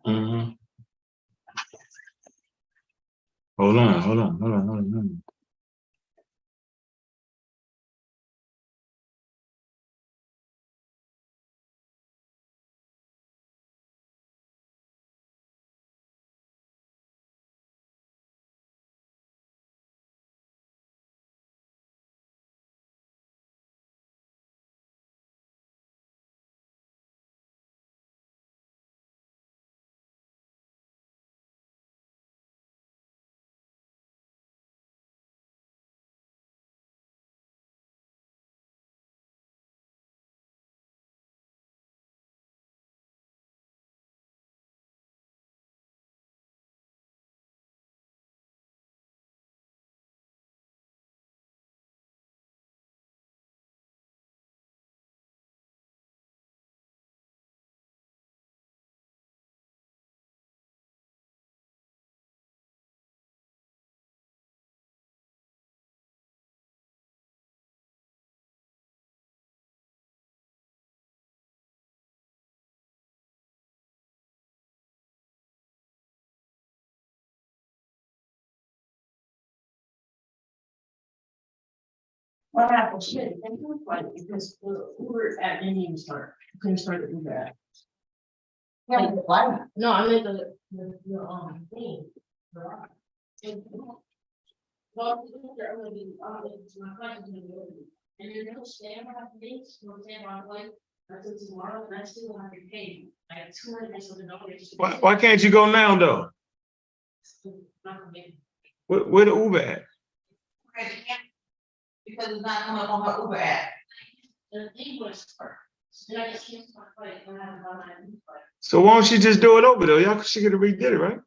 Mm-hmm. Hold on. What happened? She had to fight because Uber at Indian start. Couldn't start the Uber app. Yeah, why? No, I meant the thing. Well, I'm gonna be, it's my client's gonna go. And you're gonna stand on things, you'll stand on like, until tomorrow, and I still have to pay. I have $200. Why can't you go now though? Not for me. Where the Uber at? Because it's not coming up on her Uber app. The thing was start. Then I just can't start fighting when I have my Uber. So why don't she just do it over there? Y'all she could have redid it, right?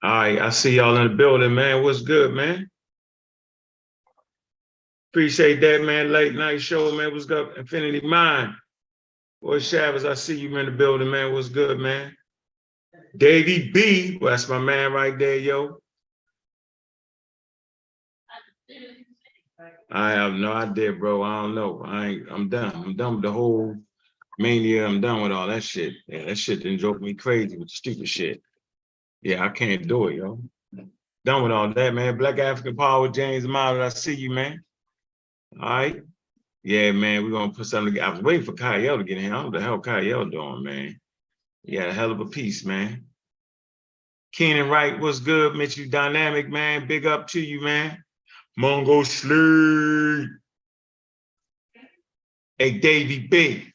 All right, I see y'all in the building, man. What's good, man? Appreciate that, man. Late night show, man. What's good? Infinity Mind. Boy, Shavas, I see you in the building, man. What's good, man? Davey B. Well, that's my man right there, yo. I have no idea, bro. I don't know. I'm done. I'm done with the whole mania. I'm done with all that shit. Yeah, that shit done drove me crazy with the stupid shit. Yeah, I can't do it, yo. Done with all that, man. Black African Power, James Miles, I see you, man. All right. Yeah, man, we're gonna put something together. I was waiting for Kyle to get in here. I don't know what the hell Kyle doing, man. Yeah, a hell of a piece, man. Keenan Wright, what's good? Mitchell Dynamic, man. Big up to you, man. Mongo Sleep. Hey, Davey B.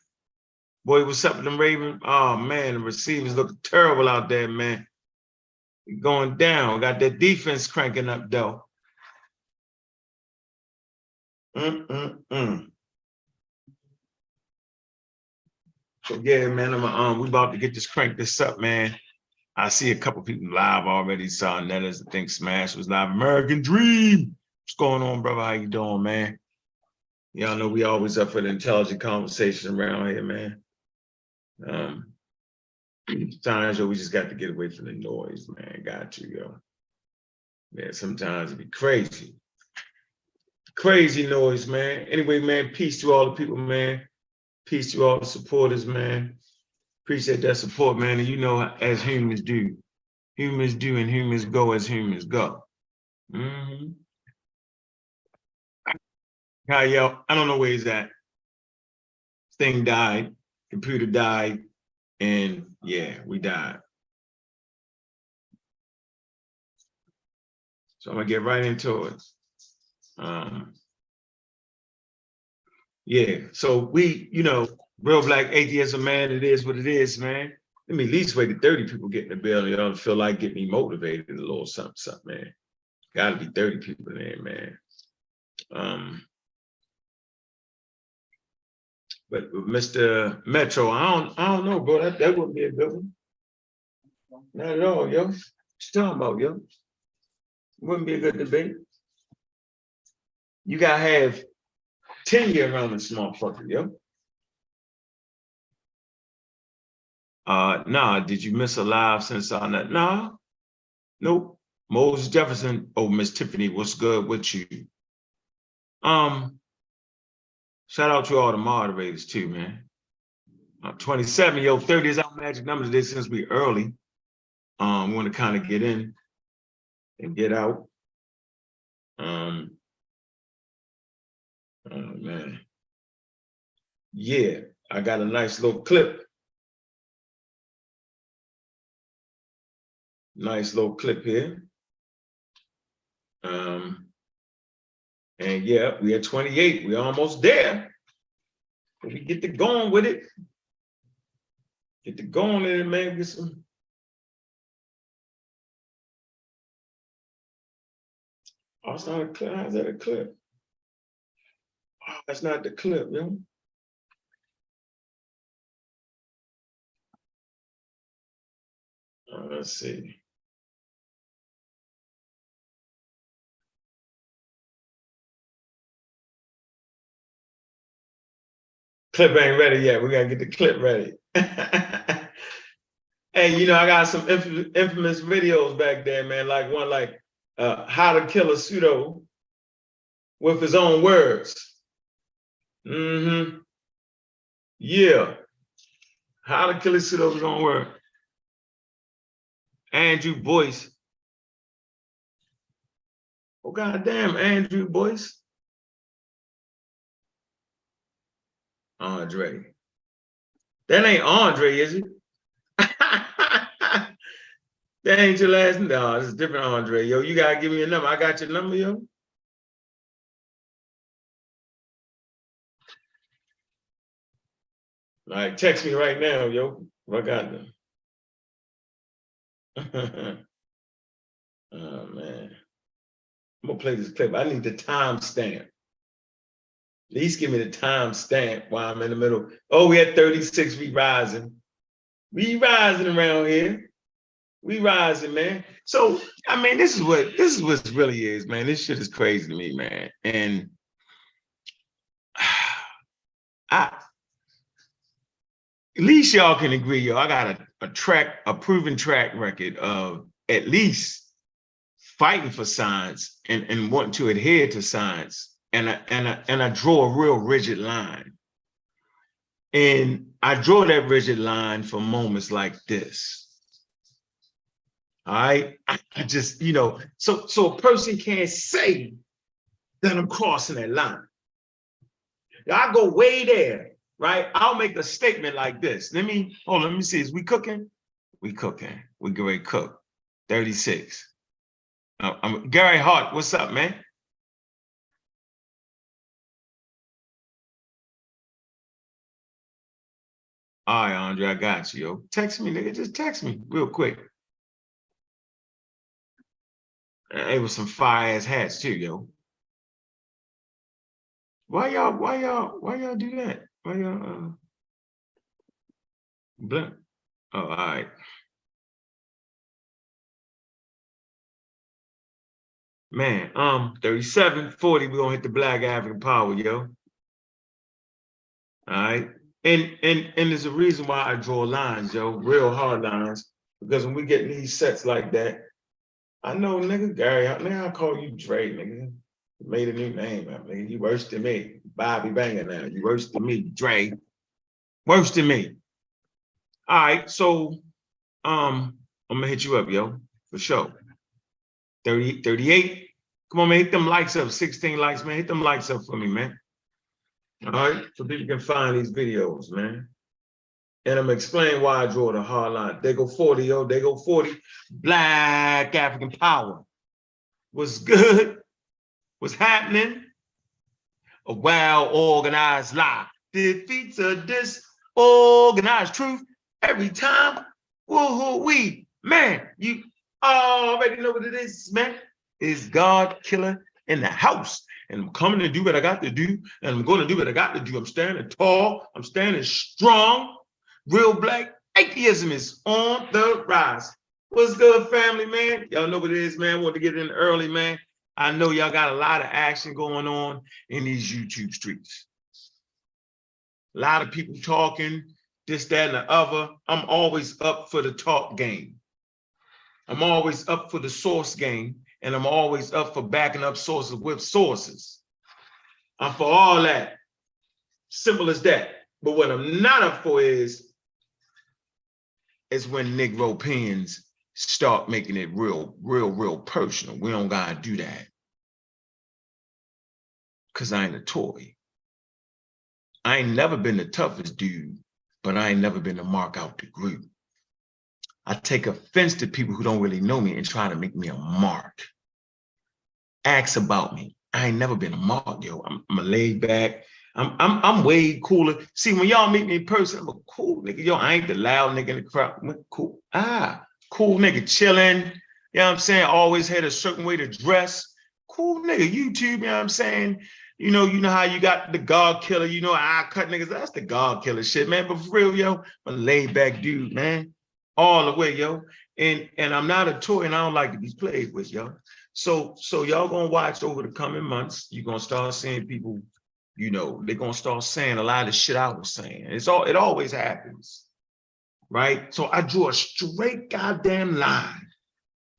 Boy, what's up with them Ravens? Oh, man, the receivers looking terrible out there, man. Going down. Got that defense cranking up, though. So, yeah, man, we about to get this crank this up, man. I see a couple people live already. Saw Nettas, I think Smash was live. American Dream. What's going on, brother? How you doing, man? Y'all know we always up for the intelligent conversation around here, man. Sometimes, yo, we just got to get away from the noise, man. Got to, yo. Yeah, sometimes it be crazy. Crazy noise, man. Anyway, man, peace to all the people, man. Peace to all the supporters, man. Appreciate that support, man. And you know, as humans do and humans go as humans go. Kyle, I don't know where he's at. Thing died, computer died, and yeah, we died. So I'm gonna get right into it. Yeah, so we, you know, real black atheism, man, it is what it is, man. Let me at least wait till 30 people get in the building, you know, to feel like get me motivated a little something, man. Gotta be 30 people in there, man. But with Mr. Metro, I don't know, bro. That wouldn't be a good one. Not at all, yo. What you talking about, yo? Wouldn't be a good debate. You gotta have tenure around this motherfucker, yo. Nah, did you miss a live since on that? Nah, nope. Moses Jefferson, oh, Miss Tiffany, what's good with you? Shout out to all the moderators too, man. 27, yo, 30 is our magic number today since we early. We want to kind of get in and get out. Oh man. Yeah, I got a nice little clip. Nice little clip here. And yeah, we at 28. We're almost there. But we get to going with it. Get to going in it, man. Get some. Oh, it's not a clip. How's that a clip? Oh, that's not the clip, yo. Let's see. Clip ain't ready yet. We gotta get the clip ready. Hey, you know, I got some infamous videos back there, man. Like one like how to kill a pseudo with his own words. Mm-hmm. Yeah. How to kill a pseudo with his own word. Andrew Boyce. Oh, goddamn, Andrew Boyce. Andre. That ain't Andre, is it? That ain't your last name. No, this is different Andre. Yo, you gotta give me a number. I got your number, yo. All right, text me right now, yo. I got them. Oh man. I'm gonna play this clip. I need the timestamp. At least give me the timestamp while I'm in the middle. Oh, we at 36, we rising. We rising around here. We rising, man. So, I mean, this is what really is, man. This shit is crazy to me, man. And at least y'all can agree, yo. I got a proven track record of at least fighting for science and wanting to adhere to science. And I draw a real rigid line. And I draw that rigid line for moments like this. All right, I just, you know, so a person can't say that I'm crossing that line. I go way there, right? I'll make a statement like this. Let me see. Is we cooking? We cooking. We get ready to cook. 36. I'm Gary Hart. What's up, man? All right, Andre, I got you, yo. Text me, nigga. Just text me real quick. It was some fire ass hats too, yo. Why y'all do that? Why y'all blimp? Oh, all right. Man, 37, 40, we're gonna hit the Black African power, yo. All right. And there's a reason why I draw lines, yo, real hard lines. Because when we get in these sets like that, I know, nigga, Gary, now I call you Dre, nigga. You made a new name up, nigga. You worse than me. Bobby Banger now. You worse than me, Dre. Worse than me. All right, so I'm gonna hit you up, yo, for sure. 30, 38. Come on, man, hit them likes up. 16 likes, man. Hit them likes up for me, man. All right, so people can find these videos, man. And I'm explaining why I draw the hard line. They go 40, yo. They go 40. Black African power. What's good? What's happening? A well-organized lie defeats a disorganized truth every time. Woo-hoo-wee. Man, you already know what it is, man. It's God killer in the house. And I'm coming to do what I got to do. And I'm going to do what I got to do. I'm standing tall. I'm standing strong. Real black atheism is on the rise. What's good, family, man? Y'all know what it is, man. Want to get in early, man. I know y'all got a lot of action going on in these YouTube streets. A lot of people talking, this, that, and the other. I'm always up for the talk game. I'm always up for the source game, and I'm always up for backing up sources with sources. I'm for all that. Simple as that. But what I'm not up for is when Negro pens start making it real personal. We don't gotta do that. Cause I ain't a toy. I ain't never been the toughest dude, but I ain't never been to mark out the group. I take offense to people who don't really know me and try to make me a mark. Ask about me. I ain't never been a mark, yo. I'm a laid back. I'm way cooler. See, when y'all meet me in person, I'm a cool nigga. Yo, I ain't the loud nigga in the crowd. I'm cool. Cool nigga chilling. You know what I'm saying? Always had a certain way to dress. Cool nigga. YouTube, you know what I'm saying? You know how you got the God killer, I cut niggas. That's the God killer shit, man. But for real, yo, I'm a laid back dude, man. All the way, yo. And I'm not a toy and I don't like to be played with, yo. So y'all gonna watch over the coming months. You're gonna start seeing people, they're gonna start saying a lot of shit I was saying. It always happens, right? So I drew a straight goddamn line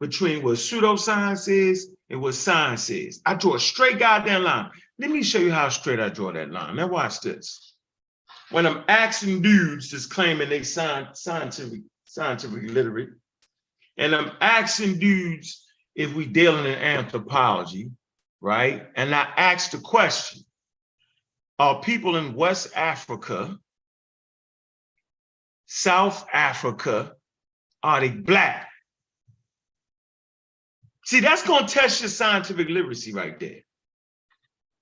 between what pseudoscience is and what science is. I drew a straight goddamn line. Let me show you how straight I draw that line. Now watch this. When I'm asking dudes that's claiming they scientific literate, and I'm asking dudes if we dealing in anthropology, right? And I asked the question, are people in West Africa, South Africa, are they Black? See, that's gonna test your scientific literacy right there,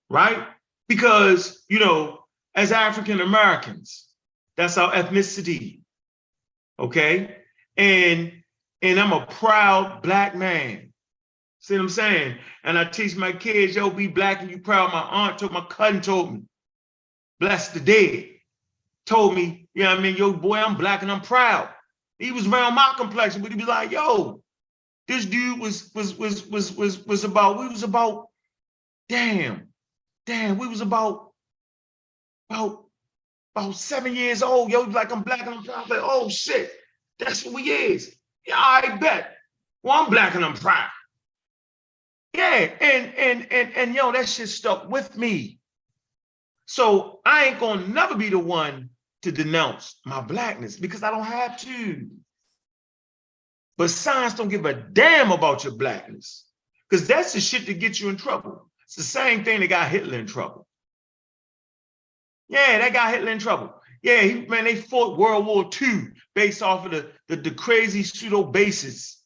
right? Because, as African Americans, that's our ethnicity, okay? And I'm a proud Black man. See what I'm saying? And I teach my kids, yo, be Black and you proud. My cousin told me, bless the dead, told me, yo, boy, I'm Black and I'm proud. He was around my complexion, but he was like, yo, this dude we was about 7 years old, yo, like I'm Black and I'm proud. Like, oh shit, that's what we is. Yeah, I bet. Well, I'm Black and I'm proud. Yeah, and yo, that shit stuck with me. So I ain't gonna never be the one to denounce my Blackness because I don't have to. But science don't give a damn about your Blackness because that's the shit that gets you in trouble. It's the same thing that got Hitler in trouble. Yeah, that got Hitler in trouble. Yeah, they fought World War II based off of the crazy pseudo basis.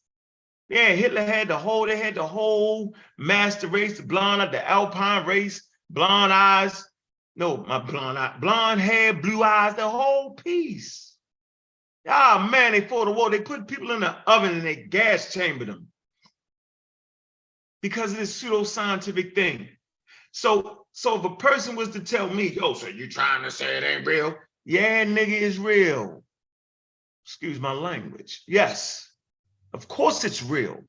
Yeah, Hitler had the whole master race, the blonde, the Alpine race, blonde eyes. No, my blonde hair, blue eyes, the whole piece. Ah, man, they fought a war. They put people in the oven and they gas chambered them because of this pseudoscientific thing. So if a person was to tell me, yo, so you trying to say it ain't real? Yeah, nigga, it's real. Excuse my language. Yes, of course it's real,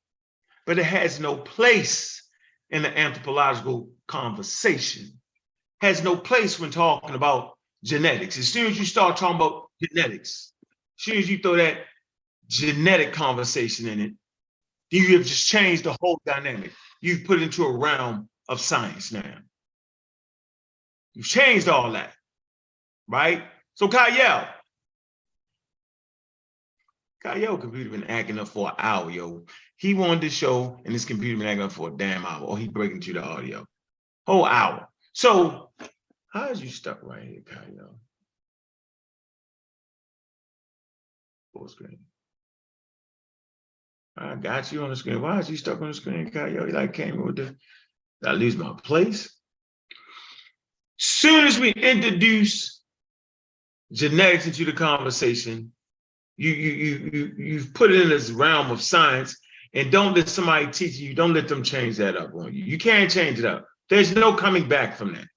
but it has no place in the anthropological conversation. Has no place when talking about genetics. As soon as you start talking about genetics, as soon as you throw that genetic conversation in it, you have just changed the whole dynamic. You've put it into a realm of science now. You've changed all that, right? So Kyle computer been acting up for an hour, yo. He wanted to show, and this computer been acting up for a damn hour, or he breaking through the audio. Whole hour. So how is you stuck right here, Kyle? Full screen. I got you on the screen. Why is you stuck on the screen, Kyle? You like came with the, did I lose my place? Soon as we introduce genetics into the conversation, you've put it in this realm of science, and don't let somebody teach you, don't let them change that up on you. You can't change it up. There's no coming back from that,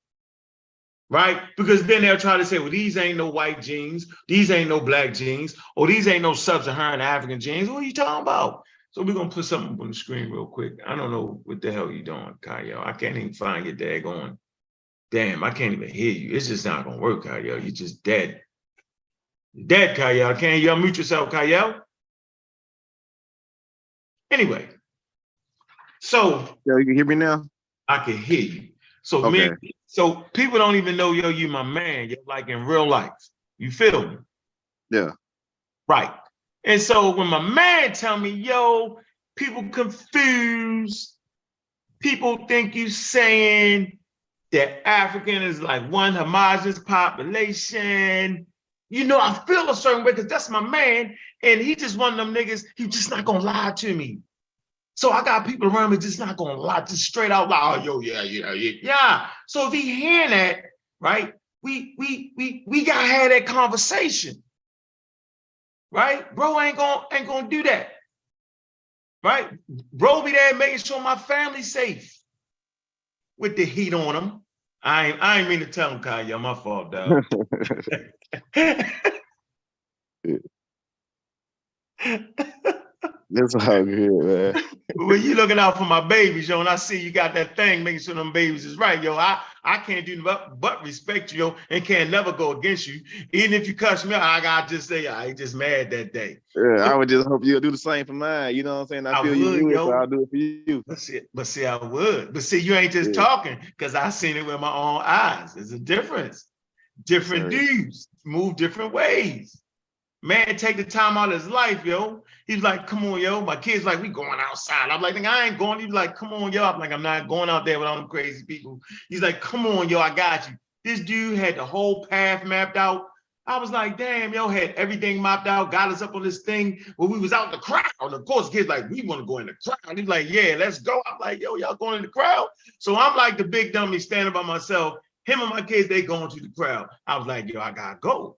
right? Because then they'll try to say, well, these ain't no white genes, these ain't no Black genes, or these ain't no sub-Saharan African genes. What are you talking about? So we're gonna put something on the screen real quick. I don't know what the hell you're doing, Kyle. I can't even find your daggone. Damn, I can't even hear you. It's just not gonna work, Kyle. You're just dead. You're dead, Kyle. Can't you unmute yourself, Kyle? Anyway, so Yo, you can hear me now? I can hear you. So Okay. so people don't even know, yo, you my man, like in real life. You feel me? Yeah. Right. And so when my man tell me, yo, people confused, people think you saying that African is like one homogenous population. You know, I feel a certain way because that's my man, and he just one of them niggas, he just not gonna lie to me. So I got people around me just not gonna lie, just straight out loud, yo, yeah. So if he hearing that, right, we gotta have that conversation, right? Bro ain't gonna do that, right? Bro be there making sure my family's safe with the heat on them. I ain't mean to tell him, Kyle, my fault, dog. That's all good, man. When you looking out for my babies, yo, and I see you got that thing making sure them babies is right, yo, I can't do but respect you, yo, and can't never go against you. Even if you cuss me out, I gotta just say, I ain't just mad that day. Yeah, I would just hope you'll do the same for mine. You know what I'm saying? I feel you do it, so I'll do it for you. But see, I would. But see, you ain't just talking, because I seen it with my own eyes. There's a difference. Different dudes move different ways. Man, take the time out of his life, yo. He's like, come on, yo. My kid's like, we going outside. I'm like, I ain't going. He's like, come on, yo. I'm like, I'm not going out there with all them crazy people. He's like, come on, yo, I got you. This dude had the whole path mapped out. I was like, damn, yo, had everything mapped out, got us up on this thing where we was out in the crowd. Of course, kids like, we want to go in the crowd. He's like, yeah, let's go. I'm like, yo, y'all going in the crowd? So I'm like the big dummy standing by myself. Him and my kids, they going to the crowd. I was like, yo, I gotta go.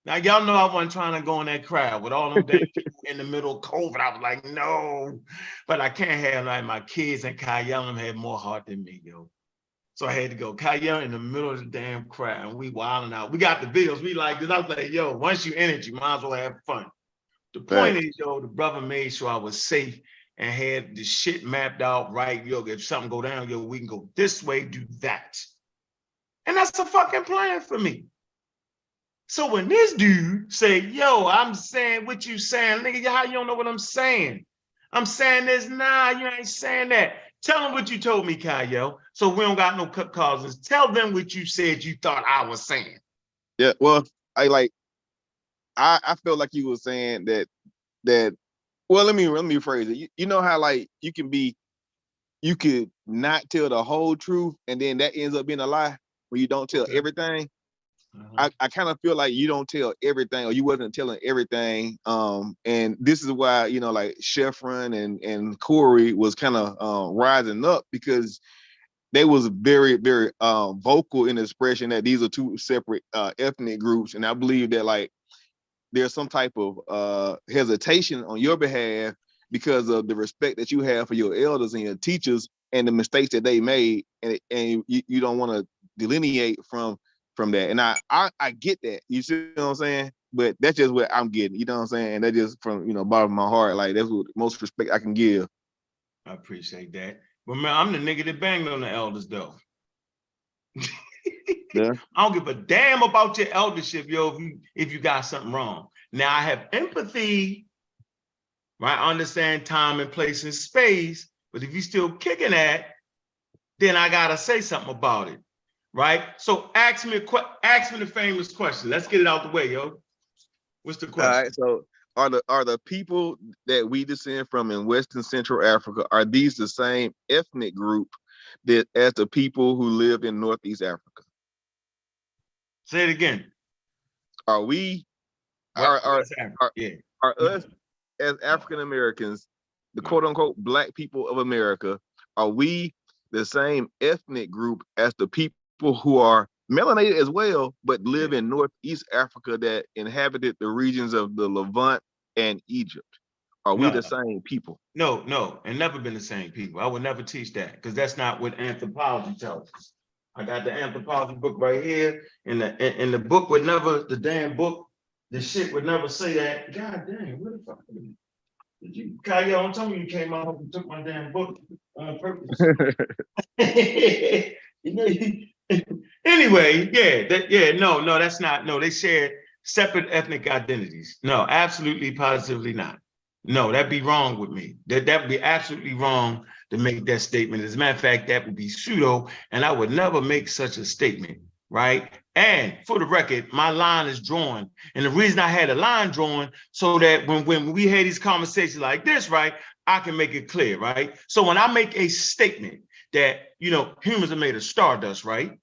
Now, y'all know I wasn't trying to go in that crowd with all them damn people in the middle of COVID. I was like, no, but I can't have like my kids and Kyle them had more heart than me, yo. So I had to go. Kyle in the middle of the damn crowd, and we wilding out. We got the videos. We like this. I was like, yo, once you in it, you might as well have fun. The point is, yo, the brother made sure I was safe and had the shit mapped out right. Yo, if something go down, yo, we can go this way, do that. And that's a fucking plan for me. So when this dude say, yo, I'm saying what you saying, nigga, how you don't know what I'm saying? I'm saying this, nah, you ain't saying that. Tell them what you told me, Kyle, so we don't got no cut causes. Tell them what you said you thought I was saying. Yeah, well, I I felt like you were saying that well, let me rephrase it. You know how like you could not tell the whole truth and then that ends up being a lie when you don't tell everything. I kind of feel like you don't tell everything, or you wasn't telling everything. And this is why, you know, like Chevron and Corey was kind of rising up, because they was very, very vocal in the expression that these are two separate ethnic groups. And I believe that like there's some type of hesitation on your behalf because of the respect that you have for your elders and your teachers and the mistakes that they made, and you don't want to delineate from that. And I get that. You see what I'm saying? But that's just what I'm getting. You know what I'm saying? And that just from, you know, bottom of my heart. Like that's what most respect I can give. I appreciate that. But man, I'm the nigga that banged on the elders though. Yeah. I don't give a damn about your eldership, yo, if you got something wrong. Now I have empathy, right? I understand time and place and space, but if you still kicking that, then I gotta say something about it. Right? So ask me the famous question. Let's get it out the way, yo. What's the question? All right. So are the people that we descend from in Western Central Africa, are these the same ethnic group that as the people who live in Northeast Africa? Say it again. Are we are us as African Americans, the quote unquote black people of America, are we the same ethnic group as the people who are melanated as well, but live in Northeast Africa that inhabited the regions of the Levant and Egypt? Are we the same people? No, and never been the same people. I would never teach that, because that's not what anthropology tells us. I got the anthropology book right here, and the book would never, the damn book, the shit would never say that. God damn, what the fuck did you, Kyle, don't tell me you came out and took my damn book on purpose. Anyway, no, that's not, no, they share separate ethnic identities. No, absolutely, positively not. No, that'd be wrong with me. That would be absolutely wrong to make that statement. As a matter of fact, that would be pseudo, and I would never make such a statement, right? And for the record, my line is drawn. And the reason I had a line drawn so that when we had these conversations like this, right, I can make it clear, right? So when I make a statement that, you know, humans are made of stardust, right?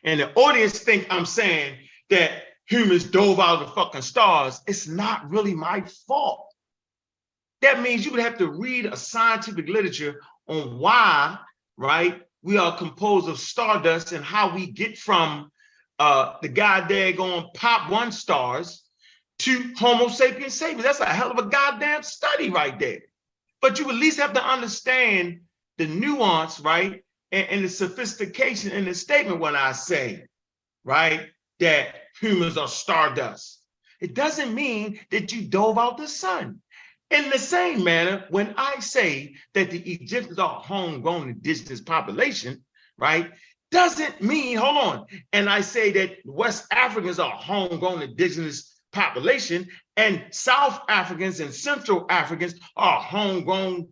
And the audience think I'm saying that humans dove out of the fucking stars, it's not really my fault. That means you would have to read a scientific literature on why, right, we are composed of stardust and how we get from the goddamn pop one stars to Homo sapiens sapiens. That's a hell of a goddamn study right there. But you at least have to understand the nuance, right, and the sophistication in the statement when I say, right, that humans are stardust. It doesn't mean that you dove out the sun. In the same manner, when I say that the Egyptians are a homegrown indigenous population, right, doesn't mean, hold on, and I say that West Africans are a homegrown indigenous population and South Africans and Central Africans are a homegrown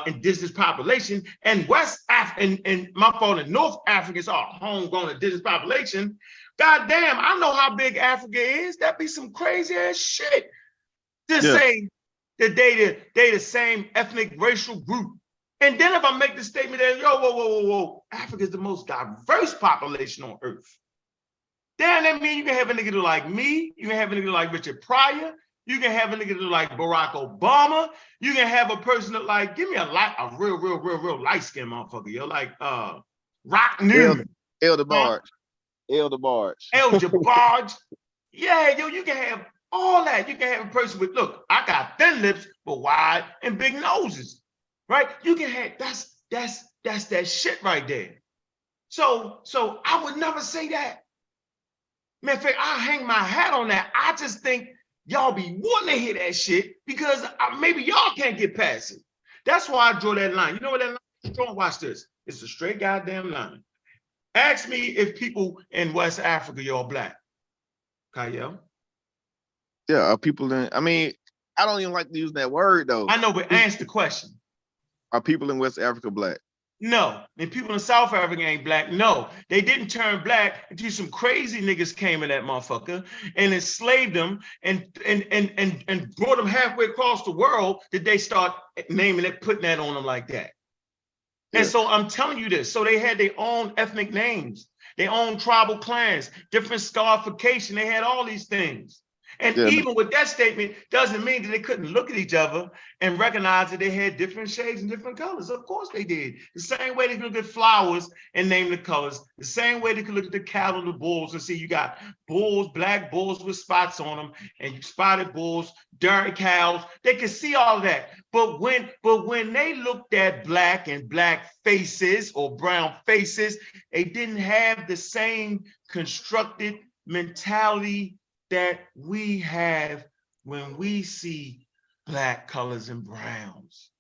indigenous population and North Africans are a homegrown indigenous population. God damn, I know how big Africa is. That'd be some crazy ass shit to say that they the same ethnic racial group. And then if I make the statement that, yo, whoa, Africa is the most diverse population on earth. Then that means you can have a nigga like me, you can have a nigga like Richard Pryor, you can have a nigga like Barack Obama, you can have a person that like, give me a real light-skinned motherfucker, yo, like Rock Newman. Elder Barge. El DeBarge. Yeah, yo, you can have all that. You can have a person with, look, I got thin lips, but wide and big noses, right? You can have, that's that shit right there. So I would never say that. Matter of fact, I hang my hat on that. I just think y'all be wanting to hear that shit because maybe y'all can't get past it. That's why I draw that line. You know what that line is? Don't watch this. It's a straight goddamn line. Ask me if people in West Africa, y'all black. Kyle? Yeah, are people in, I mean, I don't even like to use that word though. I know, but answer the question. Are people in West Africa black? No. And people in South Africa ain't black. No. They didn't turn black until some crazy niggas came in that motherfucker and enslaved them and brought them halfway across the world that they start naming it, putting that on them like that. And so I'm telling you this. So they had their own ethnic names, their own tribal clans, different scarification. They had all these things. And even with that statement, doesn't mean that they couldn't look at each other and recognize that they had different shades and different colors. Of course they did. The same way they could look at flowers and name the colors. The same way they could look at the cattle, the bulls, and see you got bulls, black bulls with spots on them, and spotted bulls, dairy cows. They could see all of that. But when they looked at black and black faces or brown faces, they didn't have the same constructed mentality that we have when we see black colors and browns.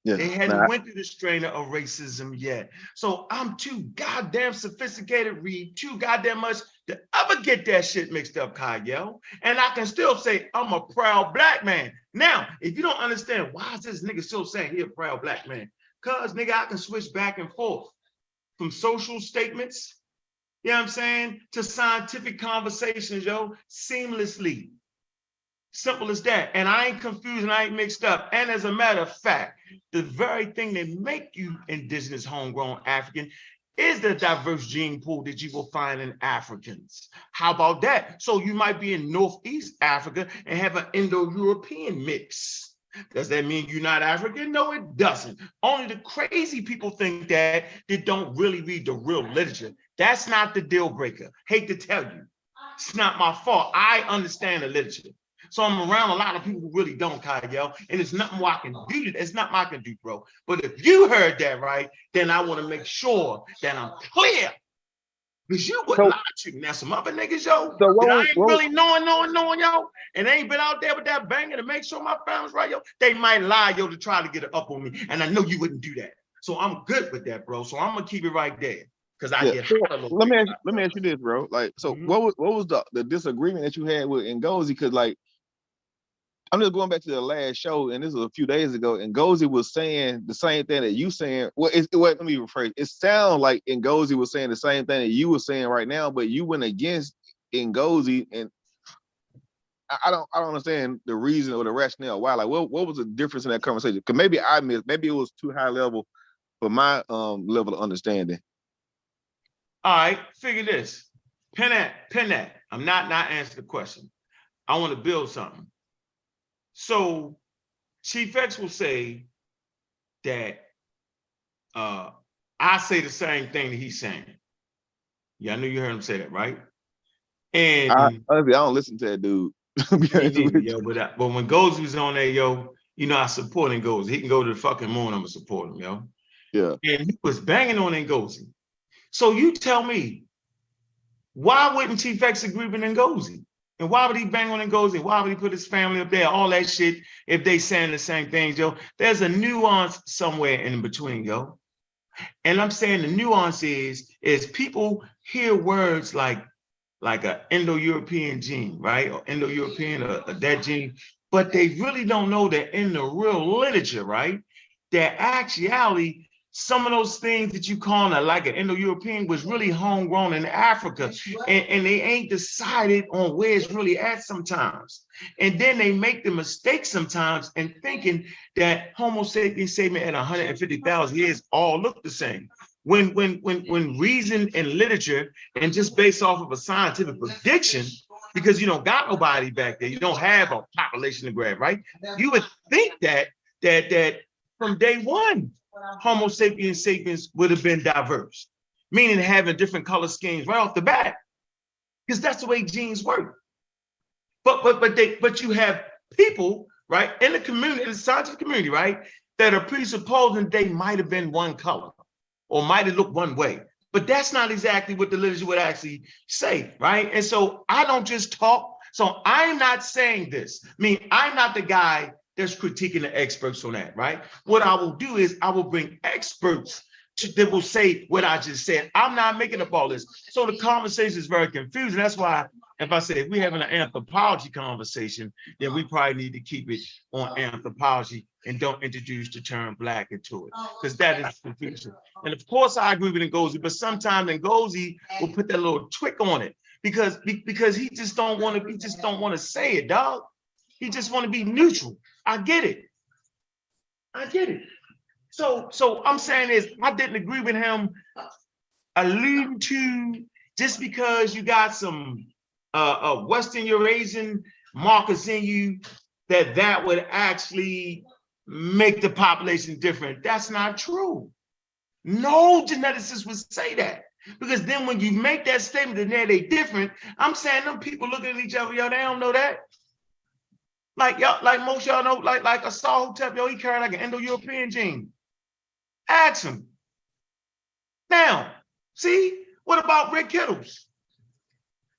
They hadn't went through the strain of racism yet. So I'm too goddamn sophisticated, read too goddamn much to ever get that shit mixed up, Kyle. And I can still say I'm a proud black man. Now, if you don't understand, why is this nigga still saying he a proud black man? Cause nigga, I can switch back and forth from social statements, you know what I'm saying, to scientific conversations, yo, seamlessly. Simple as that. And I ain't confused and I ain't mixed up. And as a matter of fact, the very thing that make you indigenous homegrown African is the diverse gene pool that you will find in Africans. How about that? So you might be in Northeast Africa and have an Indo-European mix. Does that mean you're not African? No, it doesn't. Only the crazy people think that they don't really read the real literature. That's not the deal breaker. Hate to tell you. It's not my fault. I understand the literature. So I'm around a lot of people who really don't, Kyle, and it's nothing more I can do. It's not my can do, bro. But if you heard that right, then I want to make sure that I'm clear. Because you wouldn't lie to me. Now, some other niggas, yo, that I ain't really knowing, yo, and they ain't been out there with that banger to make sure my family's right, yo, they might lie, yo, to try to get it up on me. And I know you wouldn't do that. So I'm good with that, bro. So I'm going to keep it right there. Because I get hot a little bit. Let me ask you this, bro. Like, so what was the disagreement that you had with Ngozi? Because, like, I'm just going back to the last show, and this was a few days ago, and Ngozi was saying the same thing that you saying. Well, let me rephrase. It sounds like Ngozi was saying the same thing that you were saying right now, but you went against Ngozi, and I don't understand the reason or the rationale why. Like, what was the difference in that conversation? Because maybe I missed, maybe it was too high level for my level of understanding. All right, figure this. Pin that. I'm not answering the question. I want to build something. So Chief X will say that I say the same thing that he's saying. Yeah, I knew you heard him say that, right? And honestly, I don't listen to that dude. Yo, but when Ngozi was on there, yo, you know I support Ngozi. He can go to the fucking moon, I'm gonna support him, yo. Yeah. And he was banging on Ngozi. So you tell me, why wouldn't Chief X agree with Ngozi? And why would he bang on Ngozi? Why would he put his family up there? All that shit, if they saying the same things, yo. There's a nuance somewhere in between, yo. And I'm saying the nuance is people hear words like an Indo-European gene, right? Or Indo-European or that gene, but they really don't know that in the real literature, right? That actuality, some of those things that you call like an Indo-European was really homegrown in Africa, and they ain't decided on where it's really at sometimes. And then they make the mistake sometimes in thinking that Homo sapiens sapien at 150,000 years all look the same. When reason and literature and just based off of a scientific prediction, because you don't got nobody back there, you don't have a population to grab, right? You would think that from day one, Homo sapiens sapiens would have been diverse, meaning having different color schemes right off the bat, because that's the way genes work. But you have people, right, in the community, in the scientific community, right, that are presupposing they might have been one color or might have looked one way. But that's not exactly what the literature would actually say, right? And so I don't just talk. So I'm not saying this. I mean, I'm not the guy that's critiquing the experts on that, right? What I will do is I will bring experts that will say what I just said. I'm not making up all this. So the conversation is very confusing. That's why if I say if we're having an anthropology conversation, then we probably need to keep it on anthropology and don't introduce the term Black into it, because that is confusing. And of course, I agree with Ngozi, but sometimes Ngozi will put that little twist on it because he just don't want to. He just don't want to say it, dog. He just want to be neutral. I get it. So I'm saying is I didn't agree with him alluding to just because you got some Western Eurasian markers in you that would actually make the population different. That's not true. No geneticist would say that. Because then when you make that statement that they different, I'm saying them people looking at each other, yo, they don't know that. Like y'all, like most y'all know, like a Saul Hotep, yo, he carried like an Indo-European gene. Ask him. Now, see, what about Rick Kittles?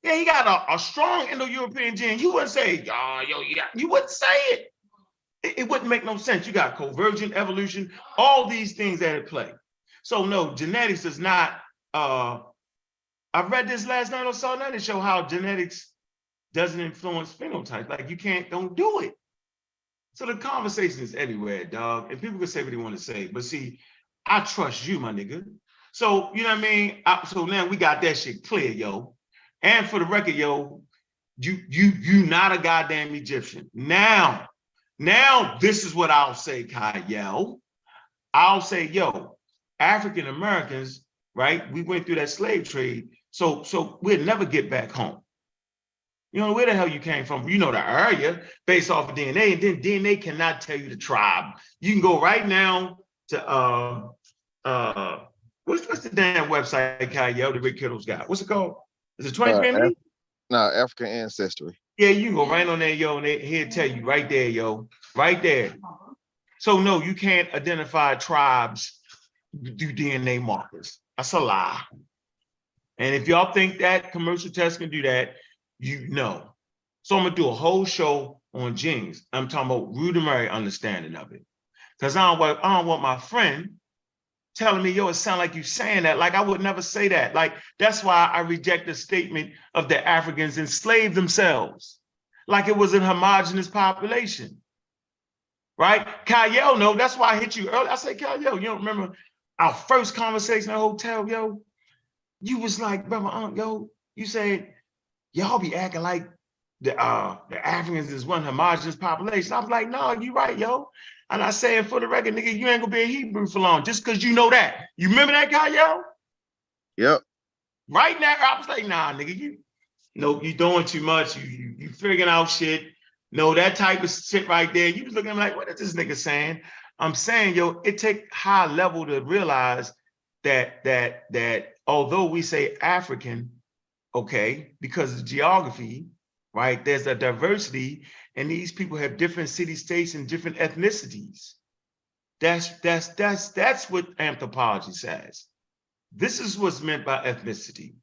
Yeah, he got a strong Indo-European gene. You wouldn't say, you wouldn't say it. It wouldn't make no sense. You got convergent evolution, all these things that at play. So no, genetics is not, I read this last night or saw another show how genetics doesn't influence phenotypes. Like don't do it. So the conversation is everywhere, dog. And people can say what they want to say, but see, I trust you, my nigga. So, you know what I mean? So now we got that shit clear, yo. And for the record, yo, you not a goddamn Egyptian. Now this is what I'll say, Kyle. I'll say, yo, African Americans, right? We went through that slave trade. So we'll never get back home. You know, where the hell you came from? You know the area based off of DNA, and then DNA cannot tell you the tribe. You can go right now to what's the damn website, Kyle, that Rick Kittles got? What's it called? Is it 23andMe? No, African Ancestry. Yeah, you can go right on there, yo, and he'll tell you right there, yo, right there. So no, you can't identify tribes through DNA markers. That's a lie. And if y'all think that commercial tests can do that, you know. So I'm gonna do a whole show on genes. I'm talking about rudimentary understanding of it. Because I don't want my friend telling me, yo, it sounds like you saying that. Like I would never say that. Like that's why I reject the statement of the Africans enslaved themselves. like it was a homogenous population. Right? Kyle, no, that's why I hit you earlier. I said, Kyle, you don't remember our first conversation at the hotel, yo? You was like, brother, yo, you said, y'all be acting like the Africans is one homogenous population. I was like, no, you right, yo. And I said, for the record, nigga, you ain't gonna be a Hebrew for long just because you know that. You remember that guy, yo? Yep. Right now, I was like, nah, nigga, you doing too much. You figuring out shit. No, that type of shit right there. You was looking at me like, what is this nigga saying? I'm saying, yo, it take high level to realize that although we say African, okay, because of geography, right? There's a diversity, and these people have different city states and different ethnicities. That's what anthropology says. This is what's meant by ethnicity.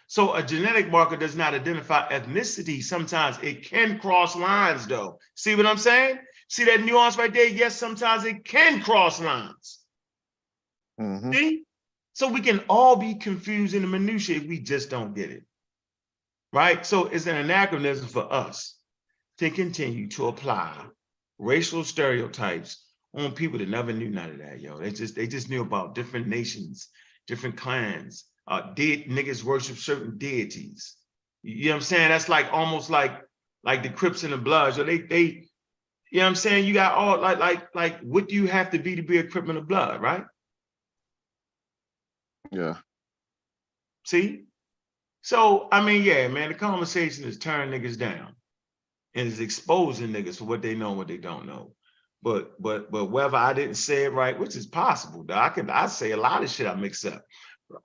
So a genetic marker does not identify ethnicity. Sometimes it can cross lines, though. See what I'm saying? See that nuance right there? Yes, sometimes it can cross lines. Mm-hmm. See? So we can all be confused in the minutiae if we just don't get it. Right? So it's an anachronism for us to continue to apply racial stereotypes on people that never knew none of that, yo. They just knew about different nations, different clans. Niggas worship certain deities. You know what I'm saying? That's like almost like the Crips and the Bloods. Or they you know what I'm saying? You got all like what do you have to be a Crip and a Blood, right? Yeah. See? So I mean, yeah, man, the conversation is turning niggas down and is exposing niggas for what they know and what they don't know. But whether I didn't say it right, which is possible, though, I say a lot of shit I mix up.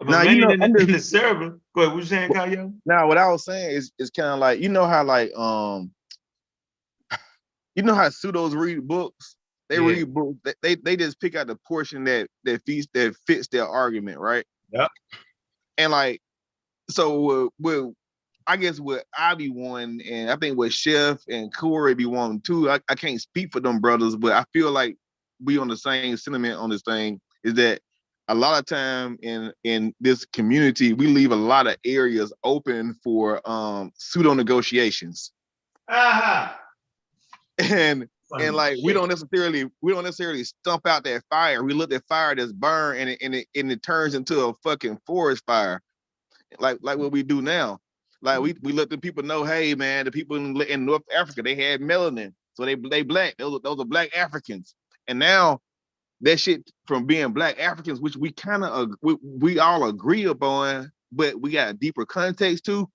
Now, Remaining in the server. Go ahead, what you saying, Kyle? Now, what I was saying is kind of like, you know how pseudos read books? They read books. They just pick out the portion that fits their argument, right? Yep. And like, so I guess what I be wanting, and I think what Chef and Corey be wanting too. I can't speak for them brothers, but I feel like we on the same sentiment on this thing. Is that a lot of time in this community, we leave a lot of areas open for pseudo negotiations. And like we don't necessarily stump out that fire. We let that fire just burn, and it turns into a fucking forest fire, like what we do now. Like we let the people know, hey man, the people in North Africa, they had melanin, so they black. Those are black Africans, and now that shit from being black Africans, which we kind of we all agree upon, but we got a deeper context too.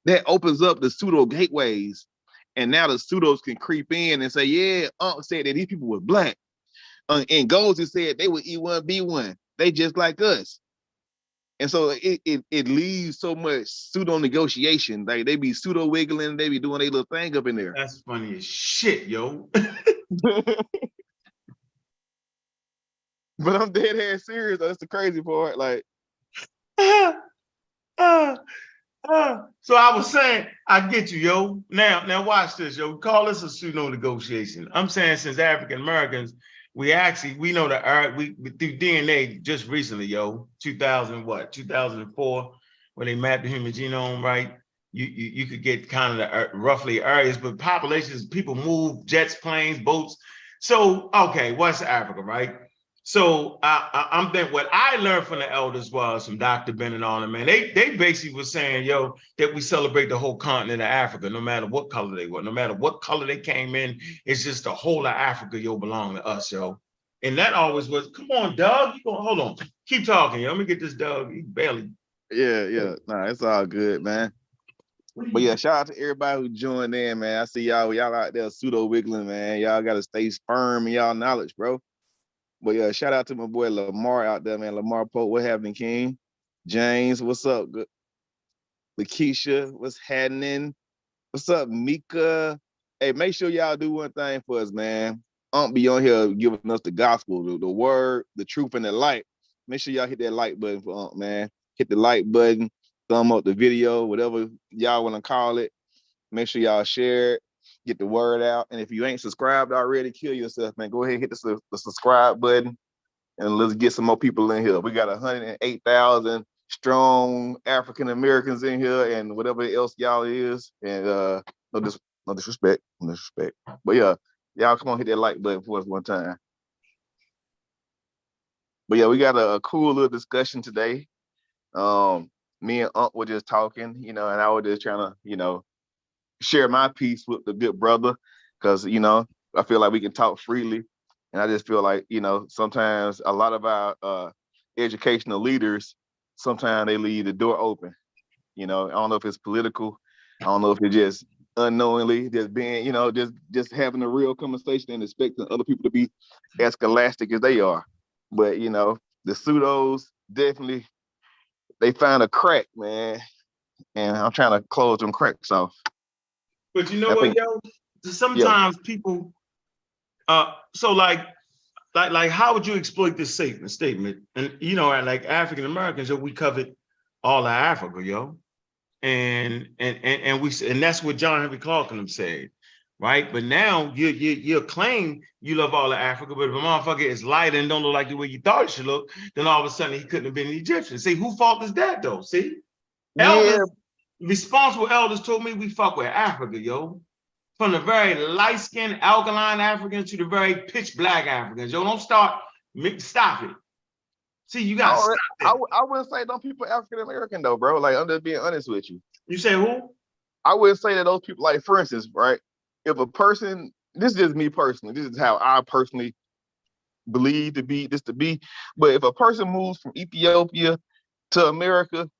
That opens up the pseudo gateways, and now the pseudos can creep in and say, yeah, Unc said that these people were black, and Goldie said they were E1 B1. They just like us. And so it leaves so much pseudo negotiation. Like they be pseudo wiggling, they be doing their little thing up in there. That's funny as shit, yo. But I'm dead ass serious. That's the crazy part. Like, so I was saying, I get you, yo. Now watch this, yo. Call this a pseudo negotiation. I'm saying since African Americans, we know that we through DNA just recently, yo, 2004, when they mapped the human genome, right? You could get kind of the roughly areas, but populations, people move, jets, planes, boats. So okay, what's Africa, right? So I'm thinking what I learned from the elders was from Dr. Ben and all them, man. They basically were saying, yo, that we celebrate the whole continent of Africa, no matter what color they were, no matter what color they came in. It's just the whole of Africa, yo, belong to us, yo. And that always was, come on, Doug. Hold on. Keep talking, yo. Let me get this Doug. He barely. Yeah. Nah, it's all good, man. But yeah, shout out to everybody who joined in, man. I see y'all out there pseudo wiggling, man. Y'all gotta stay firm in y'all knowledge, bro. But yeah, shout out to my boy Lamar out there, man. Lamar Pope, what happening, King? James, what's up? Good. Lakeisha, what's happening? What's up, Mika? Hey, make sure y'all do one thing for us, man. Be on here giving us the gospel, the word, the truth, and the light. Make sure y'all hit that like button for man. Hit the like button, thumb up the video, whatever y'all want to call it. Make sure y'all share it, get the word out. And if you ain't subscribed already, kill yourself, man. Go ahead and hit the subscribe button, and let's get some more people in here. We got 108,000 strong African Americans in here, and whatever else y'all is. And No disrespect, no disrespect. But yeah, y'all come on, hit that like button for us one time. But yeah, we got a cool little discussion today. Me and Unc were just talking, and I was just trying to, share my piece with the good brother, because I feel like we can talk freely, and I just feel like sometimes a lot of our educational leaders, sometimes they leave the door open. I don't know if it's political, I don't know if it's just unknowingly just being, just having a real conversation and expecting other people to be as scholastic as they are. But the pseudos definitely, they find a crack, man, and I'm trying to close them cracks off. But you know what, yo? Sometimes people, so like how would you exploit this statement? And like African Americans, we covered all of Africa, yo, and that's what John Henry Clark and them said, right? But now you claim you love all of Africa, but if a motherfucker is light and don't look like the way you thought it should look, then all of a sudden he couldn't have been an Egyptian. See, who fault is that though? See, elders, responsible elders told me we fuck with Africa, yo. From the very light-skinned alkaline Africans to the very pitch black Africans. Yo, don't stop it. See, you gotta stop it. I wouldn't say those people African American though, bro. Like, I'm just being honest with you. You say who? I wouldn't say that those people, like, for instance, right? If a person, this is just me personally, this is how I personally believe to be, but if a person moves from Ethiopia to America,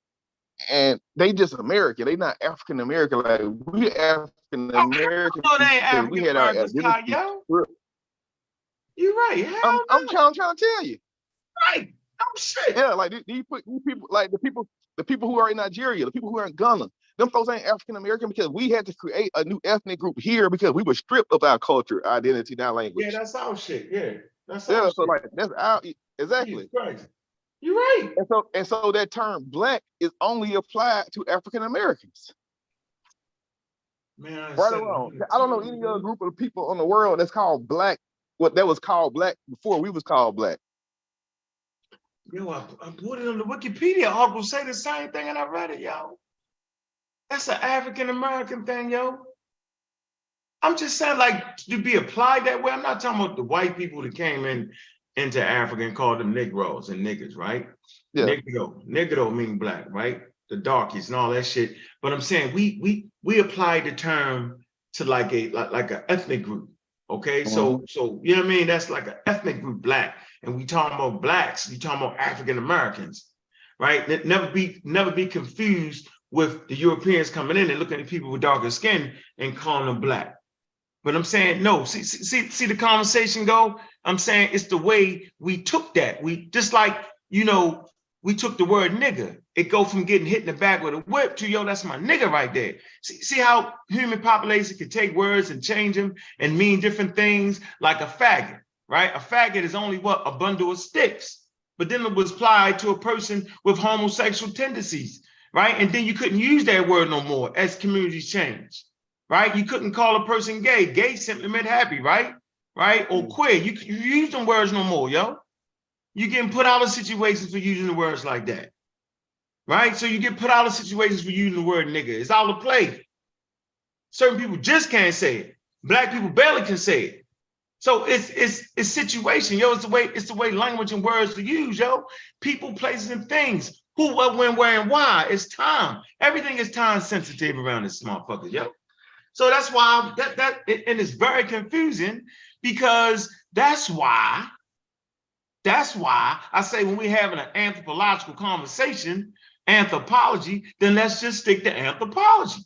and they just American, they not African American. Like, we African American. No, they ain't African Americans, yo. You're right. I'm trying to tell you. Right. Oh shit. Yeah, like these people, like the people who are in Nigeria, the people who are in Ghana, them folks ain't African American because we had to create a new ethnic group here because we were stripped of our culture, identity, and our language. Yeah, that's our shit. Yeah, that's our shit. So like that's our exactly. You're right. And so that term black is only applied to African Americans. Man, right or wrong. I don't know any other group of people in the world that's called black. What that was called black before we was called black. Yo, I put it on the Wikipedia. Uncle say the same thing, and I read it, yo. That's an African American thing, yo. I'm just saying, like, to be applied that way. I'm not talking about the white people that came into Africa and called them Negroes and niggas, right? Yeah. Negro mean black, right? The darkies and all that shit. But I'm saying we applied the term to like an ethnic group. Okay, so you know what I mean? That's like an ethnic group, black, and we talking about blacks. We talking about African Americans, right? Never be confused with the Europeans coming in and looking at people with darker skin and calling them black. But I'm saying no. See the conversation go. I'm saying it's the way we took that. We just like we took the word nigga. It go from getting hit in the back with a whip to, yo, that's my nigga right there. See how human population can take words and change them and mean different things, like a faggot, right? A faggot is only a bundle of sticks, but then it was applied to a person with homosexual tendencies, right? And then you couldn't use that word no more as communities change, right? You couldn't call a person gay. Gay simply meant happy, right? Or queer. You use them words no more, yo. You getting put out of situations for using the words like that, right? So you get put out of situations for using the word nigga. It's out of play. Certain people just can't say it. Black people barely can say it. So it's situation, yo. It's the way language and words are used, yo. People, places, and things. Who, what, when, where, and why. It's time. Everything is time sensitive around this motherfucker, yo. So that's why and it's very confusing, because that's why I say when we're having an anthropological conversation, anthropology, then let's just stick to anthropology.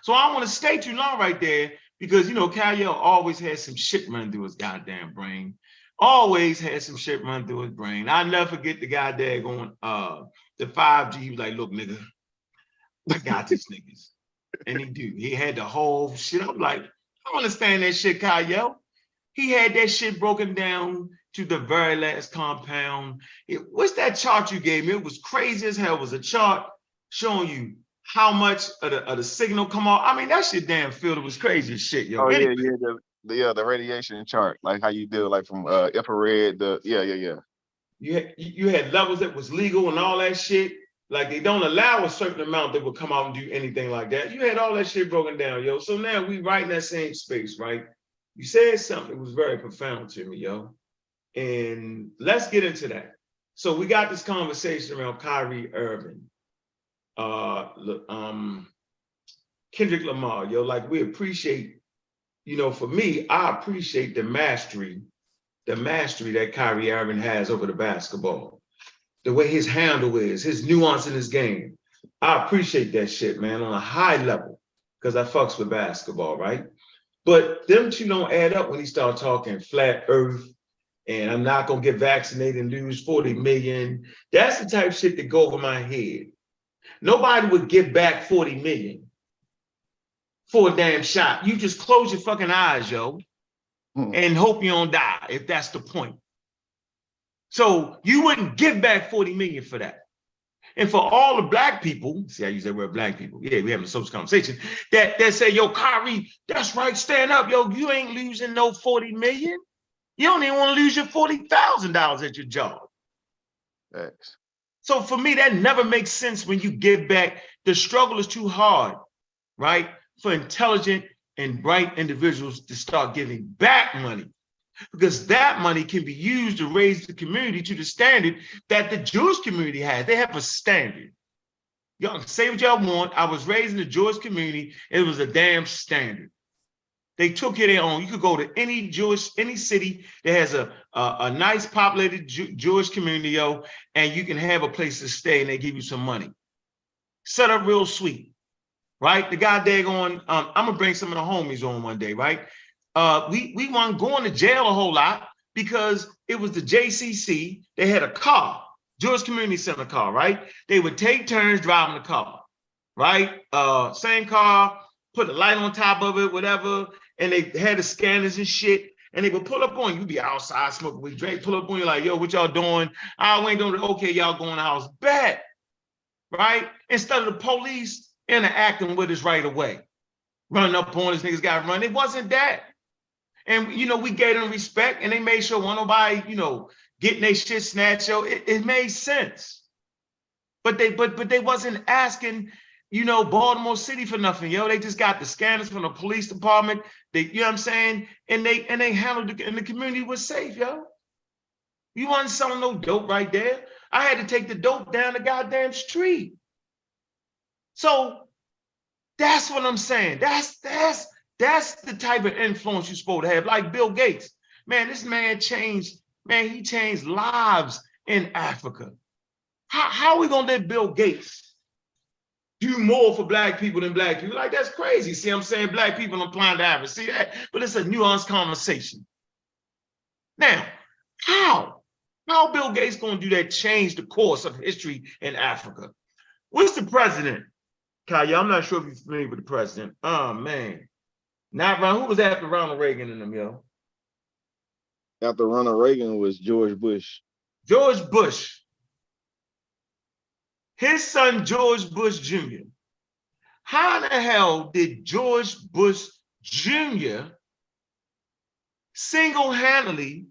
So I don't want to stay too long right there, because Kyle always has some shit running through his goddamn brain. Always has some shit running through his brain. I never forget the guy there going the 5G. He was like, look, nigga, I got these niggas. And he had the whole shit. I'm like, I don't understand that shit, Kyle. He had that shit broken down to the very last compound. What's that chart you gave me? It was crazy as hell. It was a chart showing you how much of the signal come off. I mean, that shit damn field, it was crazy as shit, yo. Oh, anyway. The radiation chart, like how you do, like from infrared, You had levels that was legal and all that shit. Like they don't allow a certain amount that would come out and do anything like that. You had all that shit broken down, yo. So now we right in that same space, right? You said something that was very profound to me, yo. And let's get into that. So we got this conversation around Kyrie Irving, Kendrick Lamar, yo. Like we appreciate, you know, for me, I appreciate the mastery that Kyrie Irving has over the basketball. The way his handle is, his nuance in his game. I appreciate that shit, man, on a high level, because I fucks with basketball, right? But them two don't add up when he start talking flat earth, and I'm not gonna get vaccinated and lose 40 million. That's the type of shit that go over my head. Nobody would give back 40 million for a damn shot. You just close your fucking eyes, yo, and hope you don't die, if that's the point. So you wouldn't give back 40 million for that. And for all the black people, see, I use that word black people. Yeah, we having a social conversation that say, yo, Kyrie, that's right, stand up. Yo, you ain't losing no 40 million. You don't even want to lose your $40,000 at your job. Thanks. So for me, that never makes sense when you give back. The struggle is too hard, right? For intelligent and bright individuals to start giving back money, because that money can be used to raise the community to the standard that the Jewish community has. They have a standard. Y'all can say what y'all want. I was raised in the Jewish community. It was a damn standard. They took it their own. You could go to any city that has a nice populated Jewish community, yo, and you can have a place to stay and they give you some money. Set up real sweet, right? The guy daggone, I'm gonna bring some of the homies on one day, right? We weren't going to jail a whole lot because it was the JCC. They had a car, Jewish Community Center car, right? They would take turns driving the car, right? Same car, put a light on top of it, whatever, and they had the scanners and shit, and they would pull up on you. You'd be outside smoking with Drake, pull up on you like, yo, what y'all doing? I ain't doing it. Okay, y'all going to the house. Bet, right? Instead of the police interacting with us right away, running up on us, niggas got run. It wasn't that. And, you know, we gave them respect and they made sure one nobody, you know, getting their shit snatched. So it made sense. But they wasn't asking, you know, Baltimore City for nothing, yo. They just got the scanners from the police department. They, you know what I'm saying? And they handled it, and the community was safe, yo. You wasn't selling no dope right there. I had to take the dope down the goddamn street. So that's what I'm saying. That's the type of influence you're supposed to have. Like Bill Gates. Man, this man changed, man, he changed lives in Africa. How are we gonna let Bill Gates do more for black people than black people? Like, that's crazy. See, I'm saying black people applying to Africa. See that? But it's a nuanced conversation. Now, how Bill Gates gonna do that, change the course of history in Africa? What's the president? Kaya, I'm not sure if you're familiar with the president. Oh, man. Not Ron. Who was after Ronald Reagan in them, yo? After Ronald Reagan was George Bush. George Bush. His son, George Bush Jr. How the hell did George Bush Jr. single-handedly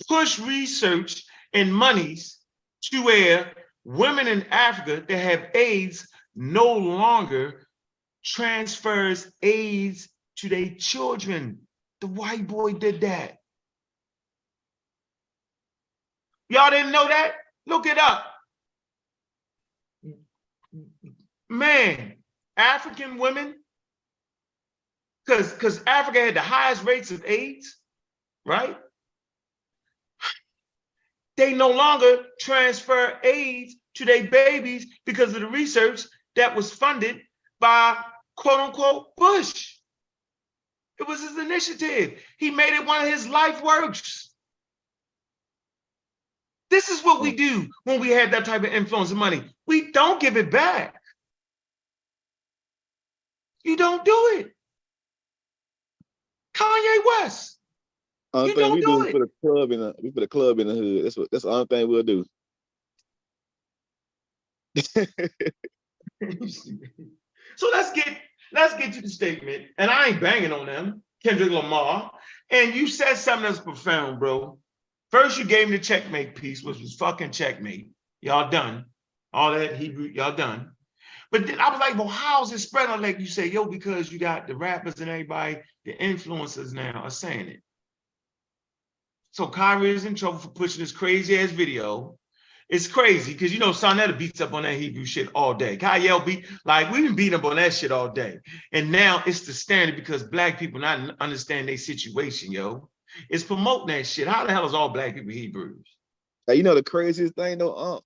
push research and monies to where women in Africa that have AIDS no longer transfers AIDS to their children? The white boy did that. Y'all didn't know that? Look it up. Man, African women, because Africa had the highest rates of AIDS, right? They no longer transfer AIDS to their babies because of the research that was funded by, quote unquote, Bush. It was his initiative. He made it one of his life works. This is what we do when we have that type of influence and money. We don't give it back. You don't do it. Kanye West. Only thing we do is put a club in the hood. That's the only thing we'll do. So let's get to the statement. And I ain't banging on them, Kendrick Lamar. And you said something that's profound, bro. First, you gave me the checkmate piece, which was fucking checkmate. Y'all done. all that Hebrew, y'all done. But then I was like, well, how is it spreading? Like you say, yo, because you got the rappers and everybody, the influencers now are saying it. So Kyrie is in trouble for pushing this crazy ass video. It's crazy because you know Sonetta beats up on that Hebrew shit all day. Kyle beat, like we been beating up on that shit all day. And now it's the standard because black people not understand their situation, yo. It's promoting that shit. How the hell is all black people Hebrews? Like, you know the craziest thing though,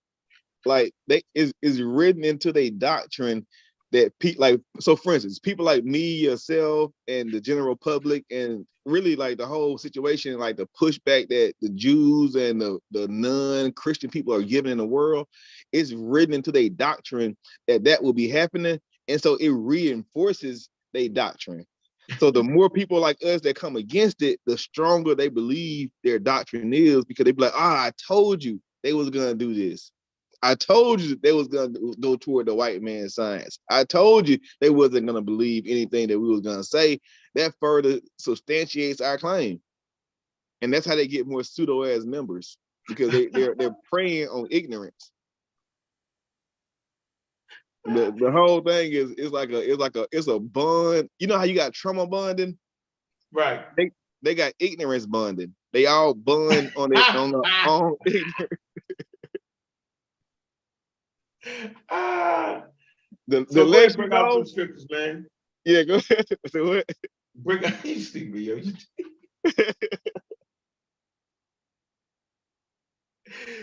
like they is written into their doctrine that like, so for instance, people like me, yourself, and the general public, and really like the whole situation, like the pushback that the Jews and the non-Christian people are giving in the world, it's written into their doctrine that will be happening, and so it reinforces their doctrine. So the more people like us that come against it, the stronger they believe their doctrine is, because they be like, I told you they was gonna do this. I told you they was gonna go toward the white man's science. I told you they wasn't gonna believe anything that we was gonna say. That further substantiates our claim, and that's how they get more pseudo as members, because they're preying on ignorance. The whole thing is it's a bond. You know how you got trauma bonding? Right. They got ignorance bonding. They all bond on it on the own ignorance. The So less bring you out know, some scriptures, man. yeah, go ahead. So what? Bring out you stupid, yo.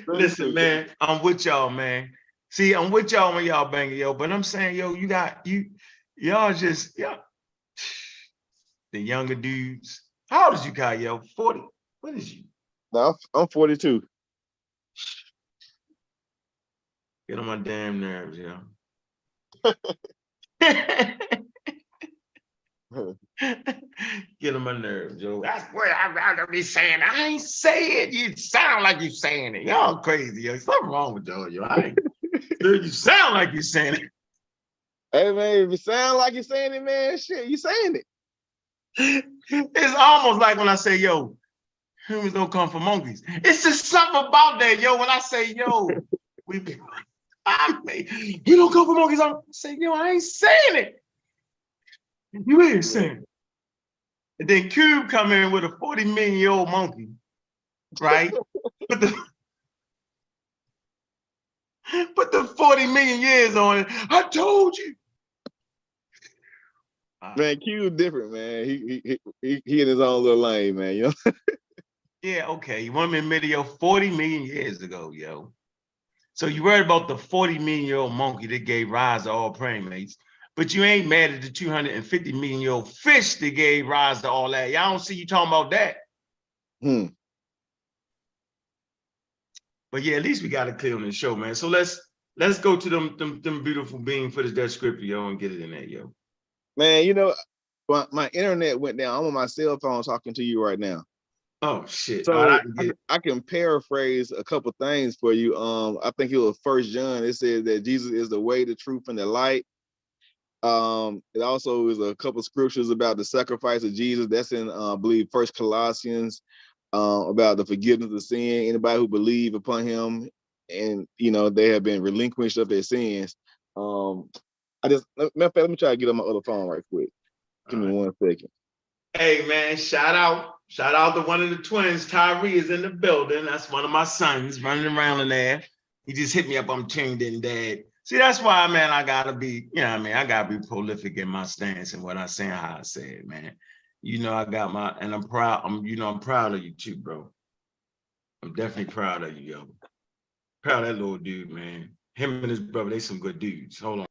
Listen, man, I'm with y'all, man. See, I'm with y'all when y'all banging, yo. But I'm saying, yo, y'all just, the younger dudes. How old is you, Kyle? Yo, 40. What is you? No, I'm 42. Get on my damn nerves, yo. Get on my nerves, yo. That's what I be saying. I ain't saying. You sound like you saying it. Y'all crazy, yo. Something wrong with y'all, yo. Dude, you sound like you saying it. Hey man, if you sound like you're saying it, man, shit, you saying it. It's almost like when I say, yo, humans don't come from monkeys. It's just something about that, yo. When I say, yo, you don't come from monkeys. I say, yo, I ain't saying it. You ain't saying it. And then Cube come in with a 40 million-year-old monkey, right? Put the 40 million years on it. I told you. Man, Q different, man. He in his own little lane, man. You know? Yeah, okay. You want me to admit, yo, 40 million years ago, yo. So you worried about the 40 million-year-old monkey that gave rise to all primates, but you ain't mad at the 250 million-year-old fish that gave rise to all that. Y'all don't see you talking about that. But yeah, at least we got it clear on the show, man. So let's go to them beautiful beings for that scripture, yo, and get it in there, yo. Man, you know, my internet went down. I'm on my cell phone talking to you right now. Oh shit! So I can paraphrase a couple things for you. I think it was 1 John. It says that Jesus is the way, the truth, and the light. It also is a couple scriptures about the sacrifice of Jesus. That's in I believe 1 Colossians, about the forgiveness of sin. Anybody who believe upon him, and you know, they have been relinquished of their sins. Matter of fact, let me try to get on my other phone right quick. Give me 1 second. Hey man, shout out to one of the twins. Kyrie is in the building. That's one of my sons running around in there. He just hit me up. I'm tuned in, Dad. See, that's why, man, I gotta be, you know what I mean? I gotta be prolific in my stance and what I say and how I say it, man. You know, I got my, and I'm proud, I'm proud of you too, bro. I'm definitely proud of you, yo. Proud of that little dude, man. Him and his brother, they some good dudes. Hold on.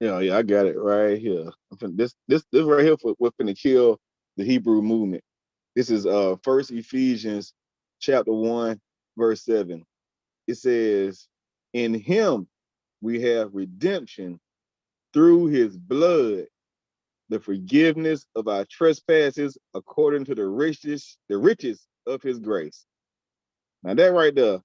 Yeah, I got it right here. This right here for what's finna kill the Hebrew movement. This is 1 Ephesians chapter 1, verse 7. It says, in him we have redemption through his blood, the forgiveness of our trespasses according to the riches of his grace. Now that right there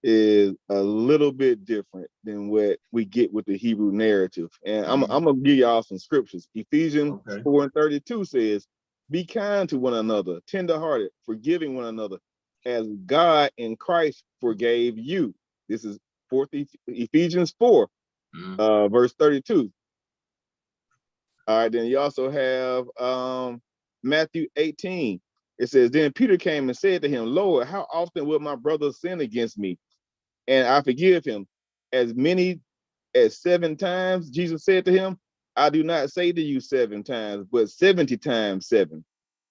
is a little bit different than what we get with the Hebrew narrative. And I'm gonna give y'all some scriptures. Ephesians 4:32 says, be kind to one another, tenderhearted, forgiving one another, as God in Christ forgave you. This is Ephesians 4, verse 32. All right, then you also have Matthew 18. It says, then Peter came and said to him, Lord, how often will my brother sin against me, and I forgive him? As many as 7 times? Jesus said to him, I do not say to you 7 times, but 70 times 7.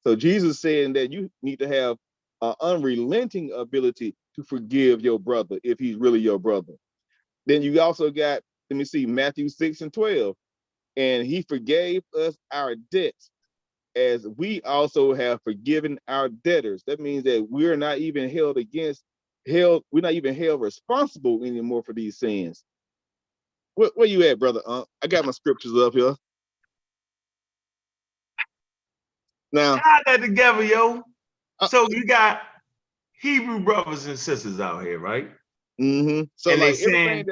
So Jesus saying that you need to have an unrelenting ability to forgive your brother if he's really your brother. Then you also got, let me see, Matthew 6:12. And he forgave us our debts as we also have forgiven our debtors. That means that we're not even we're not even held responsible anymore for these sins. Where you at, brother? I got my scriptures up here. Now, tie that together, yo. So you got Hebrew brothers and sisters out here, right? So and like saying,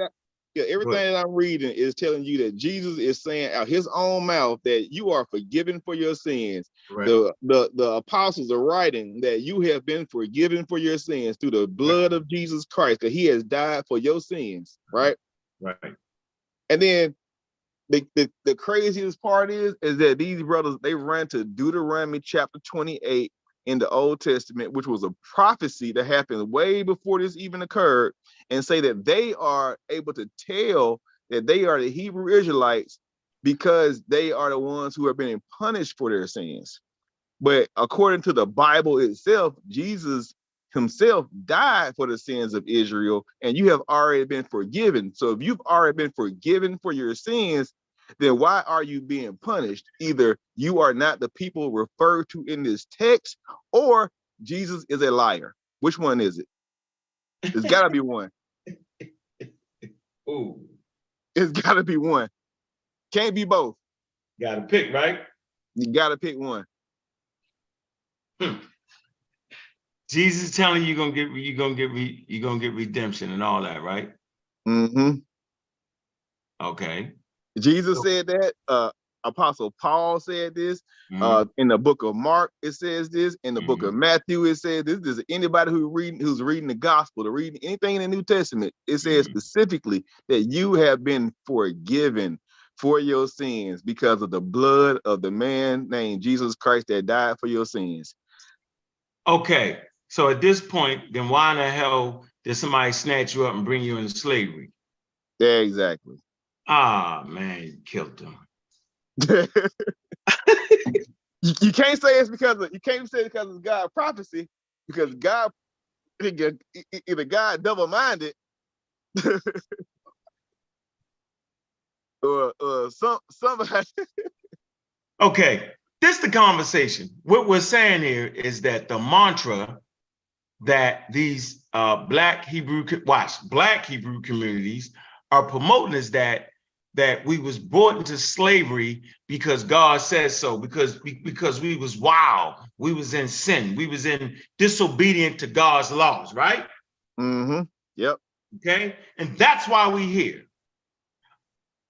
everything that I'm reading is telling you that Jesus is saying out his own mouth that you are forgiven for your sins. right. The apostles are writing that you have been forgiven for your sins through the blood of Jesus Christ, because he has died for your sins, right? Right. And then the craziest part is that these brothers, they ran to Deuteronomy chapter 28 in the Old Testament, which was a prophecy that happened way before this even occurred, and say that they are able to tell that they are the Hebrew Israelites because they are the ones who are being punished for their sins. But according to the Bible itself, Jesus himself died for the sins of Israel, and you have already been forgiven. So if you've already been forgiven for your sins, then why are you being punished? Either you are not the people referred to in this text, or Jesus is a liar. Which one is it? It's got to be one. Ooh. It's got to be one. Can't be both. Got to pick, right? You got to pick one. Jesus telling you you're gonna get redemption and all that, right? Okay. Jesus said that. Apostle Paul said this. In the book of Mark, it says this. In the book of Matthew, it says this. Is anybody who's reading the gospel, to reading anything in the New Testament, it says specifically that you have been forgiven for your sins because of the blood of the man named Jesus Christ that died for your sins. Okay, so at this point, then why in the hell did somebody snatch you up and bring you into slavery? Yeah, exactly. Ah, man, you killed them. You can't say it's because of God's prophecy, because God, either God double-minded or somebody. Okay, this the conversation. What we're saying here is that the mantra that these black Hebrew communities are promoting is that we was brought into slavery because God says so, because we was wild, we was in sin, we was in disobedient to God's laws, right? Yep. Okay, and that's why we here.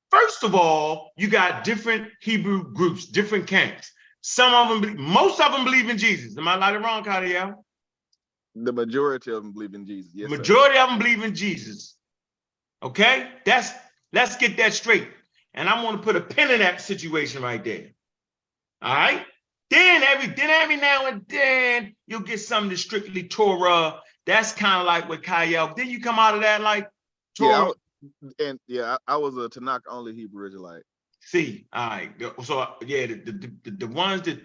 First of all, you got different Hebrew groups, different camps. Most of them believe in Jesus. Am I right or wrong, Kyrie? The majority of them believe in Jesus. Yes, the majority of them believe in Jesus. Okay, let's get that straight. And I'm going to put a pin in that situation right there. All right. Then every now and then you'll get something that's strictly Torah. That's kind of like with Kyle. Then you come out of that like Torah. I was a Tanakh only Hebrew Israelite. See, all right. So yeah, the ones that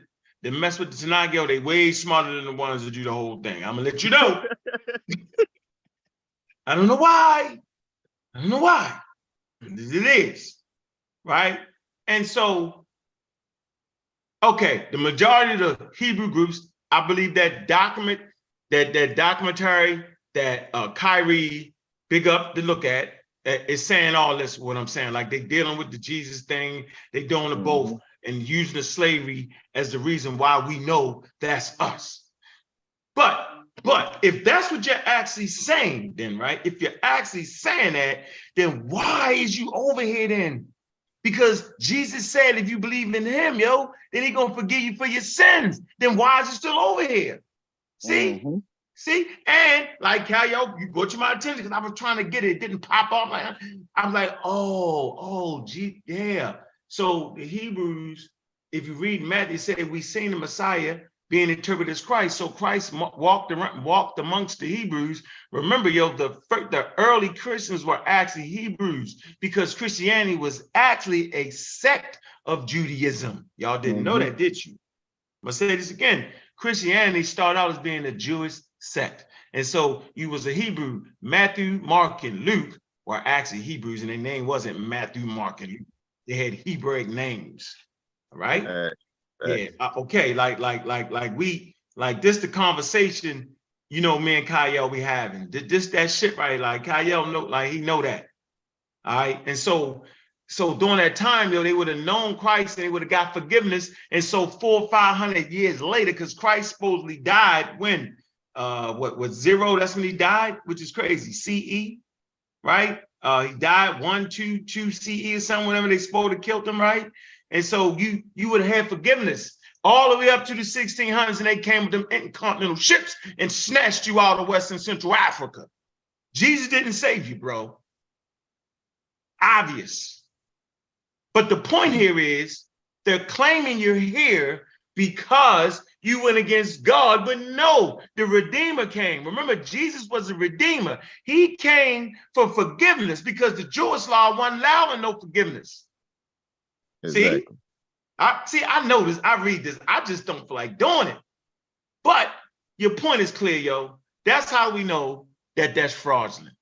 mess with the Tanakh, they way smarter than the ones that do the whole thing. I'm gonna let you know. I don't know why. It is, right? And so, okay, the majority of the Hebrew groups, I believe that documentary that Kyrie, big up to look at, it's saying all this, what I'm saying, like they dealing with the Jesus thing, they doing it both and using the slavery as the reason why we know that's us. But if that's what you're actually saying, then right, if you're actually saying that, then why is you over here then? Because Jesus said if you believe in him, yo, then he gonna forgive you for your sins. Then why is it still over here? See? See, and like how yo, you got to my attention because I was trying to get it, it didn't pop off. Like I'm like, gee, yeah. So the Hebrews, if you read Matthew, say we seen the Messiah being interpreted as Christ. So Christ walked amongst the Hebrews. Remember, yo, the early Christians were actually Hebrews because Christianity was actually a sect of Judaism. Y'all didn't know that, did you? I'm gonna say this again. Christianity started out as being a Jewish sect. And so you was a Hebrew. Matthew, Mark, and Luke were actually Hebrews, and their name wasn't Matthew, Mark, and Luke. They had Hebraic names. All right. Yeah. Okay. Like this the conversation, you know, me and Kyle we having. This that shit, right? Like Kyle know, like he know that. All right. And so during that time, yo, they would have known Christ and they would have got forgiveness. And so 400 or 500 years later, because Christ supposedly died when, what was 0? That's when he died, which is crazy. CE, right? He died 122 CE or something, whenever they supposed to killed him, right? And so you would have had forgiveness all the way up to the 1600s, and they came with them intercontinental ships and snatched you out of West and Central Africa. Jesus didn't save you, bro. Obvious. But the point here is they're claiming you're here because you went against God, but no, the Redeemer came. Remember, Jesus was a Redeemer. He came for forgiveness because the Jewish law wasn't allowing no forgiveness. Exactly. I know this, I read this, I just don't feel like doing it. But your point is clear, yo. That's how we know that that's fraudulent,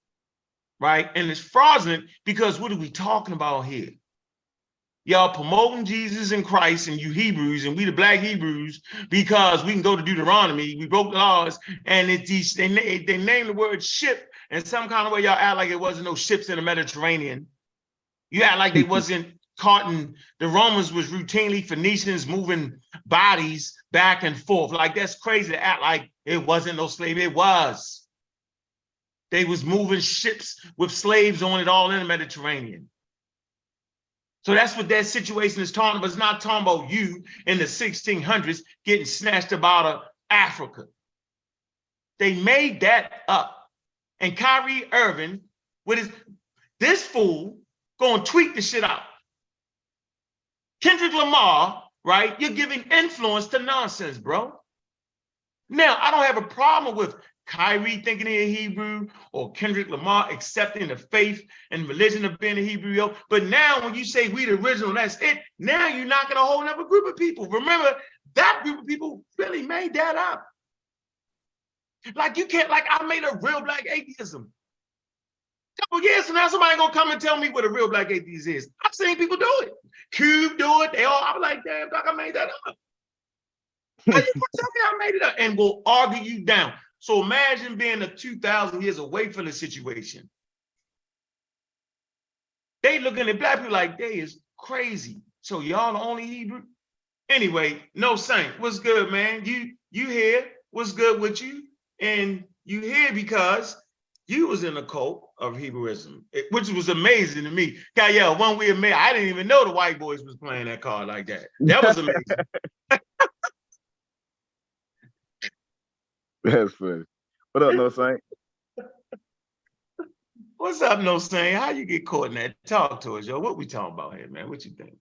right? And it's fraudulent because what are we talking about here? Y'all promoting Jesus and Christ and you Hebrews and we the black Hebrews because we can go to Deuteronomy, we broke the laws, and they name the word ship in some kind of way. Y'all act like it wasn't no ships in the Mediterranean. You act like they wasn't caught in, the Romans was routinely Phoenicians moving bodies back and forth. Like that's crazy to act like it wasn't no slave. It was. They was moving ships with slaves on it all in the Mediterranean. So that's what that situation is talking about. It's not talking about you in the 1600s getting snatched up out of Africa. They made that up. And Kyrie Irving, with this fool, going to tweet the shit out. Kendrick Lamar, right? You're giving influence to nonsense, bro. Now, I don't have a problem with Kyrie thinking in Hebrew or Kendrick Lamar accepting the faith and religion of being a Hebrew, yo. But now when you say we the original, that's it. Now you're knocking a whole other group of people. Remember, that group of people really made that up. Like you can't, like I made a real black atheism. Couple years from now, somebody gonna come and tell me what a real black atheist is. I've seen people do it. Cube do it. They all, I'm like, damn, doc, I made that up. How you gonna tell me I made it up? And will argue you down. So imagine being 2,000 years away from the situation. They looking at black people like they is crazy. So y'all the only Hebrew? Anyway, no saint. What's good, man? You here? What's good with you? And you here because you was in a cult of Hebrewism, which was amazing to me. Kyle, one we admit, I didn't even know the white boys was playing that card like that. That was amazing. That's funny. What up, No Saint? What's up, No Saint? How you get caught in that? Talk to us, yo. What we talking about here, man? What you think?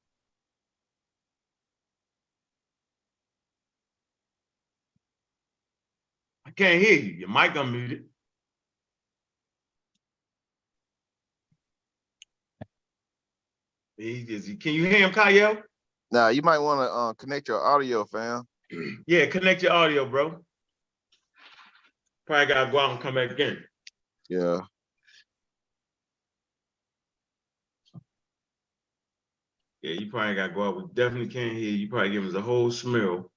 I can't hear you. Your mic unmuted. Can you hear him, Kyle? Nah, you might want to connect your audio, fam. Yeah, connect your audio, bro. Probably gotta go out and come back again. Yeah. Yeah, you probably gotta go out. We definitely can't hear you. You probably give us a whole smell.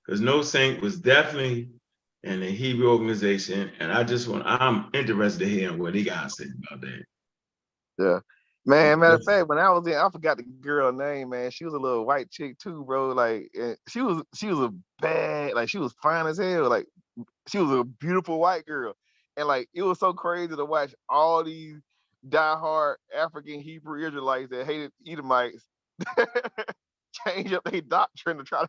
Because No Saint was definitely in the Hebrew organization. And I'm interested to hear what he got to say about that. Yeah. Man, matter of fact, when I was in, I forgot the girl name, man. She was a little white chick too, bro. Like, and she was a bad, like she was fine as hell. Like, she was a beautiful white girl. And like it was so crazy to watch all these diehard African Hebrew Israelites that hated Edomites change up their doctrine to try to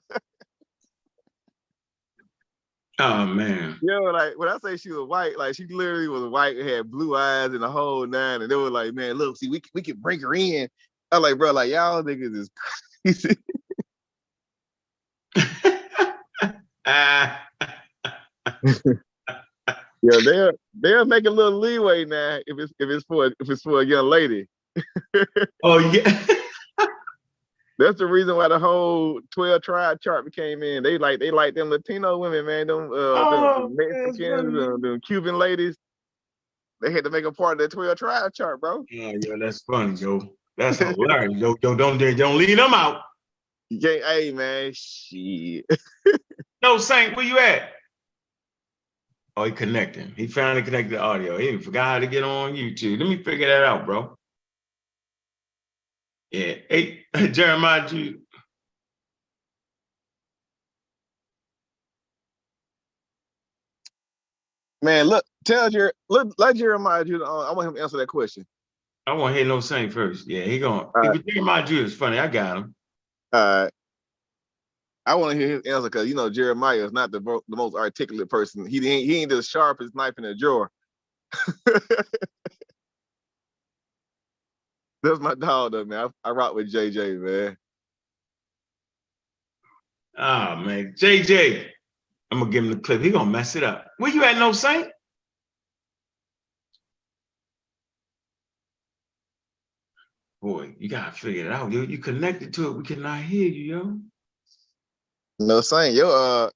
Oh man. like when I say she was white, like she literally was white and had blue eyes and the whole nine. And they were like, man, look, see, we can bring her in. I was like, bro, like y'all niggas is crazy. Yeah, they'll make a little leeway now if it's for a young lady. Oh yeah. That's the reason why the whole 12 tribe chart became in. They like them Latino women, man, them Mexicans, them Cuban ladies. They had to make a part of that 12 tribe chart, bro. Oh yeah, that's funny, Joe. That's hilarious. Yo, don't leave them out. Yeah, hey man, shit. No, Saint, where you at? Oh, he connecting. He finally connected the audio. He forgot how to get on YouTube. Let me figure that out, bro. Yeah. Hey, Jeremiah, Man, look, let Jeremiah Judah on. I want him to answer that question. I want to hear no Saint first. Yeah, he going. But Jeremiah Judah is funny. I got him. I want to hear his answer because Jeremiah is not the most articulate person. He ain't the sharpest knife in the drawer. That's my dog, though, man. I rock with JJ, man. Ah, man. JJ. I'm going to give him the clip. He going to mess it up. Where you at, no Saint? Boy, you got to figure it out, yo. You connected to it. We cannot hear you, yo. No saying your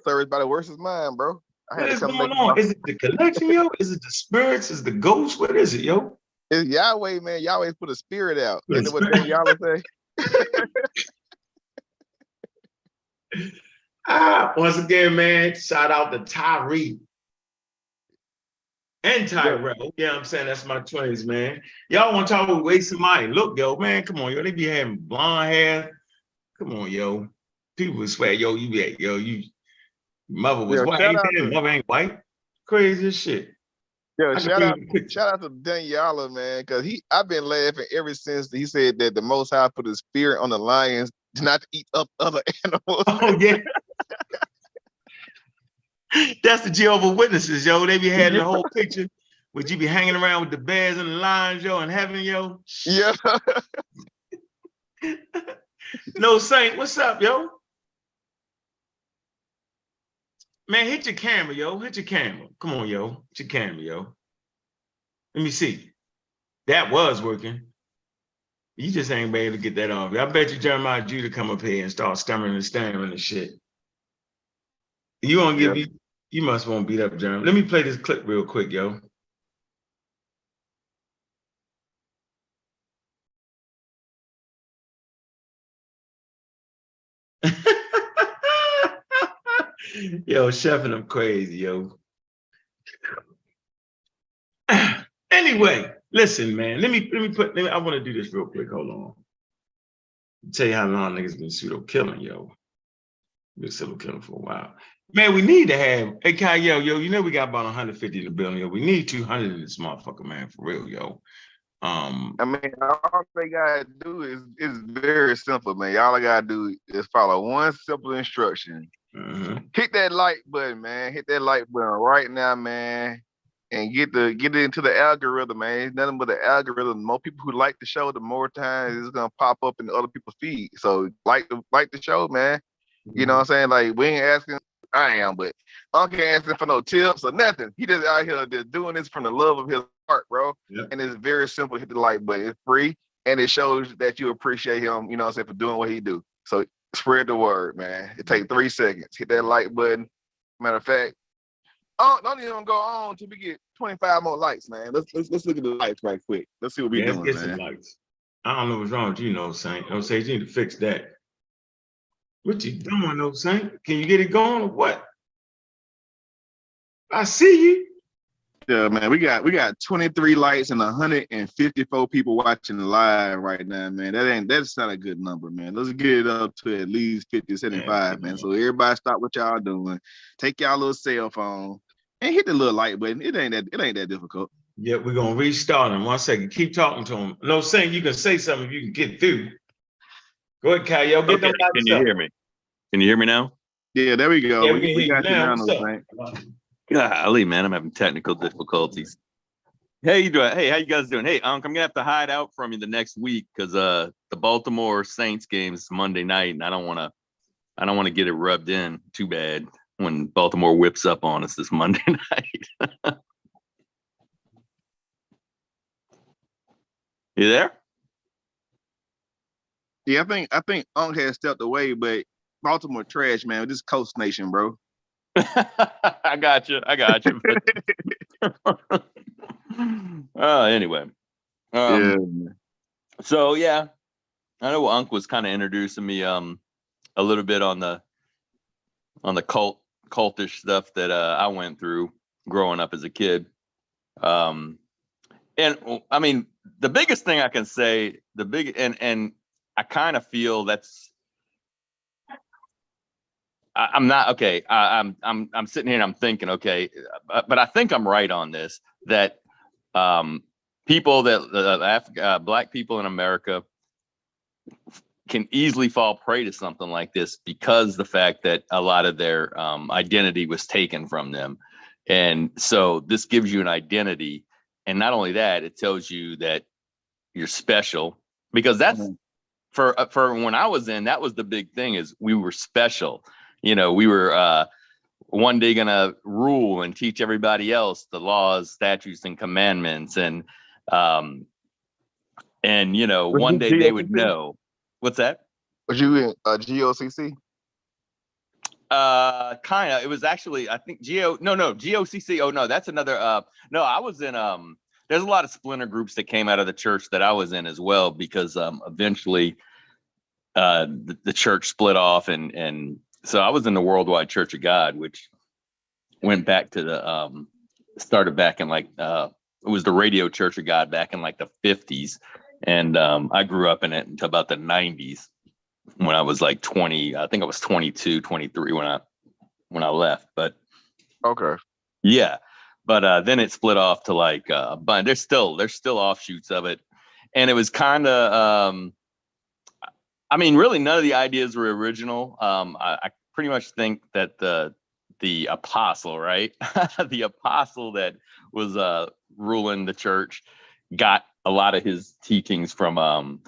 service about the worst is mine, bro. What is going on? Is it the connection, yo? Is it the spirits? Is it the ghost? What is it, yo? It's Yahweh, man. Yahweh put a spirit out. Isn't it what Daniela say? Once again, man, shout out to Tyree and Tyrell. Yeah, I'm saying that's my twins, man. Y'all want to talk about wasting money? Look, yo, man, come on, yo. They be having blonde hair. Come on, yo. People swear, yo, you mother was white. Mother ain't white. Crazy as shit. Yo, shout out to Daniela, man, because I've been laughing ever since he said that the Most High put his spirit on the lions not to eat up other animals. Oh yeah. That's the Jehovah's Witnesses, yo. They be having the whole picture. Would you be hanging around with the bears and the lions, yo, in heaven, yo? Yeah. No Saint, what's up, yo? Man, hit your camera, yo. Hit your camera. Come on, yo. Hit your camera, yo. Let me see. That was working. You just ain't been able to get that off. I bet you Jeremiah Judah come up here and start stammering and stammering and shit. You want to give me? You must want to beat up Jeremiah. Let me play this clip real quick, yo. Yo, Chef and I'm crazy, yo. Anyway, listen, man. Let me I want to do this real quick. Hold on. I'll tell you how long niggas been pseudo killing, yo. Been pseudo killing for a while. Man, we need to have yo, you know we got about 150 in the building, yo. We need 200 in this motherfucker, man, for real, yo. I mean, all they gotta do is very simple, man. Y'all gotta do is follow one simple instruction. Hit that like button, man. Hit that like button right now, man. And get it into the algorithm, man. It's nothing but the algorithm. The more people who like the show, the more times it's gonna pop up in other people's feed. So like the show, man. You know what I'm saying? Like we ain't asking, I am, but Uncle ain't asking for no tips or nothing. He just out here just doing this from the love of his heart, bro. Yep. And it's very simple. Hit the like button. It's free, and it shows that you appreciate him. You know what I'm saying, for doing what he do. So spread the word, man. It takes 3 seconds. Hit that like button. Matter of fact, don't even go on till we get 25 more likes, man. Let's look at the likes right quick. Let's see what we're doing, let's get man. some likes. I don't know what's wrong with you, no Saint. No Saint, you need to fix that. What you doing, no Saint? Can you get it going or what? I see you. Yeah, man, we got 23 likes and 154 people watching live right now, man. That's not a good number, man. Let's get it up to at least 50, 75, man. So everybody stop what y'all doing. Take y'all little cell phone and hit the little like button. It ain't that difficult. Yeah, we're gonna restart him. 1 second. Keep talking to him. No, saying you can say something if you can get through. Go ahead, Kyle. Get them lights Can you up. hear me? Can you hear me now? Yeah, there we go. Yeah, we got you now, What's no up? thing. Golly, man, I'm having technical difficulties. Hey, you doing? Hey, how you guys doing? Hey, Ankh, I'm gonna have to hide out from you the next week because the Baltimore Saints game is Monday night, and I don't want to get it rubbed in too bad when Baltimore whips up on us this Monday night. You there? Yeah, I think Unk has stepped away, but Baltimore trash, man. This is Coast Nation, bro. I got you. Anyway. Yeah. So yeah, I know Unk was kind of introducing me a little bit on the cultish stuff that I went through growing up as a kid. And I mean, the biggest thing I can say, and I kind of feel that's I'm not okay. I'm sitting here and I'm thinking, okay, but I think I'm right on this, that people that Black people in America can easily fall prey to something like this because the fact that a lot of their identity was taken from them. And so this gives you an identity. And not only that, it tells you that you're special, because that's for when I was in, that was the big thing, is we were special. You know, we were one day going to rule and teach everybody else the laws, statutes, and commandments. And you know, one day they would know. What's that? Was you in GOCC? Kind of. It was actually, I think GOCC. Oh no, that's another. No, I was in. There's a lot of splinter groups that came out of the church that I was in as well, because eventually the church split off, and so I was in the Worldwide Church of God, which went back to the started back in like it was the Radio Church of God back in like the 50s, and I grew up in it until about the 90s, when I was like 20. I think I was 22, 23 when I left. But okay, yeah, but then it split off to like but there's still offshoots of it, and it was kind of I mean, really none of the ideas were original. I pretty much think that the apostle, right? The apostle that was ruling the church got a lot of his teachings from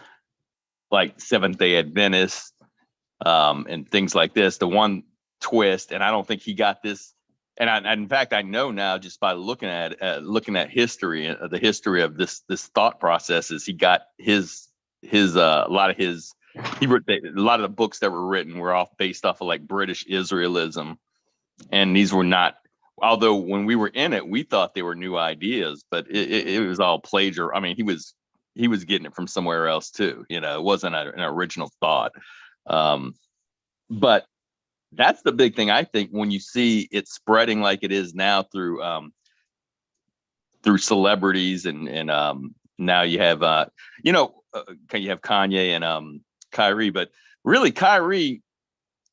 like Seventh-day Adventists and things like this. The one twist, and I don't think he got this. And in fact, I know now just by looking at history, the history of this thought process, is he got his a lot of his. He wrote a lot of the books that were written were based off of like British Israelism, and these were not. Although when we were in it, we thought they were new ideas, but it was all plagiarism. I mean, he was getting it from somewhere else too. You know, it wasn't an original thought. But that's the big thing, I think, when you see it spreading like it is now through celebrities, and now you have you have Kanye and Kyrie, but really Kyrie,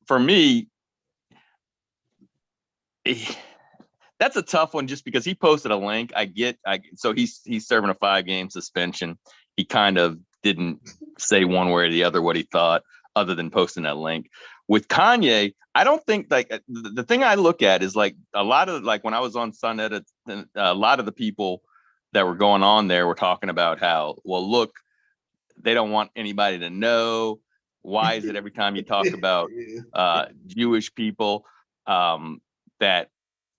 for me, that's a tough one, just because he posted a link. So he's serving a 5-game suspension. He kind of didn't say one way or the other what he thought, other than posting that link. With Kanye, I don't think, like, the thing I look at is like a lot of, like, when I was on Sunnet, a lot of the people that were going on there were talking about how, well, look, they don't want anybody to know. Why is it every time you talk about Jewish people that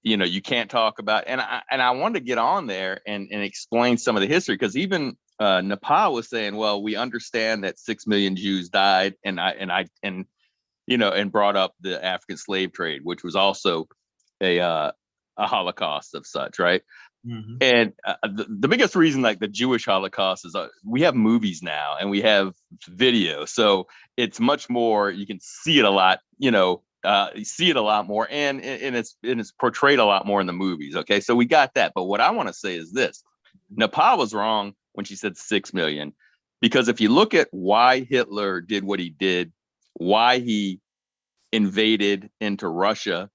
you can't talk about? And I wanted to get on there and explain some of the history, because even Nepal was saying, well, we understand that 6 million Jews died, and brought up the African slave trade, which was also a Holocaust of such, right? Mm-hmm. And the biggest reason, like the Jewish Holocaust, is we have movies now and we have video, so it's much more, you can see it a lot, You see it a lot more, and it's portrayed a lot more in the movies. Okay, so we got that. But what I want to say is this: Nepal was wrong when she said 6 million, because if you look at why Hitler did what he did, why he invaded into Russia,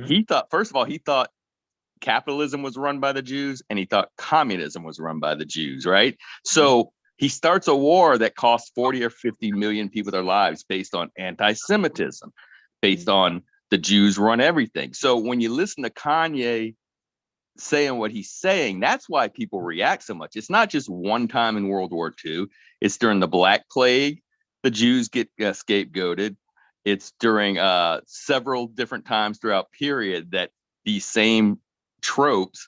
he thought, first of all, he thought capitalism was run by the Jews, and he thought communism was run by the Jews, right? So he starts a war that costs 40 or 50 million people their lives based on anti-Semitism, based on the Jews run everything. So when you listen to Kanye saying what he's saying, that's why people react so much. It's not just one time in World War II. It's during the Black Plague, the Jews get scapegoated. It's during several different times throughout period that these same tropes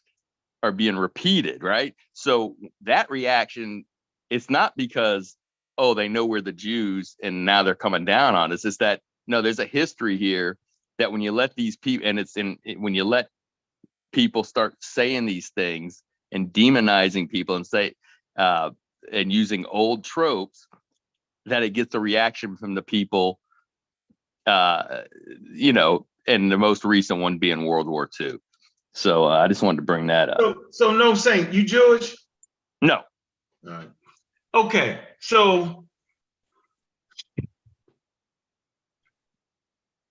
are being repeated, right? So that reaction, it's not because, oh, they know we're the Jews and now they're coming down on us. It's that, no, there's a history here that when you let these people, and when you let people start saying these things and demonizing people and say, and using old tropes, that it gets a reaction from the people, you know, and the most recent one being World War II. So I just wanted to bring that up. So no Saint, you Jewish? No. All right. Okay, so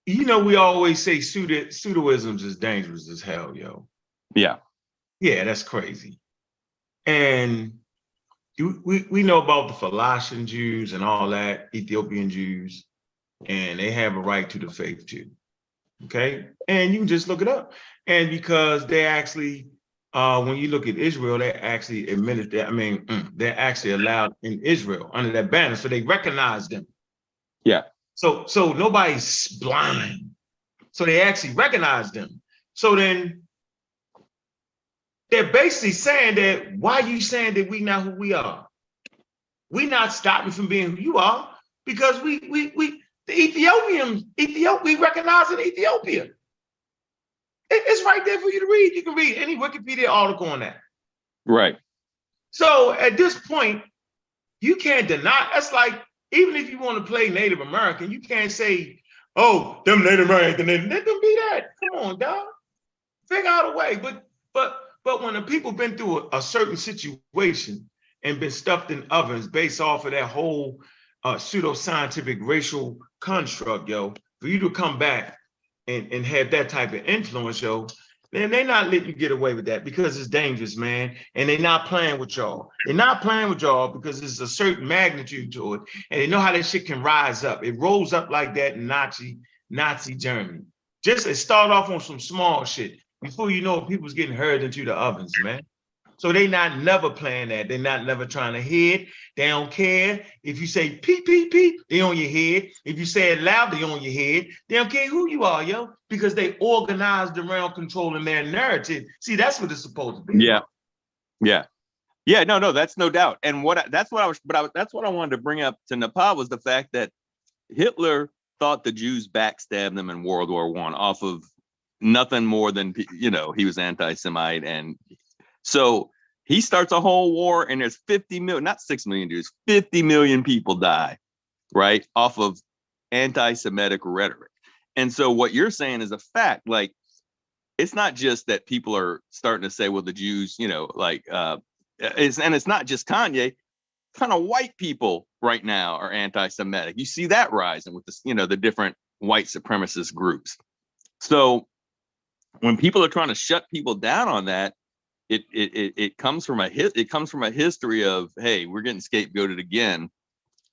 you know we always say pseudoisms is dangerous as hell, yo. Yeah. Yeah, that's crazy. And we know about the Falashan Jews and all that, Ethiopian Jews, and they have a right to the faith too. Okay, and you can just look it up. And because they actually, when you look at Israel, they actually admitted that. I mean, they're actually allowed in Israel under that banner, so they recognize them. Yeah. So nobody's blind. So they actually recognize them. So then they're basically saying that, why are you saying that we not who we are? We not stopping from being who you are, because the Ethiopians, we recognize in Ethiopia. It's right there for you to read. You can read any Wikipedia article on that. Right. So at this point, you can't deny. That's like, even if you want to play Native American, you can't say, oh, them Native American, let them be that. Come on, dog. Figure out a way. But when the people been through a certain situation and been stuffed in ovens based off of that whole pseudoscientific racial construct, yo, for you to come back and have that type of influence, yo, then they're not letting you get away with that, because it's dangerous, man. And they're not playing with y'all. They're not playing with y'all because there's a certain magnitude to it. And they know how that shit can rise up. It rolls up like that in Nazi Germany. Just it start off on some small shit. Before you know it, people's getting hurled into the ovens, man. So they not never playing that. They're not never trying to hid. They don't care. If you say peep, peep, peep, they on your head. If you say it loud, they on your head. They don't care who you are, yo, because they organized around controlling their narrative. See, that's what it's supposed to be. Yeah. About. Yeah. Yeah. No, that's no doubt. And that's what I wanted to bring up to Nepal was the fact that Hitler thought the Jews backstabbed them in World War I off of nothing more than, you know, he was anti-Semite. And so he starts a whole war, and there's 50 million, not 6 million Jews, 50 million people die, right, off of anti-Semitic rhetoric. And so what you're saying is a fact. Like, it's not just that people are starting to say, well, the Jews, you know, like, it's not just Kanye. Kind of white people right now are anti-Semitic. You see that rising with this, you know, the different white supremacist groups. So when people are trying to shut people down on that, it comes from a history of, hey, we're getting scapegoated again.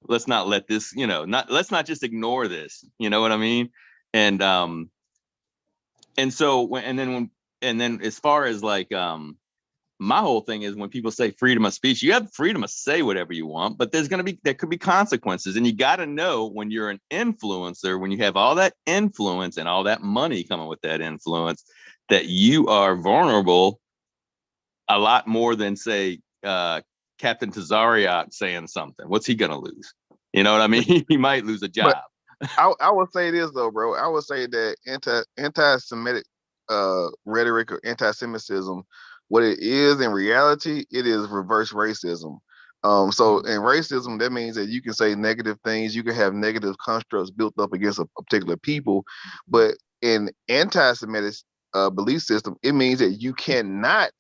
Let's not let this, you know, let's not just ignore this. You know what I mean? And so and then as far as like my whole thing is, when people say freedom of speech, you have freedom to say whatever you want, but there could be consequences. And you got to know, when you're an influencer, when you have all that influence and all that money coming with that influence, that you are vulnerable a lot more than, say, Captain Tazariot saying something. What's he going to lose? You know what I mean? He might lose a job. I would say this though, bro. I would say that anti-Semitic rhetoric or anti-Semitism, what it is in reality, it is reverse racism. So in racism, that means that you can say negative things, you can have negative constructs built up against a particular people, but in anti-Semitic belief system, it means that you cannot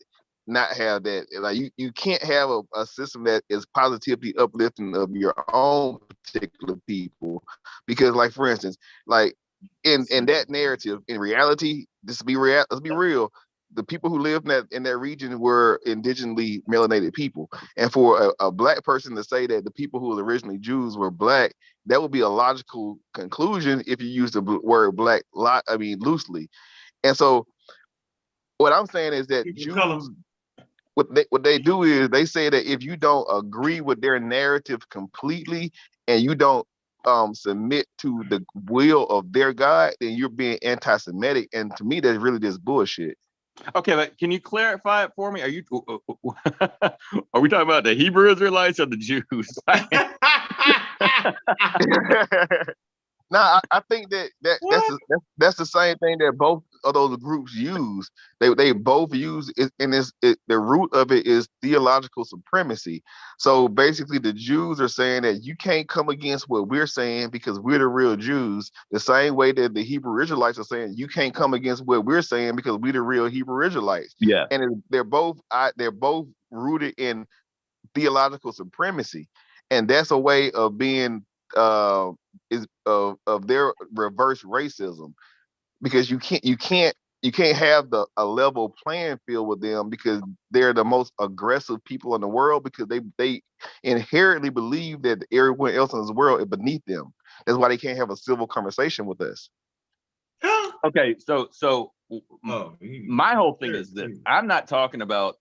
not have that. Like you can't have a system that is positively uplifting of your own particular people, because, like, for instance, like in that narrative, in reality, let's be real. The people who lived in that region were indigenously melanated people, and for a black person to say that the people who were originally Jews were black, that would be a logical conclusion if you use the word black loosely. And so what I'm saying is that Jews, what they do is they say that if you don't agree with their narrative completely and you don't submit to the will of their God, then you're being anti-Semitic. And to me, that's really just bullshit. Okay, but can you clarify it for me? Are we talking about the Hebrew Israelites or the Jews? No, I think that's the same thing that both of those groups use. They both use it, and the root of it is theological supremacy. So basically, the Jews are saying that you can't come against what we're saying because we're the real Jews. The same way that the Hebrew Israelites are saying you can't come against what we're saying because we're the real Hebrew Israelites. Yeah, and they're both rooted in theological supremacy, and that's a way of being of their reverse racism, because you can't have a level playing field with them, because they're the most aggressive people in the world, because they inherently believe that everyone else in this world is beneath them. That's why they can't have a civil conversation with us. Okay, so my whole thing is this: I'm not talking about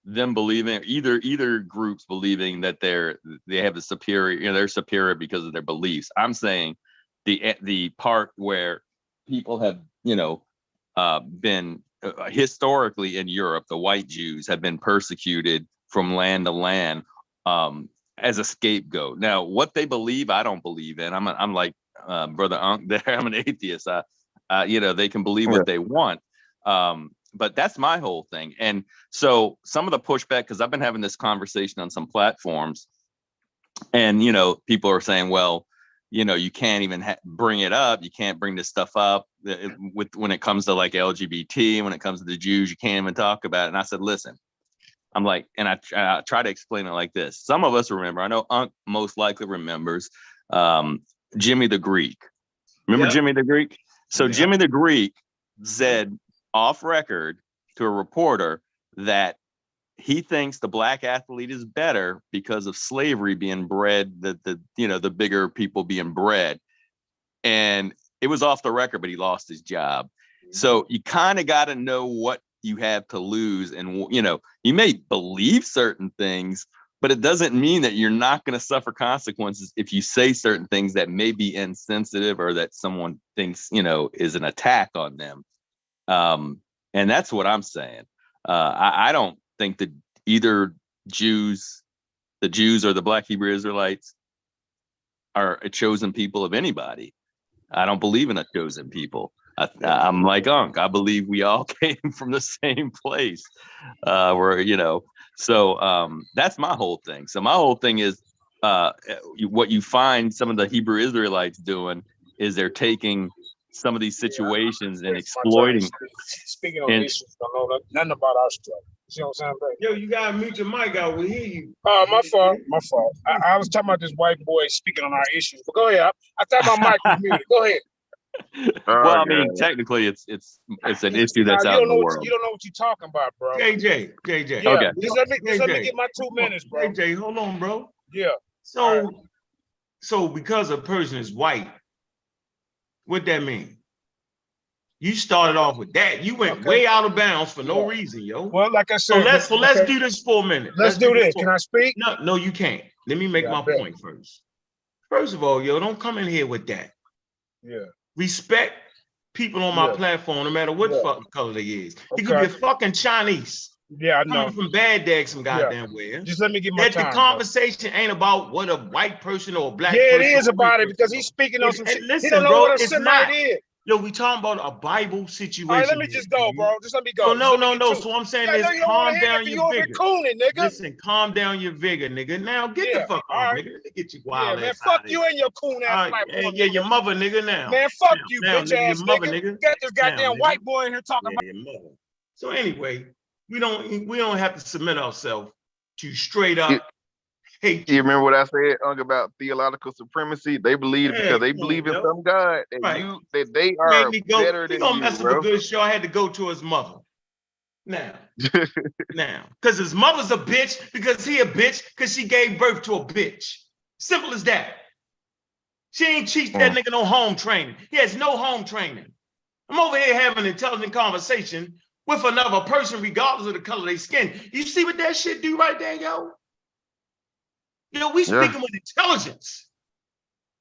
them believing, either groups believing that they have a superior, they're superior because of their beliefs. I'm saying the part where people have been historically in Europe, the white Jews have been persecuted from land to land as a scapegoat. Now, what they believe, I don't believe in. I'm like Brother Ankh there. I'm an atheist. They can believe what they want. But that's my whole thing. And so some of the pushback, because I've been having this conversation on some platforms, and people are saying, well, you can't even bring it up. You can't bring this stuff up when it comes to like LGBT, when it comes to the Jews, you can't even talk about it. And I said, listen, I'm like, and I try to explain it like this. Some of us remember, I know Ankh most likely remembers Jimmy the Greek. Remember Jimmy the Greek? So Jimmy the Greek said off record to a reporter that he thinks the black athlete is better because of slavery being bred, the bigger people being bred. And it was off the record, but he lost his job. So you kind of got to know what you have to lose. And, you may believe certain things, but it doesn't mean that you're not going to suffer consequences if you say certain things that may be insensitive or that someone thinks, is an attack on them. And that's what I'm saying. I don't think that either the Jews or the Black Hebrew Israelites are a chosen people of anybody. I don't believe in a chosen people. I'm like Ankh. I believe we all came from the same place. So that's my whole thing. So my whole thing is what you find some of the Hebrew Israelites doing is they're taking some of these situations and exploiting. Speaking on issues, don't know nothing about our struggle. See what I'm saying, baby? Yo, you gotta mute your mic out. We hear you. My fault. I was talking about this white boy speaking on our issues, but go ahead. I thought my mic was muted. Go ahead. Well, I mean, technically, it's an issue that's out in the world. You don't know what you're talking about, bro. KJ. Yeah. Okay. Just let me get my 2 minutes, bro. KJ, hold on, bro. Yeah. So because a person is white, what that mean? You started off with that. You went way out of bounds for no reason, yo. Well, like I said, let's do this for a minute. Let's do this. Can I speak? No, you can't. Let me make my point first. First of all, yo, don't come in here with that. Yeah. Respect people on my platform, no matter what fucking color they is. He could be a fucking Chinese. Yeah, I know. Coming from Baghdad some goddamn way. Just let me get my time. The conversation ain't about what a white person or a black person. Yeah, it is about it because he's speaking on some shit. Listen, he don't know bro, what a Semite is. Yo, we talking about a Bible All situation. right, let me here, just go, G. bro. Just let me Oh, go. no, Just let me no, get no. to it. So I'm saying Yeah, I is know you don't want calm to hear that down because your you over there vigor. cooning, nigga. Listen, calm down your vigor, nigga. Now get the Yeah, fuck all on, right. nigga. Let me get you Yeah, wild man, ass fuck out of you here. and your coon All ass right, platform, yeah, your nigga. mother, nigga. Now, Man, fuck you, now, bitch nigga, your ass mother, nigga. nigga. Got this Now, goddamn nigga. white boy in here talking Yeah, about. your mother. So anyway, we don't have to submit ourselves to straight You, up hate. you remember what I said, about theological supremacy? They believe Yeah, because they come on, believe in yo. some God that Right. that they Made are me go. better He than gonna you, mess up a bro. good show. I had to go to his mother. Now, because his mother's a bitch, because he a bitch, because she gave birth to a bitch. Simple as that. She ain't teach that nigga no home training. He has no home training. I'm over here having an intelligent conversation with another person, regardless of the color of their skin. You see what that shit do right there, yo? Yo, we Yeah. speaking with intelligence.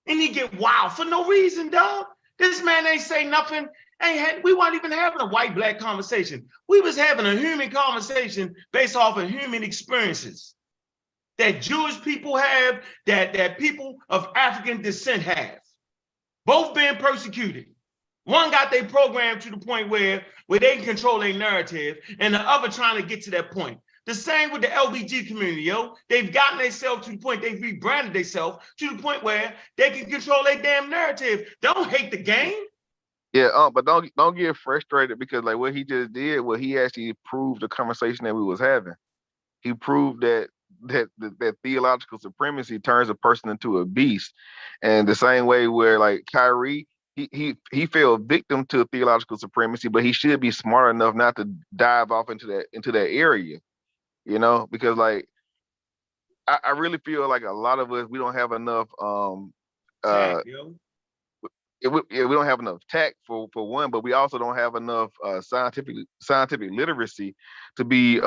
And he get wild for no reason, dog. This man ain't say nothing. We weren't even having a white-black conversation. We was having a human conversation based off of human experiences that Jewish people have, that people of African descent have. Both being persecuted. One got their program to the point where they can control their narrative, and the other trying to get to that point. The same with the LBG community, yo. They've gotten themselves to the point, they've rebranded themselves to the point where they can control their damn narrative. Don't hate the game. Yeah, but don't get frustrated because like what he just did, he actually proved the conversation that we was having. He proved that theological supremacy turns a person into a beast, and the same way where like Kyrie, he fell victim to theological supremacy, but he should be smart enough not to dive off into that area, because like I really feel like a lot of us we don't have enough Tag, yo. we don't have enough tact for one, but we also don't have enough scientific literacy to be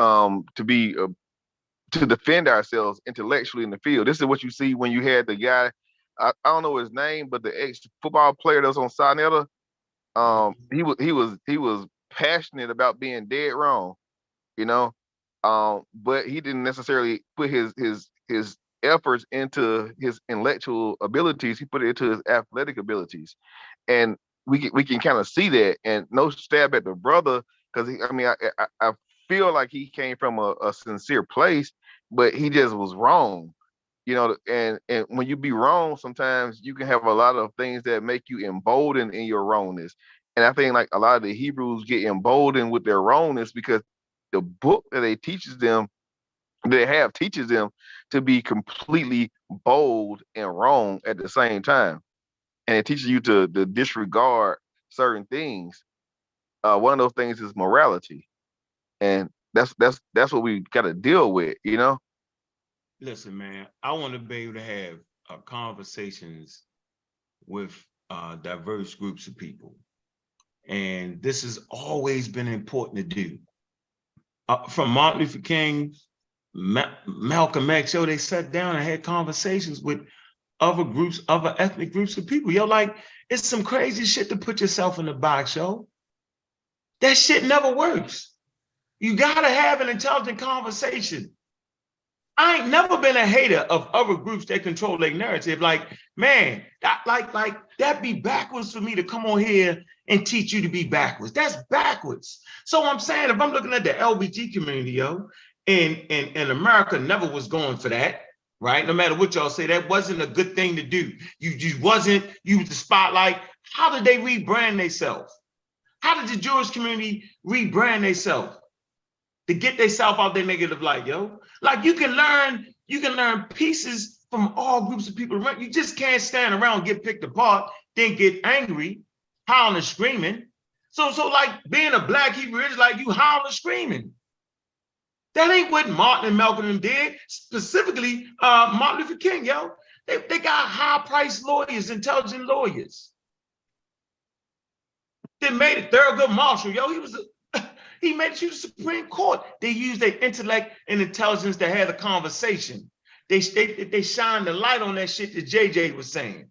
to defend ourselves intellectually in the field. This is what you see when you had the guy, I don't know his name, but the ex-football player that was on Sinetta. He was passionate about being dead wrong, but he didn't necessarily put his efforts into his intellectual abilities. He put it into his athletic abilities, and we can kind of see that. And no stab at the brother, because I feel like he came from a sincere place, but he just was wrong, and when you be wrong, sometimes you can have a lot of things that make you emboldened in your wrongness. And I think like a lot of the Hebrews get emboldened with their wrongness because the book that teaches them to be completely bold and wrong at the same time. And it teaches you to disregard certain things. One of those things is morality. And that's what we got to deal with, Listen, man, I want to be able to have conversations with diverse groups of people. And this has always been important to do. From Martin Luther King, Malcolm X, they sat down and had conversations with other groups, other ethnic groups of people. Like, it's some crazy shit to put yourself in the box, yo. That shit never works. You gotta have an intelligent conversation. I ain't never been a hater of other groups that control their narrative. Like, man, that be backwards for me to come on here and teach you to be backwards. That's backwards. So I'm saying, if I'm looking at the LBG community, yo, and America never was going for that, right? No matter what y'all say, that wasn't a good thing to do. You was the spotlight. How did they rebrand themselves? How did the Jewish community rebrand themselves? To get themselves out their negative light, yo. Like you can learn pieces from all groups of people around. You just can't stand around, get picked apart, then get angry, howling and screaming. So like being a black Hebrew is like you howling and screaming. That ain't what Martin and Malcolm did. Specifically, Martin Luther King, yo. They got high-priced lawyers, intelligent lawyers. They made it. Thurgood Marshall, yo. He made it to the Supreme Court. They used their intellect and intelligence to have a conversation. They shine the light on that shit that JJ was saying.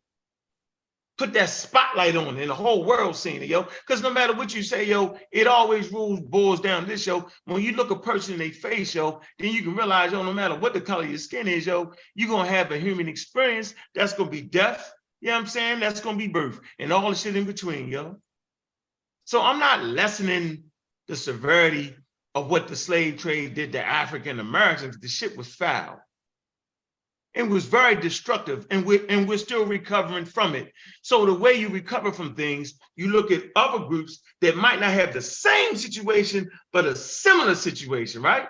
Put that spotlight on it and the whole world seeing it, yo. Because no matter what you say, yo, it always boils down to this, yo. When you look a person in their face, yo, then you can realize, yo, no matter what the color of your skin is, yo, you're going to have a human experience that's going to be death, you know what I'm saying? That's going to be birth and all the shit in between, yo. So I'm not lessening the severity of what the slave trade did to African Americans. The shit was foul. It was very destructive, and we're still recovering from it. So the way you recover from things, you look at other groups that might not have the same situation, but a similar situation, right?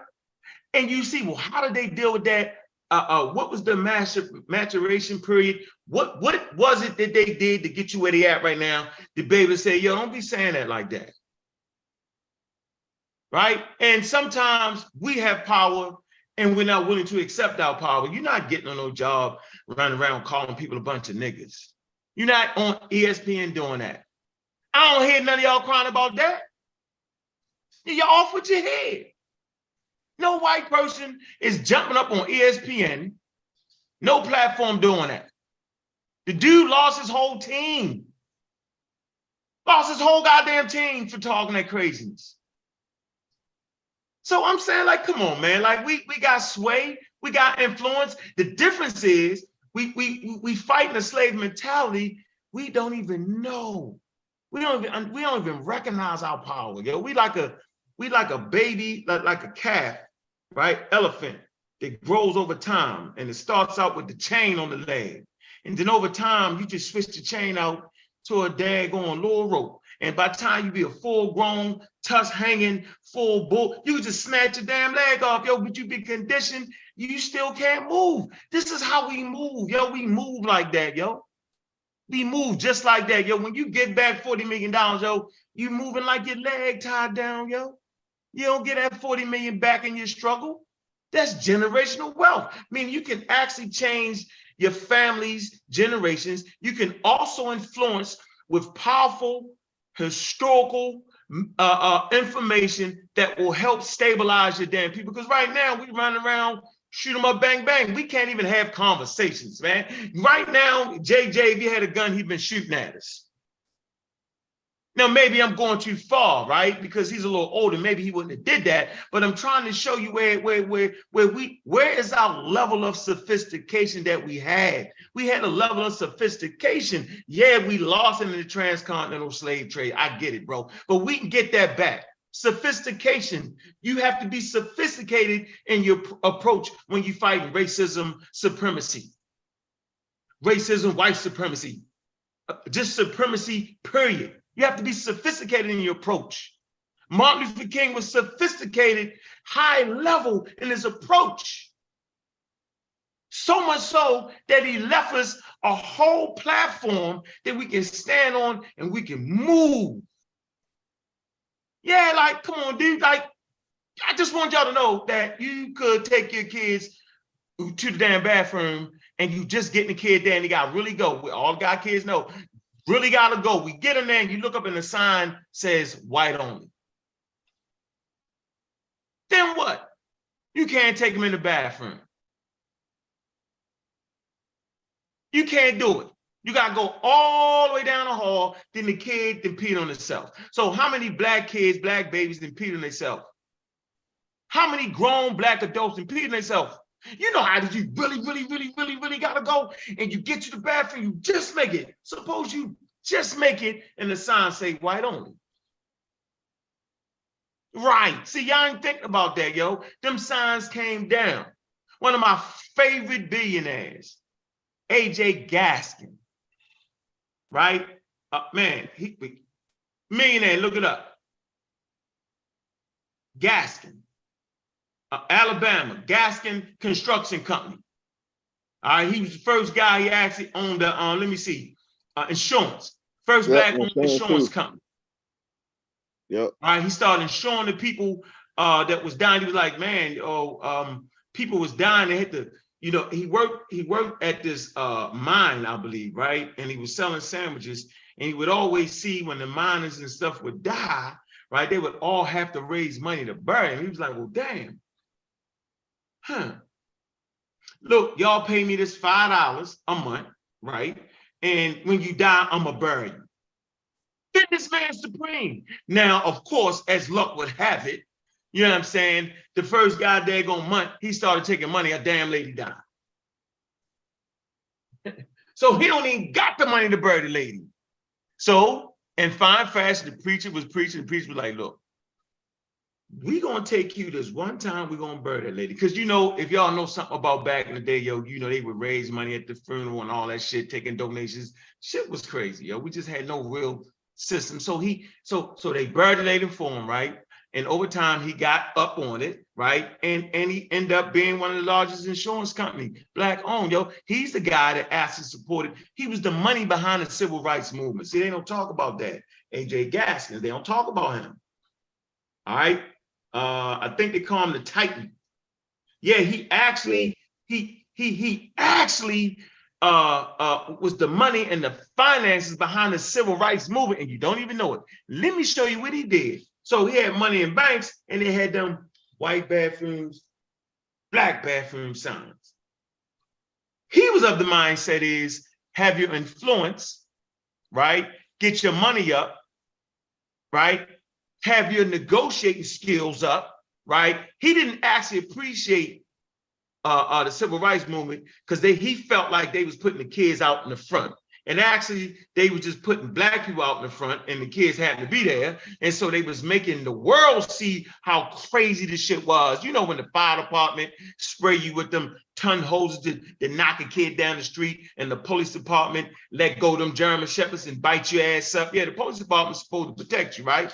And you see, well, how did they deal with that? What was the maturation period? What was it that they did to get you where they at right now? To be able to say, yo, don't be saying that like that. Right? And sometimes we have power and we're not willing to accept our power. You're not getting on no job running around calling people a bunch of niggas. You're not on ESPN doing that. I don't hear none of y'all crying about that. You're off with your head. No white person is jumping up on ESPN, no platform doing that. The dude lost his whole team. Lost his whole goddamn team for talking that craziness. So I'm saying, like, come on, man. Like, we got sway, we got influence. The difference is we fighting a slave mentality. We don't even know. We don't even recognize our power. Yo, we like a baby, like a calf, right? Elephant that grows over time, and it starts out with the chain on the leg, and then over time you just switch the chain out to a daggone little rope. And by the time you be a full-grown, tusk hanging, full bull, you just snatch your damn leg off, yo, but you be conditioned, you still can't move. This is how we move, yo. We move like that, yo. We move just like that, yo. When you get back $40 million, yo, you moving like your leg tied down, yo. You don't get that 40 million back in your struggle. That's generational wealth. I mean, you can actually change your family's generations. You can also influence with powerful historical information that will help stabilize your damn people. Because right now we run around, shoot them up, bang, bang. We can't even have conversations, man. Right now, JJ, if he had a gun, he'd been shooting at us. Now, maybe I'm going too far, right? Because he's a little older. Maybe he wouldn't have did that. But I'm trying to show you where is our level of sophistication that we had. We had a level of sophistication. Yeah, we lost in the transcontinental slave trade. I get it, bro. But we can get that back. Sophistication. You have to be sophisticated in your approach when you fight racism, supremacy. Racism, white supremacy. Just supremacy, period. You have to be sophisticated in your approach. Martin Luther King was sophisticated, high level in his approach. So much so that he left us a whole platform that we can stand on and we can move. Yeah, like, come on, dude. Like, I just want y'all to know that you could take your kids to the damn bathroom and you just getting the kid there and they got to really go. All guy kids know. Really gotta go. We get in there and you look up and the sign says white only. Then what? You can't take them in the bathroom. You can't do it. You gotta go all the way down the hall, then the kid then peed on himself. So how many black kids, black babies then peed on themselves? How many grown black adults then peed on themselves? You know how did you really gotta go and you get to the bathroom, you just make it. Suppose you just make it and the sign say white only. Right, see, y'all ain't thinking about that, yo. Them signs came down. One of my favorite billionaires, AJ Gaskin, right? Man, millionaire, look it up. Gaskin. Alabama, Gaskin Construction Company. All right, he was the first guy. He actually owned the, let me see, insurance. First black owned insurance company. Yep. All right, he started insuring the people that was dying. He was like, man, people was dying. They had to, you know, he worked at this mine, I believe, right? And he was selling sandwiches. And he would always see when the miners and stuff would die, right? They would all have to raise money to bury him. He was like, well, damn. Look, y'all pay me this $5 a month, right? And when you die, I'm gonna bury you. Then this man's supreme. Now, of course, as luck would have it, you know what I'm saying? The first guy daggone month, he started taking money, a damn lady died. So he don't even got the money to bury the lady. So And fine fashion, the preacher was preaching, the preacher was like, look, we gonna take you this one time, we're gonna bury that lady. Cause you know, if y'all know something about back in the day, yo, you know, they would raise money at the funeral and all that shit, taking donations. Shit was crazy, yo. We just had no real system. So they buried the lady for him, right? And over time he got up on it, right? And he ended up being one of the largest insurance company, black owned, yo. He's the guy that actually supported, he was the money behind the civil rights movement. See, they don't talk about that. AJ Gaskins, they don't talk about him. All right. I think they call him the Titan. Yeah, he actually was the money and the finances behind the civil rights movement, and you don't even know it. Let me show you what he did. So he had money in banks, and they had them white bathrooms, black bathroom signs. He was of the mindset is have your influence, right? Get your money up, right? Have your negotiating skills up, right? He didn't actually appreciate the civil rights movement because he felt like they was putting the kids out in the front. And actually, they were just putting black people out in the front and the kids happened to be there. And so they was making the world see how crazy this shit was. You know, when the fire department spray you with them ton hoses to knock a kid down the street and the police department let go of them German shepherds and bite your ass up. Yeah, the police department's supposed to protect you, right?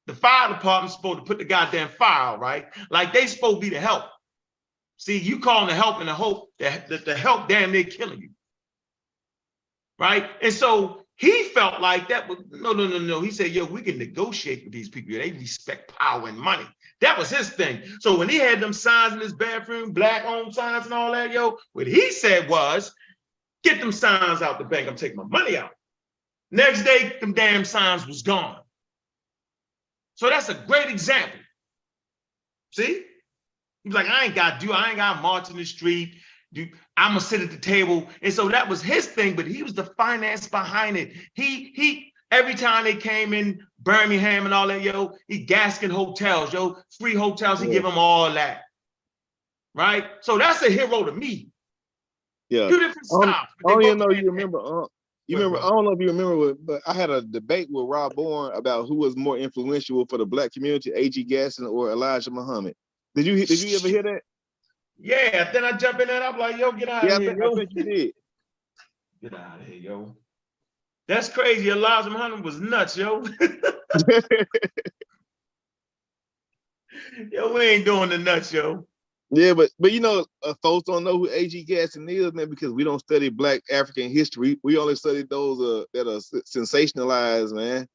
The fire department's supposed to put the goddamn fire out, right? Like they supposed to be the help. See, you calling the help and the hope that the help damn near killing you. Right? And so he felt like that was no. He said, yo, we can negotiate with these people. They respect power and money. That was his thing. So when he had them signs in his bathroom, black owned signs and all that, yo, what he said was, get them signs out the bank. I'm taking my money out. Next day, them damn signs was gone. So that's a great example. See? He's like, I ain't got to march in the street. I'm gonna sit at the table. And so that was his thing, but he was the finance behind it. He every time they came in Birmingham and all that, yo, he gasking hotels, yo, free hotels, he give them all that. Right? So that's a hero to me. Yeah. Two different styles. I don't even know you remember. I don't know if you remember, but I had a debate with Rob Bourne about who was more influential for the black community, A.G. Gasson or Elijah Muhammad. Did you ever hear that? Yeah, then I jump in there and I'm like, yo, get out of here. I think you did. Get out of here, yo. That's crazy. Elijah Muhammad was nuts, yo. Yo, we ain't doing the nuts, yo. Yeah, but you know, folks don't know who A.G. Gasson is, man, because we don't study Black African history. We only study those that are sensationalized, man.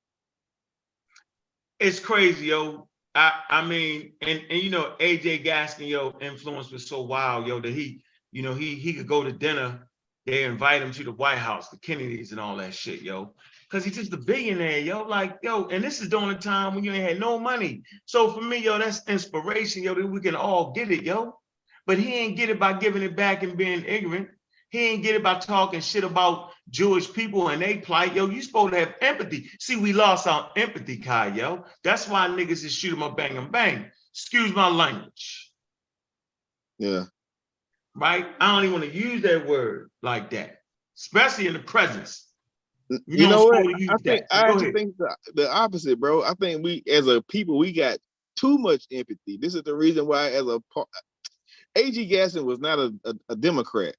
It's crazy, yo. I mean, and you know, AJ Gaskin, yo, influence was so wild, yo, that he could go to dinner. They invite him to the White House, the Kennedys and all that shit, yo. Because he's just a billionaire, yo. Like, yo, and this is during a time when you ain't had no money. So for me, yo, that's inspiration, yo, that we can all get it, yo. But he ain't get it by giving it back and being ignorant. He ain't get it by talking shit about Jewish people and they plight. Yo, you supposed to have empathy. See, we lost our empathy, Kai, yo. That's why niggas is shoot 'em up, bang 'em, bang. Excuse my language. Yeah. Right? I don't even want to use that word like that, especially in the presence. You know what? I actually think the opposite, bro. I think we, as a people, we got too much empathy. This is the reason why, A.G. Gasson was not a Democrat.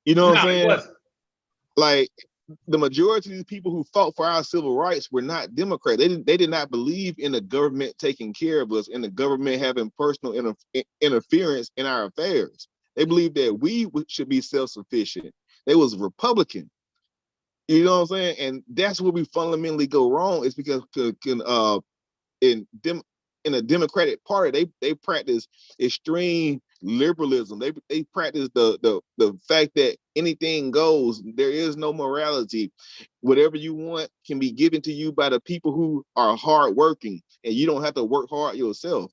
You know what I'm saying? Like the majority of the people who fought for our civil rights were not Democrats. They did not believe in the government taking care of us and the government having personal interference in our affairs. They believed that we should be self-sufficient. They was Republican. You know what I'm saying? And that's where we fundamentally go wrong, is because in a Democratic Party, they practice extreme liberalism. They practice the fact that anything goes. There is no morality. Whatever you want can be given to you by the people who are hardworking, and you don't have to work hard yourself.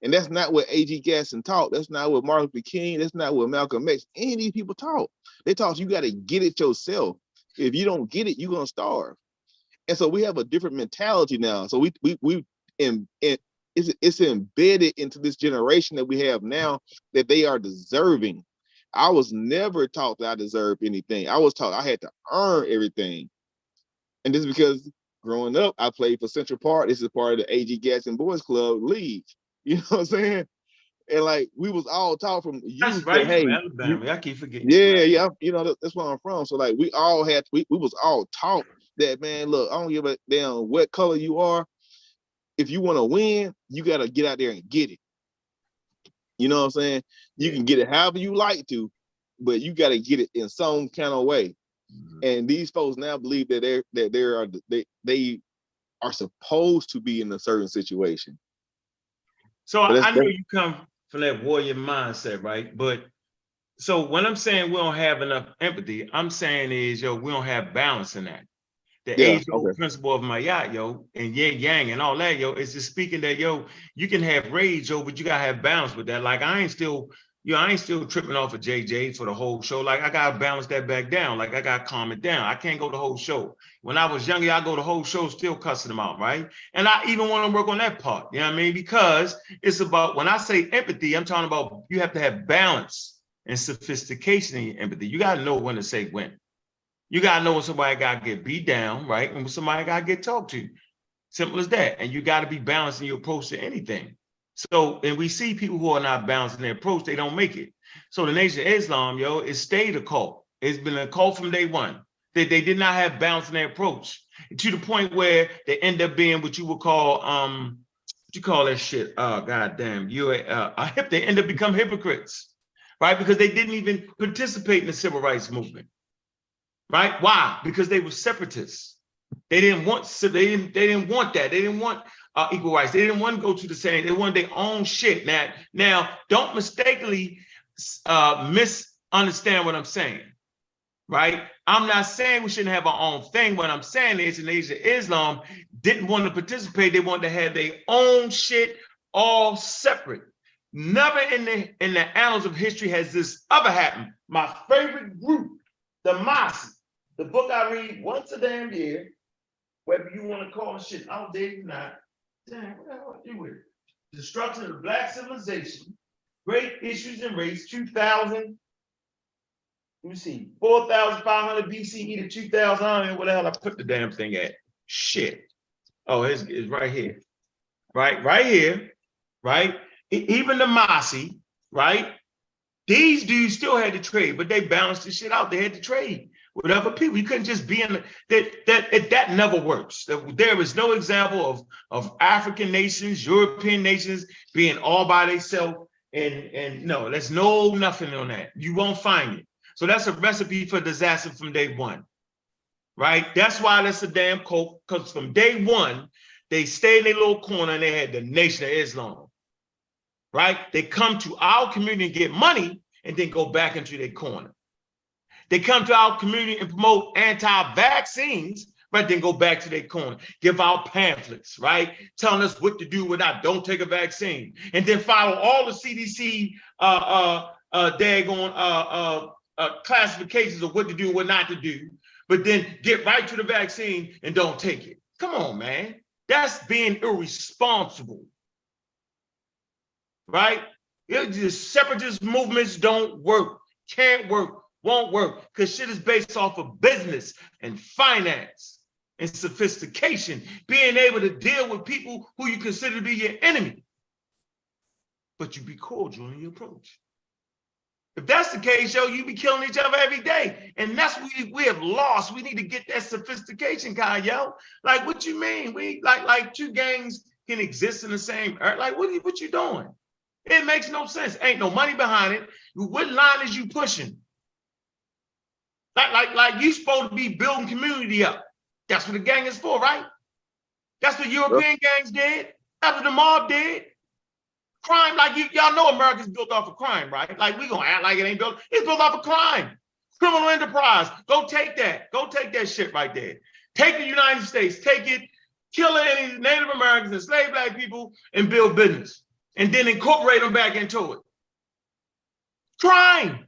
And that's not what A.G. Gasson taught. That's not what Martin Luther King. That's not what Malcolm X. Any of these people taught. They taught you got to get it yourself. If you don't get it, you're gonna starve. And so we have a different mentality now. So it's embedded into this generation that we have now, that they are deserving. I was never taught that I deserved anything. I was taught I had to earn everything. And this is because growing up, I played for Central Park. This is part of the A.G. Gaston Boys Club League. You know what I'm saying? And like we was all taught from That's youth right that, hey, from Alabama. I keep forgetting. yeah, you know, that's where I'm from. So like we all had, we was all taught that, man, look, I don't give a damn what color you are. If you want to win, you got to get out there and get it. You know what I'm saying? You can get it however you like to, but you got to get it in some kind of way. And these folks now believe that they are supposed to be in a certain situation. So I know you come from that warrior mindset, right? But so when I'm saying we don't have enough empathy, I'm saying is, yo, we don't have balance in that. The age-old principle of Mayat, yo, and yin yang and all that, yo, is just speaking that, yo, you can have rage, yo, but you gotta have balance with that. Like I ain't still tripping off of JJ for the whole show. Like I gotta balance that back down. Like I gotta calm it down. I can't go the whole show. When I was younger, I go the whole show still cussing them out, right? And I even want to work on that part, you know what I mean? Because it's about, when I say empathy, I'm talking about you have to have balance and sophistication in your empathy. You gotta know when to say when. You gotta know when somebody gotta get beat down, right? And when somebody gotta get talked to. Simple as that. And you gotta be balanced in your approach to anything. So, and we see people who are not balanced in their approach, they don't make it. So the Nation of Islam, yo, it stayed a cult. It's been a cult from day one. They did not have balance in their approach, to the point where they end up being what you would call, what you call that shit? Oh, goddamn, they end up becoming hypocrites, right? Because they didn't even participate in the civil rights movement. Right? Why? Because they were separatists. They didn't want that. They didn't want equal rights. They didn't want to go to the same. They wanted their own shit. Now, don't mistakenly misunderstand what I'm saying. Right? I'm not saying we shouldn't have our own thing. What I'm saying is, in Asia, Islam didn't want to participate. They wanted to have their own shit, all separate. Never in the annals of history has this ever happened. My favorite group, the Mosque. The book I read once a damn year, whether you want to call it shit outdated or not. Damn, what the hell do with it? Destruction of Black civilization, great issues and race, 2000. Let me see, 4,500 BCE to 2000. I don't know where the hell I put the damn thing at. Shit. Oh, it's right here. Right here. Right? Even the Masi, right? These dudes still had to trade, but they balanced the shit out. They had to trade with other people. You couldn't just be in that never works. There is no example of African nations, European nations being all by themselves. And no, there's nothing on that. You won't find it. So that's a recipe for disaster from day one. Right? That's why that's a damn cult, because from day one, they stayed in their little corner and they had the Nation of Islam. Right? They come to our community and get money and then go back into their corner. They come to our community and promote anti-vaccines, but then go back to their corner, give out pamphlets, right? Telling us what to do when I don't take a vaccine, and then follow all the CDC classifications of what to do and what not to do, but then get right to the vaccine and don't take it. Come on, man. That's being irresponsible, right? Just separatist movements don't work, can't work, won't work, because shit is based off of business and finance and sophistication, being able to deal with people who you consider to be your enemy, but you be cordial in your approach. If that's the case, yo, you be killing each other every day, and that's what we have lost. We need to get that sophistication, kind, yo. Like, what you mean? We like two gangs can exist in the same earth? Like, what you doing? It makes no sense. Ain't no money behind it. What line is you pushing? Like you supposed to be building community up. That's what the gang is for, right? That's what European gangs did. That's what the mob did. Crime, like y'all know America's built off of crime, right? Like we gonna act like it ain't built. It's built off of crime. Criminal enterprise. Go take that. Go take that shit right there. Take the United States. Take it. Kill any Native Americans, enslave Black people, and build business. And then incorporate them back into it. Crime.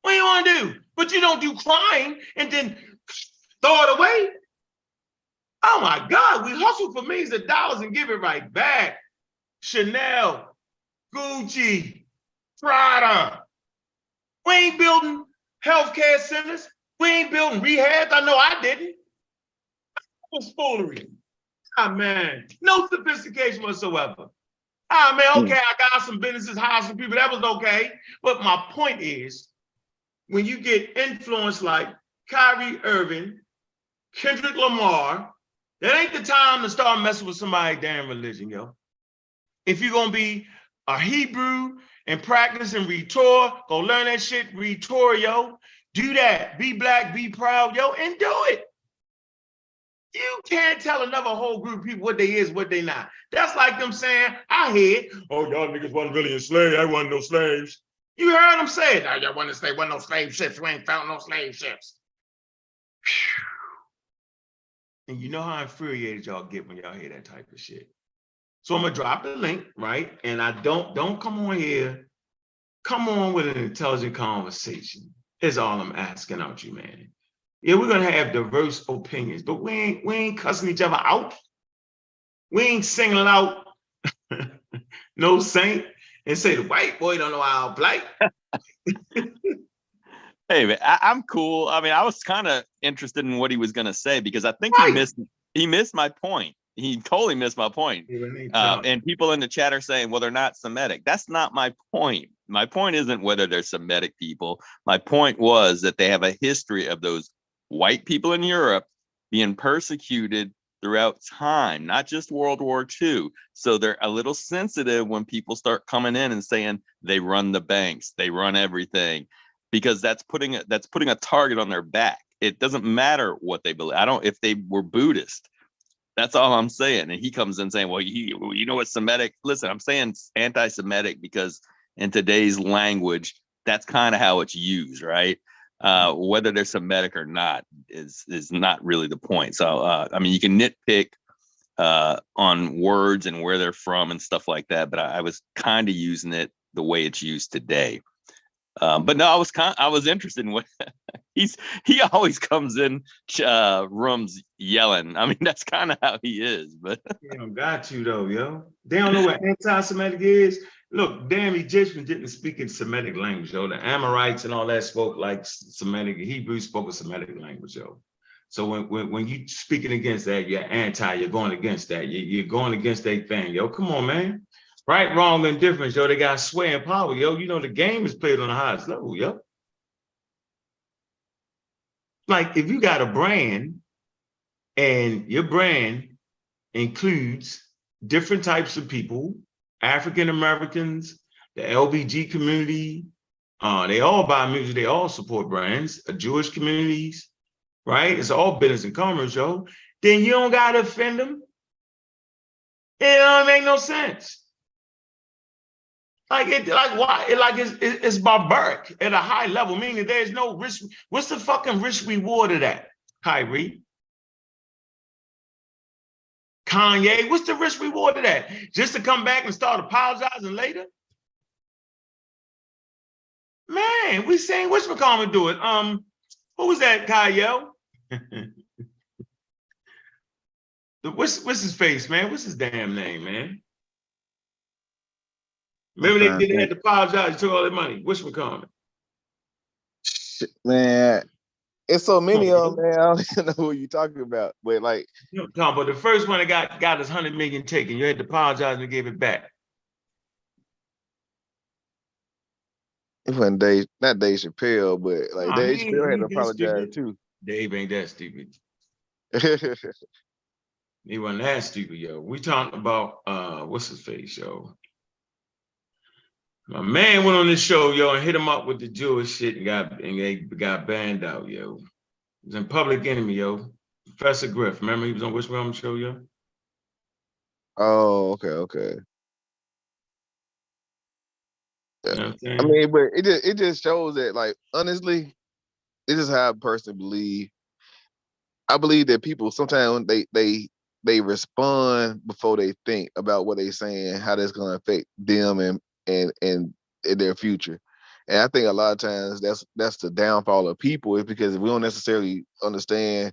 What do you want to do? But you don't do crime and then throw it away. Oh my God, we hustle for millions of dollars and give it right back. Chanel, Gucci, Prada. We ain't building healthcare centers. We ain't building rehabs. I know I didn't. was foolery. Ah, man, no sophistication whatsoever. Ah, man, okay, I got some businesses, hired some people, that was okay. But my point is, when you get influence like Kyrie Irving, Kendrick Lamar, that ain't the time to start messing with somebody's damn religion, yo. If you're gonna be a Hebrew and practice and read Torah, go learn that shit, read Torah, yo. Do that. Be black, be proud, yo, and do it. You can't tell another whole group of people what they is, what they not. That's like them saying, I heard, oh, y'all niggas wasn't really enslaved. I wasn't no slaves. You heard them say, no, y'all wasn't enslaved, wasn't no slave ships. We ain't found no slave ships. And you know how infuriated y'all get when y'all hear that type of shit. So I'm gonna drop the link, right? And I don't come on here. Come on with an intelligent conversation. Is all I'm asking out you, man. Yeah, we're gonna have diverse opinions, but we ain't cussing each other out. We ain't singling out no saint and say the white boy don't know how to play. Hey, man, I'm cool. I mean, I was kind of interested in what he was gonna say because I think Right. he missed my point. He totally missed my point. And people in the chat are saying, well, they're not Semitic. That's not my point. My point isn't whether they're Semitic people. My point was that they have a history of those white people in Europe being persecuted throughout time, not just World War II. So they're a little sensitive when people start coming in and saying they run the banks, they run everything, because that's putting a target on their back. It doesn't matter what they believe. If they were Buddhist. That's all I'm saying. And he comes in saying, well, you know what Semitic? Listen, I'm saying anti-Semitic because in today's language, that's kind of how it's used, right? Whether they're Semitic or not is not really the point. So, I mean, you can nitpick on words and where they're from and stuff like that, but I was kind of using it the way it's used today. But no, I was interested in what he always comes in rooms yelling. I mean, that's kind of how he is. But Damn, got you though, yo. They don't know what anti-Semitic is. Look, damn Egyptians didn't speak in Semitic language, yo. The Amorites and all that spoke like Semitic. Hebrews spoke a Semitic language, yo. So when you speaking against that, you're anti. You're going against that. You're going against that thing, yo. Come on, man. Right, wrong, and difference, yo. They got sway and power, yo. You know the game is played on the highest level, yo. Like if you got a brand and your brand includes different types of people, African Americans, the LBG community, they all buy music, they all support brands, Jewish communities, right? It's all business and commerce, yo. Then you don't gotta offend them. It don't make no sense. It's barbaric at a high level, meaning there's no risk. What's the fucking risk reward of that, Kyrie? Kanye, what's the risk reward of that? Just to come back and start apologizing later? Man, we saying what's McCormick do it? Who was that, Kyle? What's his face, man? What's his damn name, man? Remember they had to apologize, took all their money. What's McCormick? Man, it's so many of them, man. I don't even know who you're talking about. But like, Tom, but the first one that got his 100 million taken, you had to apologize and gave it back. it wasn't not Dave Chappelle, but like Dave Chappelle had to apologize too. Dave ain't that stupid. He wasn't that stupid, yo. We talking about what's his face, yo. My man went on this show, yo, and hit him up with the Jewish shit and got banned out, yo. He was in Public Enemy, yo. Professor Griff, remember he was on Which Realm show, yo? Oh, okay. You know what I'm saying? I mean, but it just shows that, like, honestly, this is how a person believe. I believe that people sometimes they respond before they think about what they're saying, how that's gonna affect them and in their future. And I think a lot of times that's the downfall of people, is because we don't necessarily understand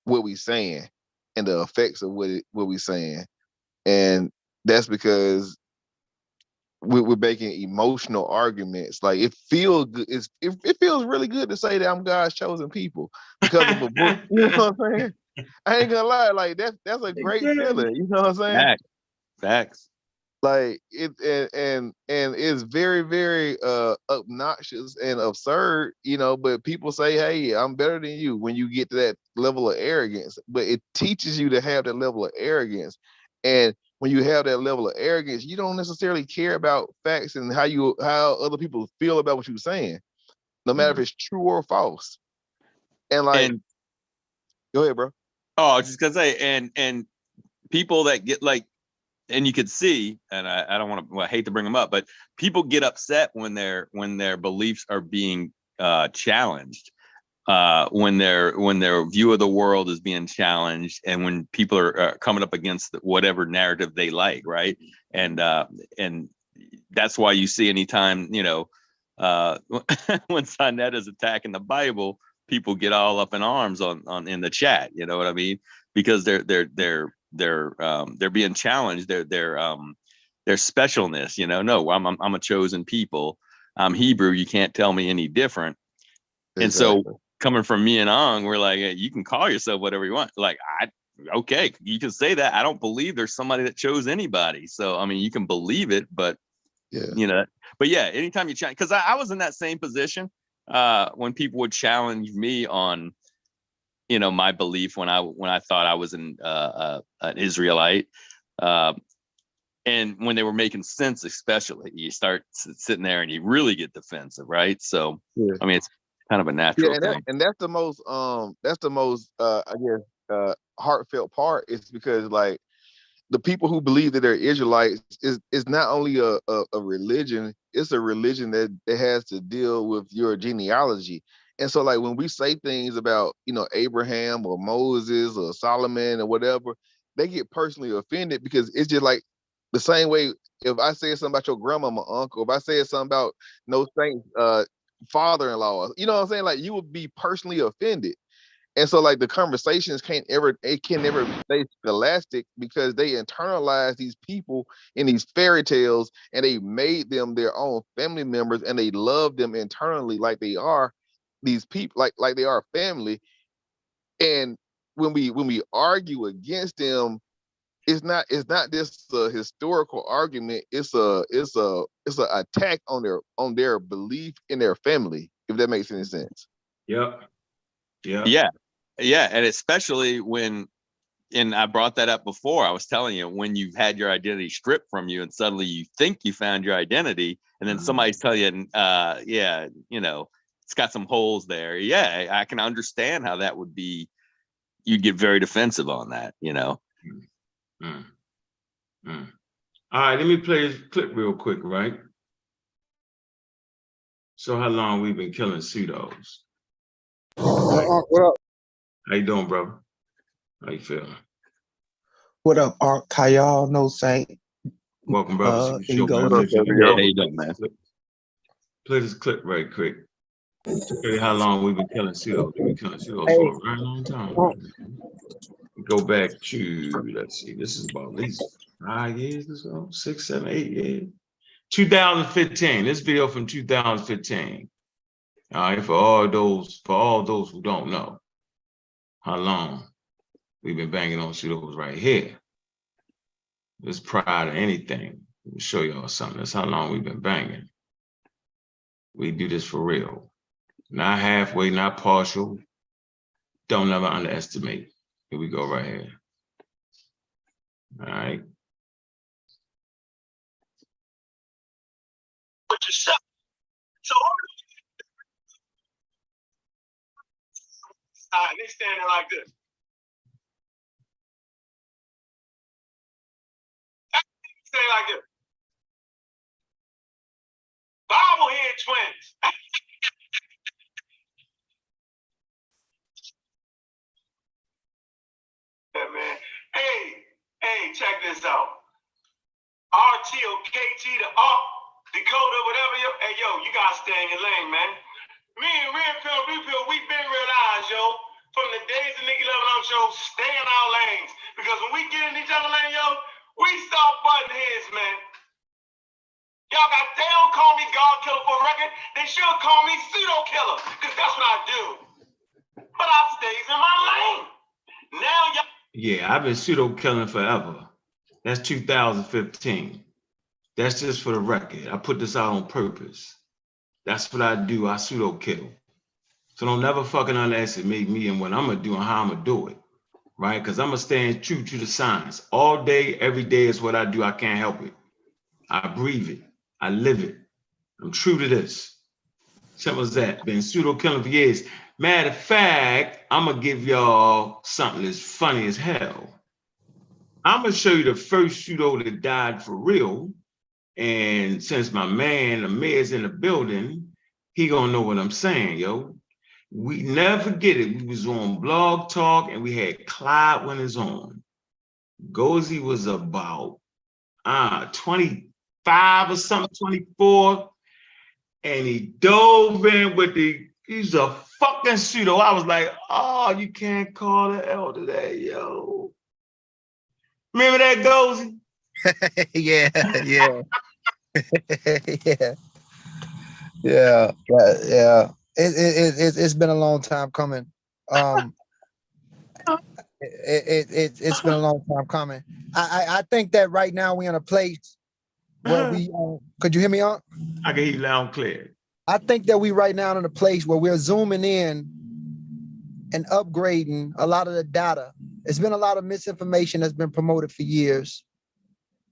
what we're saying and the effects of what we're saying. And that's because we're making emotional arguments. Like it feels good. It feels really good to say that I'm God's chosen people because of a book. You know what I'm saying? I ain't gonna lie, like that's a great feeling. You know what I'm saying? Facts. Like it and it's very, very obnoxious and absurd, you know, but people say, hey, I'm better than you when you get to that level of arrogance. But it teaches you to have that level of arrogance. And when you have that level of arrogance, you don't necessarily care about facts and how other people feel about what you're saying, no matter if it's true or false. And like, And go ahead, bro. oh, I was just gonna say, and people that get like, and you could see, and I don't want to, well, I hate to bring them up, but people get upset when their beliefs are being challenged, when their view of the world is being challenged, and when people are coming up against whatever narrative they like, right? And that's why you see anytime, you know, when Sonnet is attacking the Bible, people get all up in arms on in the chat. You know what I mean? Because they're being challenged. Their specialness. You know, no, I'm a chosen people. I'm Hebrew. You can't tell me any different. Exactly. And so coming from me and Ankh, we're like, hey, you can call yourself whatever you want. Like, okay, you can say that. I don't believe there's somebody that chose anybody. So I mean, you can believe it, but yeah, you know. But yeah, anytime you challenge, because I was in that same position when people would challenge me on, you know, my belief when I thought I was an Israelite, and when they were making sense, especially, you start sitting there and you really get defensive, right? So yeah. I mean, it's kind of a natural thing. And that's the most I guess heartfelt part, is because like the people who believe that they're Israelites is not only a religion, it's a religion that has to deal with your genealogy. And so like when we say things about, you know, Abraham or Moses or Solomon or whatever, they get personally offended, because it's just like the same way if I say something about your grandma, my uncle, if I say something about no saints father-in-law, you know what I'm saying? Like you would be personally offended. And so like the conversations can never stay scholastic, because they internalize these people in these fairy tales, and they made them their own family members, and they love them internally like they are these people, like they are family. And when we argue against them, it's not just a historical argument, it's a attack on their belief in their family, if that makes any sense. Yep. Yeah. And especially when, and I brought that up before, I was telling you, when you've had your identity stripped from you and suddenly you think you found your identity, and then somebody's telling you, yeah, you know, it's got some holes there. Yeah, I can understand how that would be. You'd get very defensive on that, you know. All right, let me play this clip real quick, right? So how long we've been killing pseudos? What up? How you doing, brother? How you feeling? What up, Art? How y'all know Saint? Welcome, brother. Ego. What up, Yeah, how you doing, man? Play this clip right quick. Tell you how long we've been killing pseudos. We've been killing pseudos for a very long time. Go back to, let's see, this is about at least 5 years or so, 6, 7, 8 years. 2015. This video from 2015. All right, for all those who don't know how long we've been banging on pseudos right here. This prior to anything. Let me show y'all something. That's how long we've been banging. We do this for real. Not halfway, not partial. Don't ever underestimate. Here we go right here. All right. So, they standing like this. Standing like this. Bible head twins. Yeah, man. Hey, check this out. RT or KT, the R, Dakota, whatever. Hey, yo, you gotta stay in your lane, man. Me and Red Pill, Blue Pill, we been realized, yo, from the days of Nicky Level Up Show, stay in our lanes. Because when we get in each other's lane, yo, we start butting heads, man. They don't call me God Killer for a record. They should call me Pseudo Killer, because that's what I do. But I stays in my lane. Yeah, I've been pseudo killing forever. That's 2015. That's just for the record. I put this out on purpose. That's what I do. I pseudo kill. So don't never fucking underestimate me and what I'm gonna do and how I'm gonna do it. Right? Because I'm gonna stand true to the science. All day, every day is what I do. I can't help it. I breathe it. I live it. I'm true to this. Simple as that. Been pseudo killing for years. Matter of fact, I'm gonna give y'all something that's funny as hell. I'm gonna show you the first pseudo that died for real. And since my man Amir's in the building, he gonna know what I'm saying, yo. We never forget it. We was on Blog Talk and we had Clyde Winners on. Gozy was about 25 or something, 24. And he dove in with he's a fucking pseudo. I was like, oh, you can't call the elder that, yo. Remember that, Gozy? Yeah, yeah. Yeah, yeah. It's been a long time coming. It's been a long time coming. I think that right now we're in a place where we could you hear me on? I can hear you loud and clear. I think that we right now in a place where we're zooming in and upgrading a lot of the data. It's been a lot of misinformation that's been promoted for years.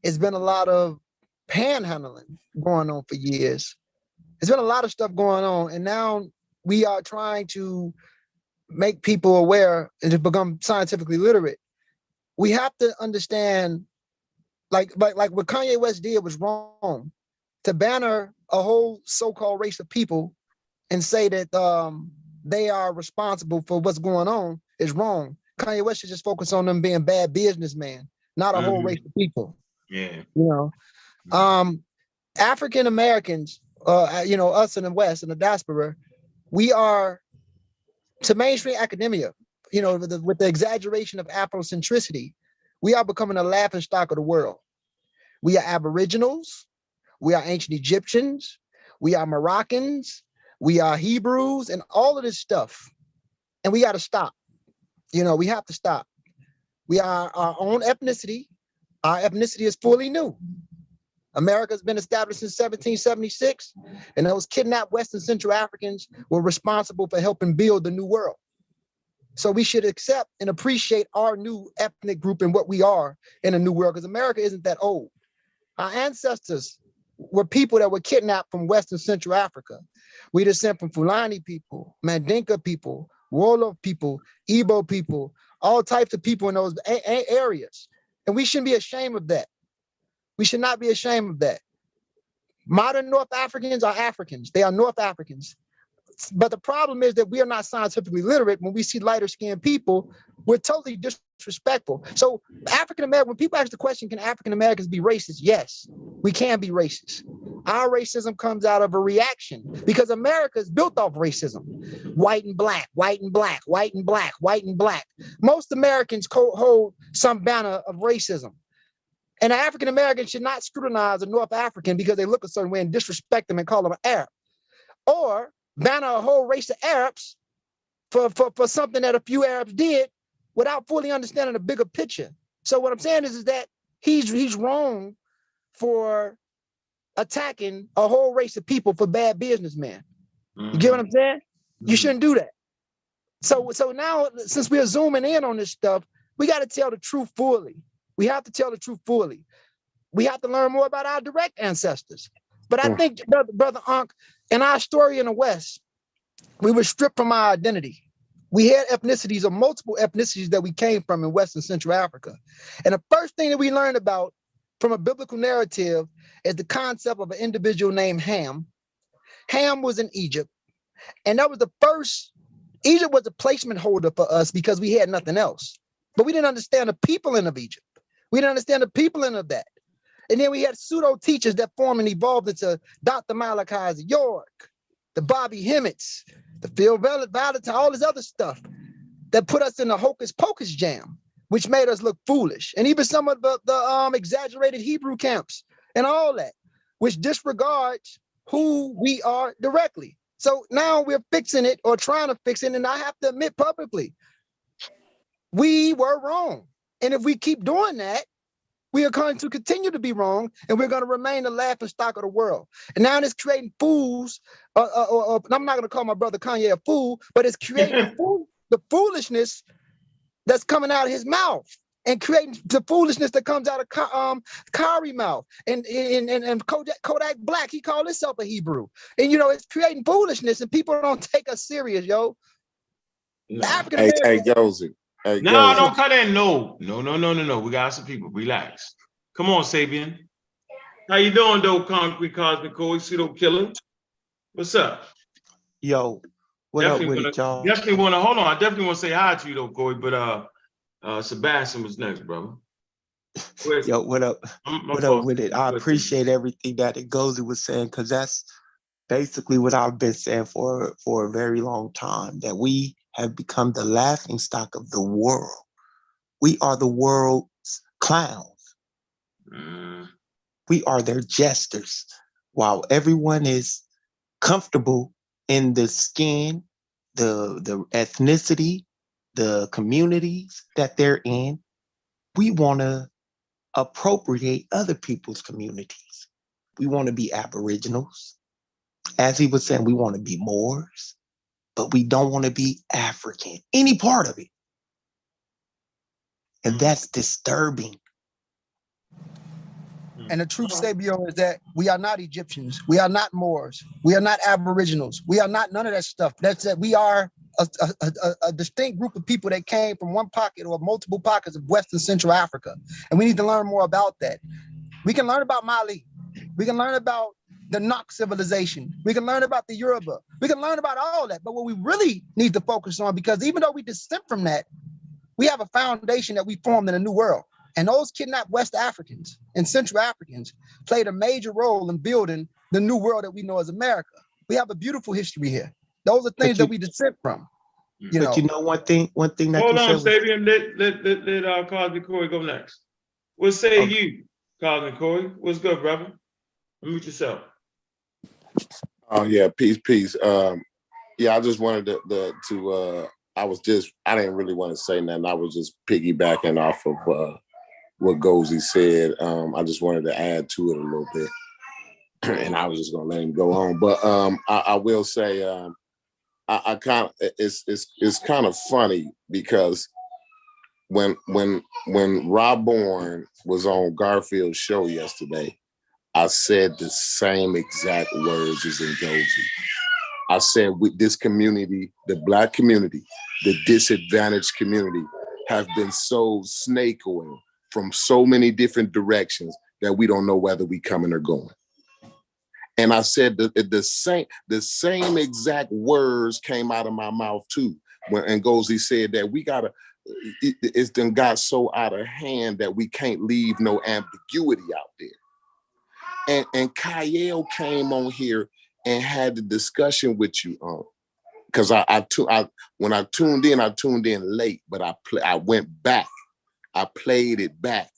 It's been a lot of panhandling going on for years. There's been a lot of stuff going on, and now we are trying to make people aware and to become scientifically literate. We have to understand, like what Kanye West did was wrong. To banner a whole so-called race of people and say that they are responsible for what's going on is wrong. Kanye West should just focus on them being bad businessmen, not a whole race of people. Yeah. You know, African Americans, us in the West, in the diaspora, we are, to mainstream academia, with the exaggeration of Afrocentricity, we are becoming a laughingstock of the world. We are Aboriginals, we are ancient Egyptians, we are Moroccans, we are Hebrews, and all of this stuff. And we got to stop. We have to stop. We are our own ethnicity. Our ethnicity is fully new. America's been established since 1776, and those kidnapped West and Central Africans were responsible for helping build the new world. So we should accept and appreciate our new ethnic group and what we are in a new world, because America isn't that old. Our ancestors were people that were kidnapped from West and Central Africa. We descend from Fulani people, Mandinka people, Wolof people, Igbo people, all types of people in those areas. And we shouldn't be ashamed of that. We should not be ashamed of that. Modern North Africans are Africans. They are North Africans. But the problem is that we are not scientifically literate. When we see lighter skinned people, we're totally disrespectful. So African American, when people ask the question, can African Americans be racist? Yes, we can be racist. Our racism comes out of a reaction because America is built off racism. White and black, white and black, white and black, white and black. Most Americans hold some banner of racism. And an African American should not scrutinize a North African because they look a certain way and disrespect them and call them an Arab. Or banner a whole race of Arabs for something that a few Arabs did without fully understanding the bigger picture. So what I'm saying is that he's wrong for attacking a whole race of people for bad businessmen. You get what I'm saying? You shouldn't do that. So now, since we're zooming in on this stuff, we got to tell the truth fully. We have to tell the truth fully. We have to learn more about our direct ancestors. But I think, Brother Ankh, in our story in the West, we were stripped from our identity. We had ethnicities, or multiple ethnicities that we came from in West and Central Africa. And the first thing that we learned about from a biblical narrative is the concept of an individual named Ham. Ham was in Egypt. And that was the first, Egypt was a placement holder for us because we had nothing else. But we didn't understand the people of Egypt. We didn't understand the people of that. And then we had pseudo teachers that formed and evolved into Dr. Malachi York, the Bobby Hemmett's, the Phil Valentine, all this other stuff that put us in the hocus pocus jam, which made us look foolish. And even some of the exaggerated Hebrew camps and all that, which disregards who we are directly. So now we're fixing it or trying to fix it. And I have to admit publicly, We were wrong. And if we keep doing that, we are going to continue to be wrong, and we're going to remain the laughing stock of the world. And now it's creating fools. I'm not going to call my brother Kanye a fool, but it's creating the foolishness that's coming out of his mouth, and creating the foolishness that comes out of Kyrie mouth. And Kodak Black, he called himself a Hebrew. And, you know, it's creating foolishness, and people don't take us serious, yo. No. Hey, Josie. Hey, No, Josie. don't cut in. No. We got some people. Relax. Come on, Sabian. How you doing, though, Concrete Cosmic Core, Pseudo Killer? What's up? Yo, what up with it, y'all? Definitely want to hold on. I definitely want to say hi to you, though, Corey. But Sebastian was next, brother. Yo, what up? What up with it? I appreciate everything that Ngozi was saying, because that's basically what I've been saying for a very long time, that we have become the laughing stock of the world. We are the world's clowns. We are their jesters. While everyone is comfortable in the skin, the ethnicity, the communities that they're in, we want to appropriate other people's communities. We want to be Aboriginals. As he was saying, we want to be Moors, but we don't want to be African, any part of it. And that's disturbing. And the truth, Sabio, is that we are not Egyptians. We are not Moors. We are not Aboriginals. We are not none of that stuff. That's that we are a distinct group of people that came from one pocket or multiple pockets of West and Central Africa. And we need to learn more about that. We can learn about Mali. We can learn about the Ankh civilization. We can learn about the Yoruba. We can learn about all that. But what we really need to focus on, because even though we descend from that, we have a foundation that we formed in a new world. And those kidnapped West Africans and Central Africans played a major role in building the new world that we know as America. We have a beautiful history here. Those are things that we descend from. You know one thing that hold you on, said. Sabian. Let Cosmic Corey go next. What say you, Cosmic Corey? What's good, brother? Unmute yourself. Oh yeah, peace. Yeah, I just wanted I didn't really want to say nothing. I was just piggybacking off of what Gozy said. I just wanted to add to it a little bit, and I was just gonna let him go on. But I will say, I kind of it's kind of funny, because when Rob Bourne was on Garfield's show yesterday, I said the same exact words as Ngozi. I said, with this community, the Black community, the disadvantaged community, have been so snake oil from so many different directions that we don't know whether we coming or going. And I said the same exact words came out of my mouth too, when Ngozi said that we gotta, it's done got so out of hand that we can't leave no ambiguity out there. And Kyle came on here and had the discussion with you on, because when I tuned in late, but I went back, I played it back,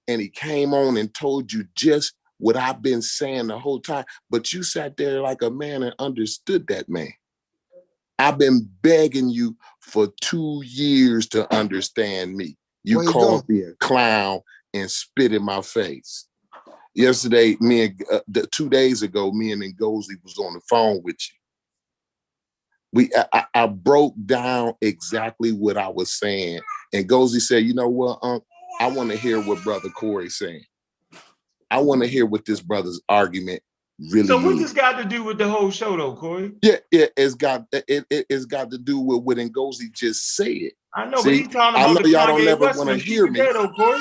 and he came on and told you just what I've been saying the whole time, but you sat there like a man and understood that, man. I've been begging you for 2 years to understand me. You called me a clown and spit in my face. Yesterday, 2 days ago, me and Ngozi was on the phone with you. I broke down exactly what I was saying. And Ngozi said, you know what, I want to hear what Brother Corey's saying. I want to hear what this brother's argument really So what this got to do with the whole show, though, Corey? Yeah, it's got to do with what Ngozi just said. I know, but he's talking about the y'all don't Kanye never West want to one. hear me. Though, Corey.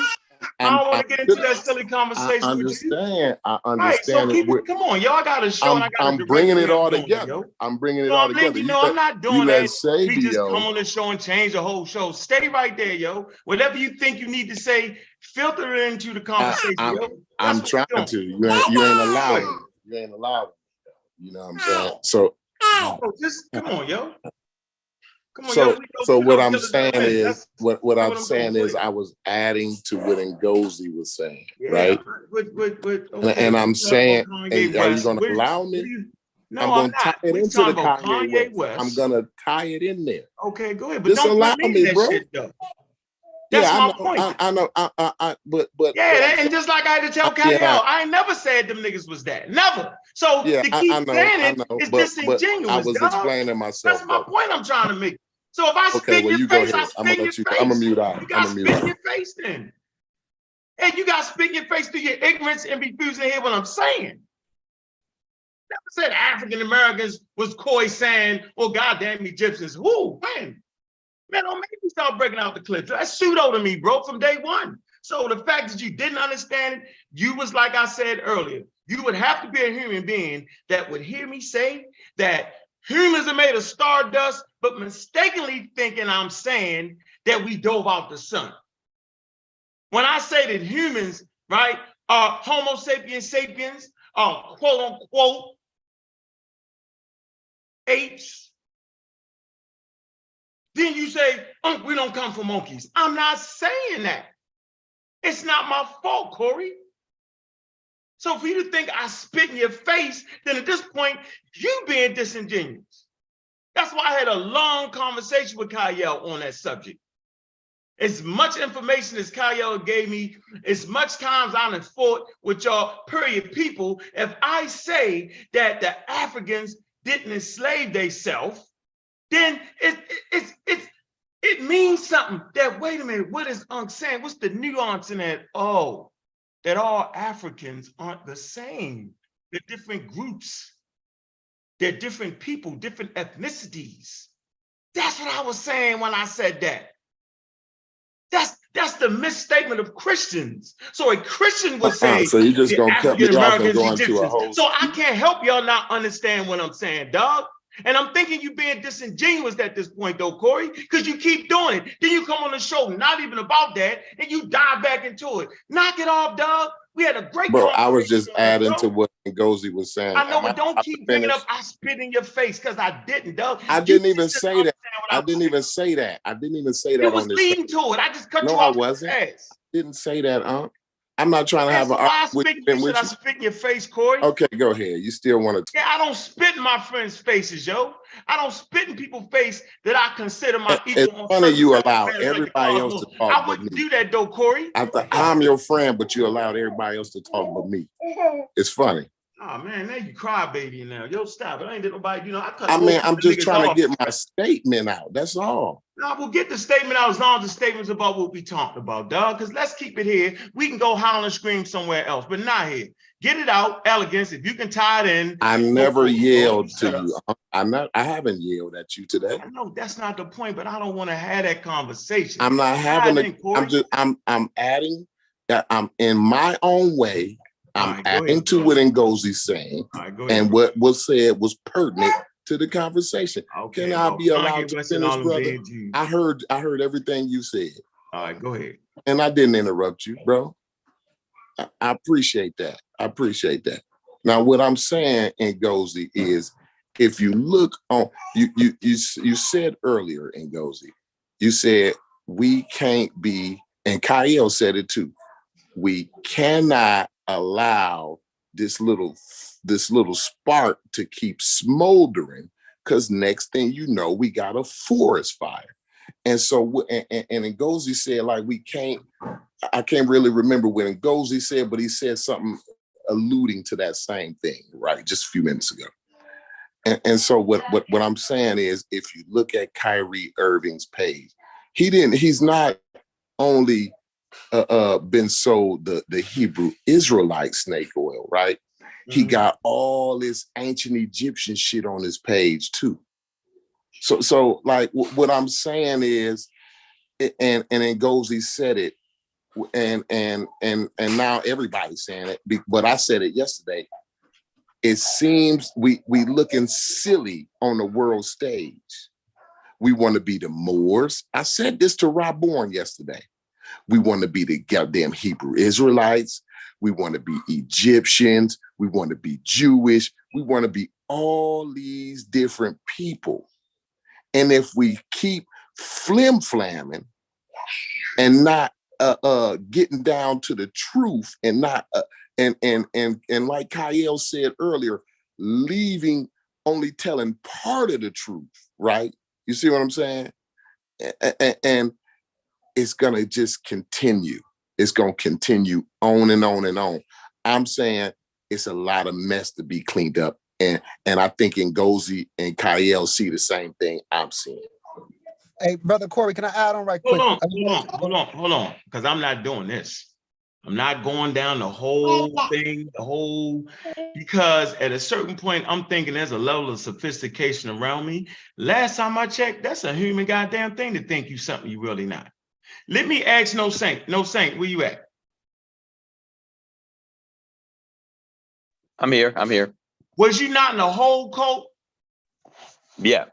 I don't want to get into that silly conversation. I understand. Right, so come on, y'all got a show. I'm bringing it all together. I'm bringing it all together. I'm not doing that. We just yo. come on the show and change the whole show. Stay right there, yo. Whatever you think you need to say, filter it into the conversation, yo. I'm trying to. You ain't allowing. You ain't allowing. You know what I'm saying? So just come on, yo. Come on, so what I'm saying is, what I'm saying is, I was adding to what Ngozi was saying, right? Okay. And I'm saying, are you going to allow me? No, I'm I'm gonna tie not. it We into talking the about Kanye Kanye West. I'm West. gonna tie it in there. Okay, go ahead, but Just don't allow put me in me, that bro. shit though. Yeah, That's I my know. point. I know. But Yeah, I'm and just like I had to tell yeah, Kyle, I ain't never said them niggas was that. Never. So yeah, to keep I saying know. it is But I disingenuous, was dog. explaining myself, That's my brother. point I'm trying to make. So if I Okay, spit in well, your you go face, I ahead. I'm spit gonna in your let you. I'm gonna face. mute out. You I'm got gonna mute spit in out. your face then. And you got spit in your face through your ignorance and refusing to hear what I'm saying. Never said African Americans was coy saying, oh, goddamn Egyptians. Who? When? Man, don't make me start breaking out the clips. That's pseudo to me, bro, from day one. So the fact that you didn't understand it, you was like I said earlier, you would have to be a human being that would hear me say that humans are made of stardust, but mistakenly thinking I'm saying that we dove out the sun. When I say that humans, right, are Homo sapiens sapiens, quote unquote, apes, then you say, we don't come from monkeys. I'm not saying that. It's not my fault, Corey. So for you to think I spit in your face, then at this point, you being disingenuous. That's why I had a long conversation with Kyle on that subject. As much information as Kyle gave me, as much times I have fought with y'all, period, people, if I say that the Africans didn't enslave themselves, then it means something. That, wait a minute, what is Ankh saying? What's the nuance in that? Oh, that all Africans aren't the same. They're different groups. They're different people, different ethnicities. That's what I was saying when I said that. That's the misstatement of Christians. So a Christian would say, So you just gonna cut me African off and Americans, go into a Egyptians. whole So I speech? can't help y'all not understand what I'm saying, dog. And I'm thinking you being disingenuous at this point, though, Corey, because you keep doing it. Then you come on the show, not even about that, and you dive back into it. Knock it off, dog. We had a great Bro, conversation I was just on it, adding bro. to what Ngozi was saying. I know, Am I but don't about to keep bringing finish? up I spit in your face, because I didn't, dog. I You didn't even just say that. understand what I I was didn't saying. even say that. I didn't even say that You on was this. leading to it. I just cut No, you I off wasn't. fast. Didn't say that, I'm not trying to And have so an why argument should with I you. spit in your face, Corey? Okay, go ahead. You still want to? Yeah, I don't spit in my friends' faces, yo. I don't spit in people's face that I consider my It's equal on funny certain you subject allow matters like the everybody else to cosmos. talk I but wouldn't me. do that though, Corey. I'm your friend, but you allowed everybody else to talk but me. It's funny. Oh man, now you cry baby now. Yo, stop it. I ain't did nobody, I cut I a whole mean, bunch I'm of just niggas trying to off. get my statement out. That's all. Nah, we'll get the statement out as long as the statement's about what we talked about, dog. Because let's keep it here. We can go howl and scream somewhere else, but not here. Get it out, elegance. If you can tie it in. I never yelled to you. I haven't yelled at you today. I know that's not the point, but I don't want to have that conversation. I'm not having I'm adding that I'm in my own way. I'm adding to what Ngozi's saying. And what was said was pertinent to the conversation. Okay, Can I be allowed to finish, brother? I heard everything you said. All right, go ahead. And I didn't interrupt you, bro. I appreciate that. I appreciate that. Now, what I'm saying, Ngozi, is if you look on, you said earlier, Ngozi, you said we can't be, and Kyle said it too, we cannot allow this little spark to keep smoldering, because next thing you know, we got a forest fire. And so, and Ngozi said, like, we can't, I can't really remember what Ngozi said, but he said something alluding to that same thing, right? Just a few minutes ago. And so what I'm saying is, if you look at Kyrie Irving's page, he's not only been sold the Hebrew Israelite snake oil, right? He got all this ancient Egyptian shit on his page too. So like what I'm saying is, and Ngozi said it, and now everybody's saying it, but I said it yesterday. It seems we looking silly on the world stage. We want to be the Moors. I said this to Rob Bourne yesterday. We want to be the goddamn Hebrew Israelites. We want to be Egyptians. We want to be Jewish. We want to be all these different people. And if we keep flim-flamming and not getting down to the truth, and not and like Kyle said earlier, leaving only telling part of the truth, right? You see what I'm saying? And it's gonna just continue. It's gonna continue on and on and on. I'm saying it's a lot of mess to be cleaned up. And I think Ngozi and Kyle see the same thing I'm seeing. Hey, brother Corey, can I add on right quick? Hold on, because I'm not doing this. I'm not going down the whole thing, because at a certain point, I'm thinking there's a level of sophistication around me. Last time I checked, that's a human goddamn thing to think you something you really not. Let me ask No Saint, where you at? I'm here. Was you not in the whole cult? Yeah.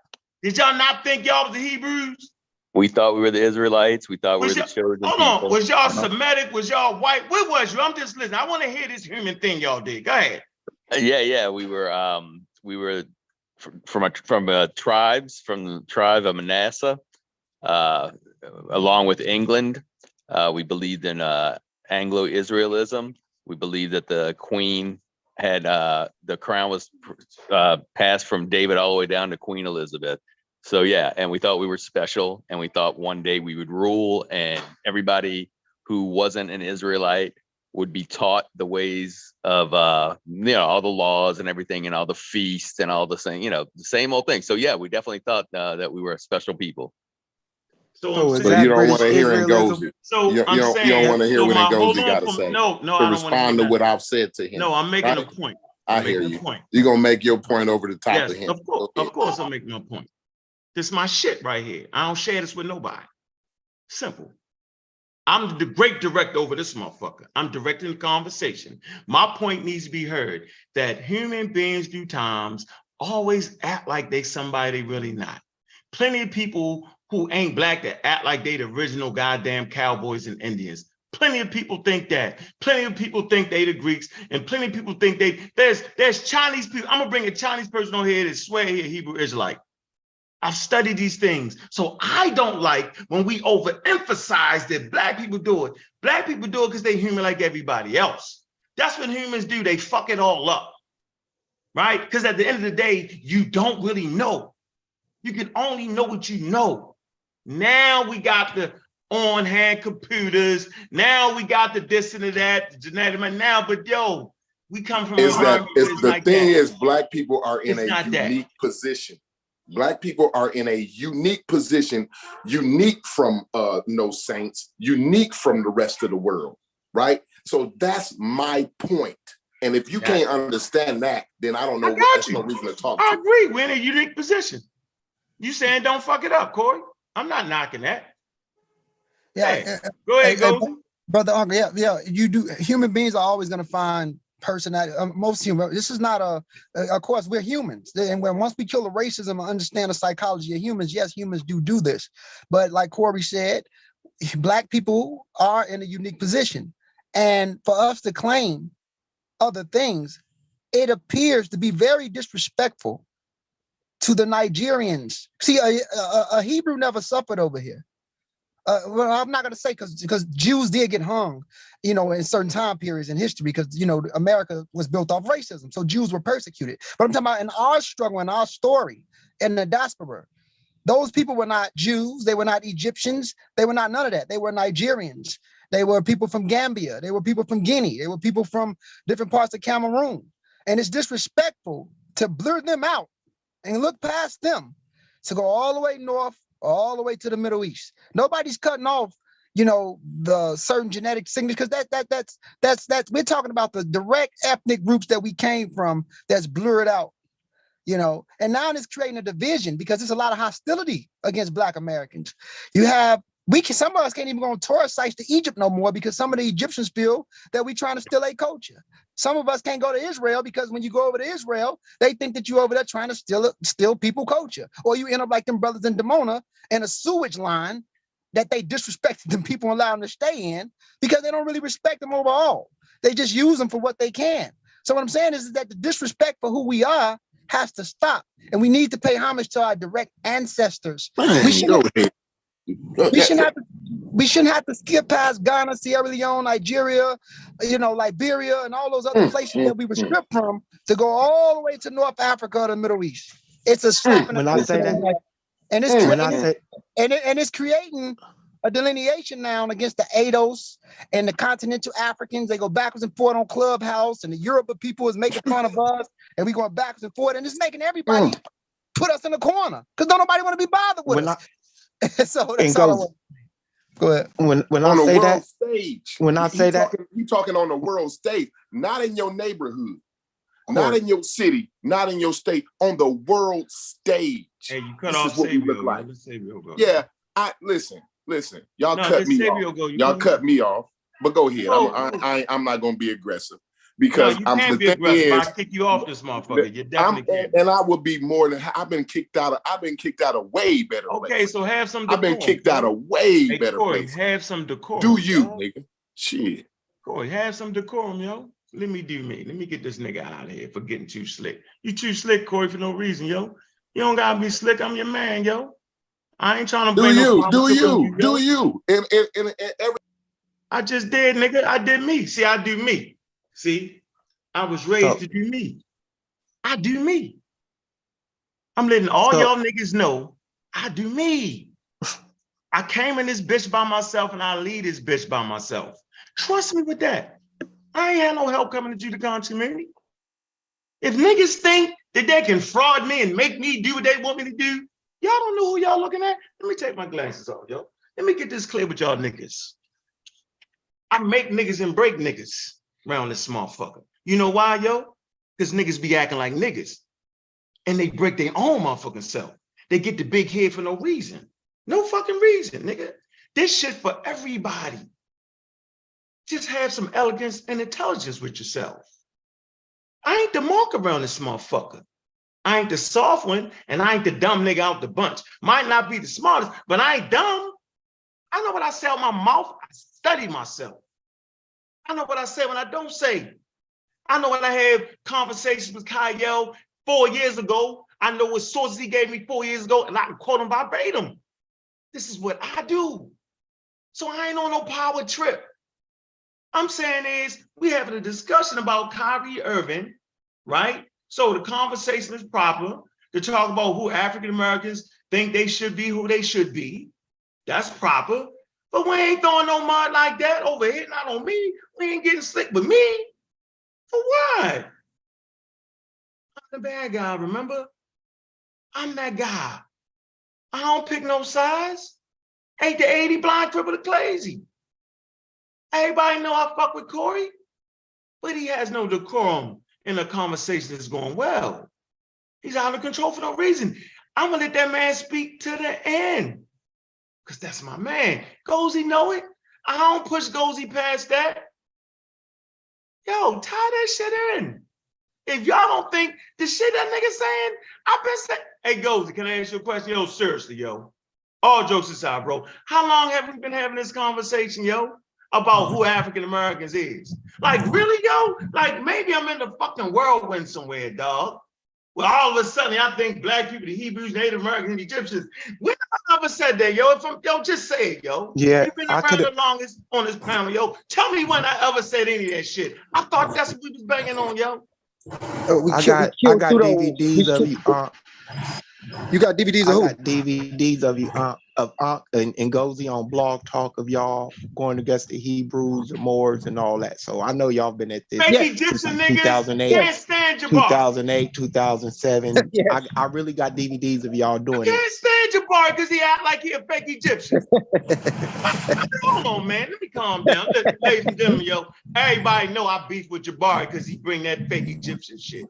Did y'all not think y'all was the Hebrews? We thought we were the Israelites. We thought we were the chosen Hold people. on, was y'all Semitic? Was y'all white? Where was you? I'm just listening. I want to hear this human thing y'all did. Go ahead. Yeah. We were from tribes, from the tribe of Manasseh, along with England. We believed in Anglo-Israelism. We believed that the queen had the crown was passed from David all the way down to Queen Elizabeth. So yeah, and we thought we were special, and we thought one day we would rule, and everybody who wasn't an Israelite would be taught the ways of all the laws and everything, and all the feasts and all the same, the same old thing. So yeah, we definitely thought that we were a special people. So you don't want to hear Ngozi. So you don't want to hear what Ngozi got to say. No, to respond to what I've said to him. No, I'm making a point. I hear you. You're gonna make your point over the top of him. Of course, I'm making my point. This is my shit right here. I don't share this with nobody. Simple. I'm the great director over this motherfucker. I'm directing the conversation. My point needs to be heard that human beings do times always act like they somebody they really not. Plenty of people who ain't black that act like they the original goddamn cowboys and Indians. Plenty of people think that. Plenty of people think they the Greeks, and plenty of people think there's Chinese people. I'm gonna bring a Chinese person on here that swear he a Hebrew Israelite. I've studied these things. So I don't like when we overemphasize that black people do it. Black people do it because they're human like everybody else. That's what humans do. They fuck it all up, right? Because at the end of the day, you don't really know. You can only know what you know. Now we got the on-hand computers. Now we got the this and the that, the genetic. Now, but yo, we come from the thing is, black people are in a unique position. Black people are in a unique position, unique from No Saints, unique from the rest of the world, right? So that's my point. And if you can't understand that, then I don't know. There's no reason to talk. I agree. We're in a unique position. You saying don't fuck it up, Corey? I'm not knocking that. Yeah. Go ahead, Goldie. Brother Uncle, yeah. You do. Human beings are always going to find personality. Most human. This is not of course, we're humans, and once we kill the racism and understand the psychology of humans, yes, humans do this. But like Corey said, black people are in a unique position, and for us to claim other things, it appears to be very disrespectful to the Nigerians. See, a Hebrew never suffered over here. Well, I'm not going to say because Jews did get hung, in certain time periods in history because, America was built off racism. So Jews were persecuted. But I'm talking about in our struggle, in our story, in the diaspora, those people were not Jews. They were not Egyptians. They were not none of that. They were Nigerians. They were people from Gambia. They were people from Guinea. They were people from different parts of Cameroon. And it's disrespectful to blur them out and look past them to go all the way north, all the way to the Middle East. Nobody's cutting off, the certain genetic signatures, because that's we're talking about the direct ethnic groups that we came from that's blurred out, and now it's creating a division because there's a lot of hostility against Black Americans. Some of us can't even go on tourist sites to Egypt no more because some of the Egyptians feel that we're trying to steal a culture. Some of us can't go to Israel because when you go over to Israel, they think that you're over there trying to steal people culture. Or you end up like them brothers in Dimona in a sewage line that they disrespected them people and allow them to stay in because they don't really respect them overall. They just use them for what they can. So what I'm saying is that the disrespect for who we are has to stop. And we need to pay homage to our direct ancestors. Man, We shouldn't have to skip past Ghana, Sierra Leone, Nigeria, Liberia, and all those other places that we were stripped from to go all the way to North Africa or the Middle East. It's a slap in the When I face. say that, And it's when I say it's creating a delineation now against the ADOS and the continental Africans. They go backwards and forth on Clubhouse, and the Yoruba people is making fun of us, and we going backwards and forth, and it's making everybody put us in the corner because don't nobody want to be bothered with us. So that's all I want. Go ahead. When On I the say world that, stage. when I say that, you talking on the world stage, not in your neighborhood, Corey. not in your city, not in your state, on the world stage. Hey, you cut This off is what we Sabio. look like. Let Sabio go. Yeah, listen. Y'all No, cut let me Sabio off. go. You Y'all can- cut me off. But go ahead. No, I'm not gonna be aggressive No, because you the can't be thing aggressive. is, I'll kick you off this motherfucker. You definitely can't. and I would be more than I've been kicked out of way better Okay, places. so have some I've decorum. been kicked out of way Hey, better Corey, places. have some decorum. Do you, yo. nigga? Shit. Corey, have some decorum, yo. Let me do me. Let me get this nigga out of here for getting too slick. You too slick, Corey, for no reason, yo. You don't gotta be slick. I'm your man, yo. I ain't trying to Do bring no you? problems to Do you? And every I just did, nigga. I did me. See, I do me. See, I was raised to do me. I do me. I'm letting all y'all niggas know I do me. I came in this bitch by myself and I lead this bitch by myself. Trust me with that. I ain't had no help coming to the community. If niggas think that they can fraud me and make me do what they want me to do, y'all don't know who y'all looking at. Let me take my glasses off, yo. Let me get this clear with y'all niggas. I make niggas and break niggas around this motherfucker. You know why, yo? Because niggas be acting like niggas. And they break their own motherfucking self. They get the big head for no reason. No fucking reason, nigga. This shit for everybody. Just have some elegance and intelligence with yourself. I ain't the mark around this motherfucker. I ain't the soft one, and I ain't the dumb nigga out the bunch. Might not be the smartest, but I ain't dumb. I know what I say out my mouth. I study myself. I know what I say when I don't say. I know when I have conversations with Kyle 4 years ago. I know what sources he gave me 4 years ago, and I can quote him verbatim. This is what I do. So I ain't on no power trip. I'm saying is, we having a discussion about Kyrie Irving, right? So the conversation is proper to talk about who African-Americans think they should be, who they should be. That's proper. But we ain't throwing no mud like that over here, not on me. We ain't getting slick with me. For what? I'm the bad guy, remember? I'm that guy. I don't pick no sides. Ain't the 80 blind, cripple, or crazy. Everybody know I fuck with Corey, but he has no decorum in a conversation that's going well. He's out of control for no reason. I'm gonna let that man speak to the end, because that's my man. Gozy know it. I don't push Gozy past that. Yo, tie that shit in. If y'all don't think the shit that nigga saying, I've been saying, hey, Gozy, can I ask you a question? Yo, seriously, yo. All jokes aside, bro. How long have we been having this conversation, yo, about who African Americans is? Like, really, yo? Like, maybe I'm in the fucking whirlwind somewhere, dog. Well, all of a sudden, I think black people, the Hebrews, Native Americans, Egyptians. When have I ever said that, yo? Yo, just say it, yo. Yeah, You've been around the longest on this panel, yo. Tell me when I ever said any of that shit. I thought that's what we was banging on, yo. I got DVDs of you. You got DVDs of who? I got DVDs of you of and Gozy on Blog Talk of y'all going against the Hebrews, the Moors, and all that. So I know y'all been at this Fake Egyptian niggas 2008, can't stand Jabari. 2008, 2007. Yes. I really got DVDs of y'all doing Can't it. stand Jabari because he act like he a fake Egyptian. Hold on, man. Let me calm down. Listen, ladies and gentlemen, yo, everybody know I beef with Jabari because he bring that fake Egyptian shit.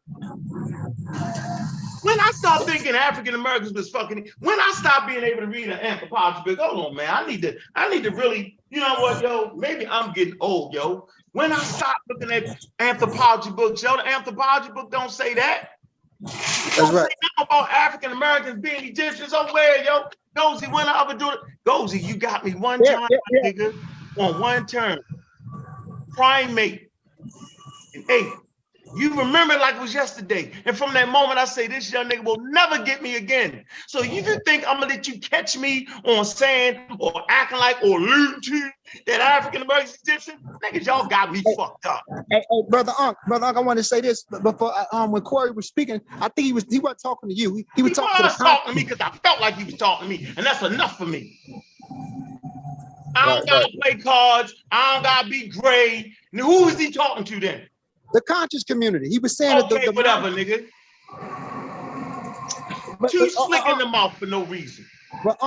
When I stopped thinking African Americans was fucking, when I stopped being able to read an anthropology book, hold on, man. I need to really, you know what, yo? Maybe I'm getting old, yo. When I stopped looking at anthropology books, yo, the anthropology book don't say that. That's Don't right. say nothing about African Americans being Egyptians. Oh, where, yo? Gozy, when I ever do it? Gozy, you got me one time, nigga, on one term. Primate in 8. You remember it like it was yesterday. And from that moment, I say, this young nigga will never get me again. So if you think I'm gonna let you catch me on saying or acting like or alluding to that African Americans Egyptian, niggas, y'all got me fucked up. Hey, brother Ankh, I want to say this before when Corey was speaking. I think he wasn't talking to you. He was talking to me because I felt like he was talking to me, and that's enough for me. I don't gotta play cards. I don't gotta be gray. Now, who is he talking to then? The conscious community. He was saying okay, that whatever, nigga. Too slick in the mouth for no reason. But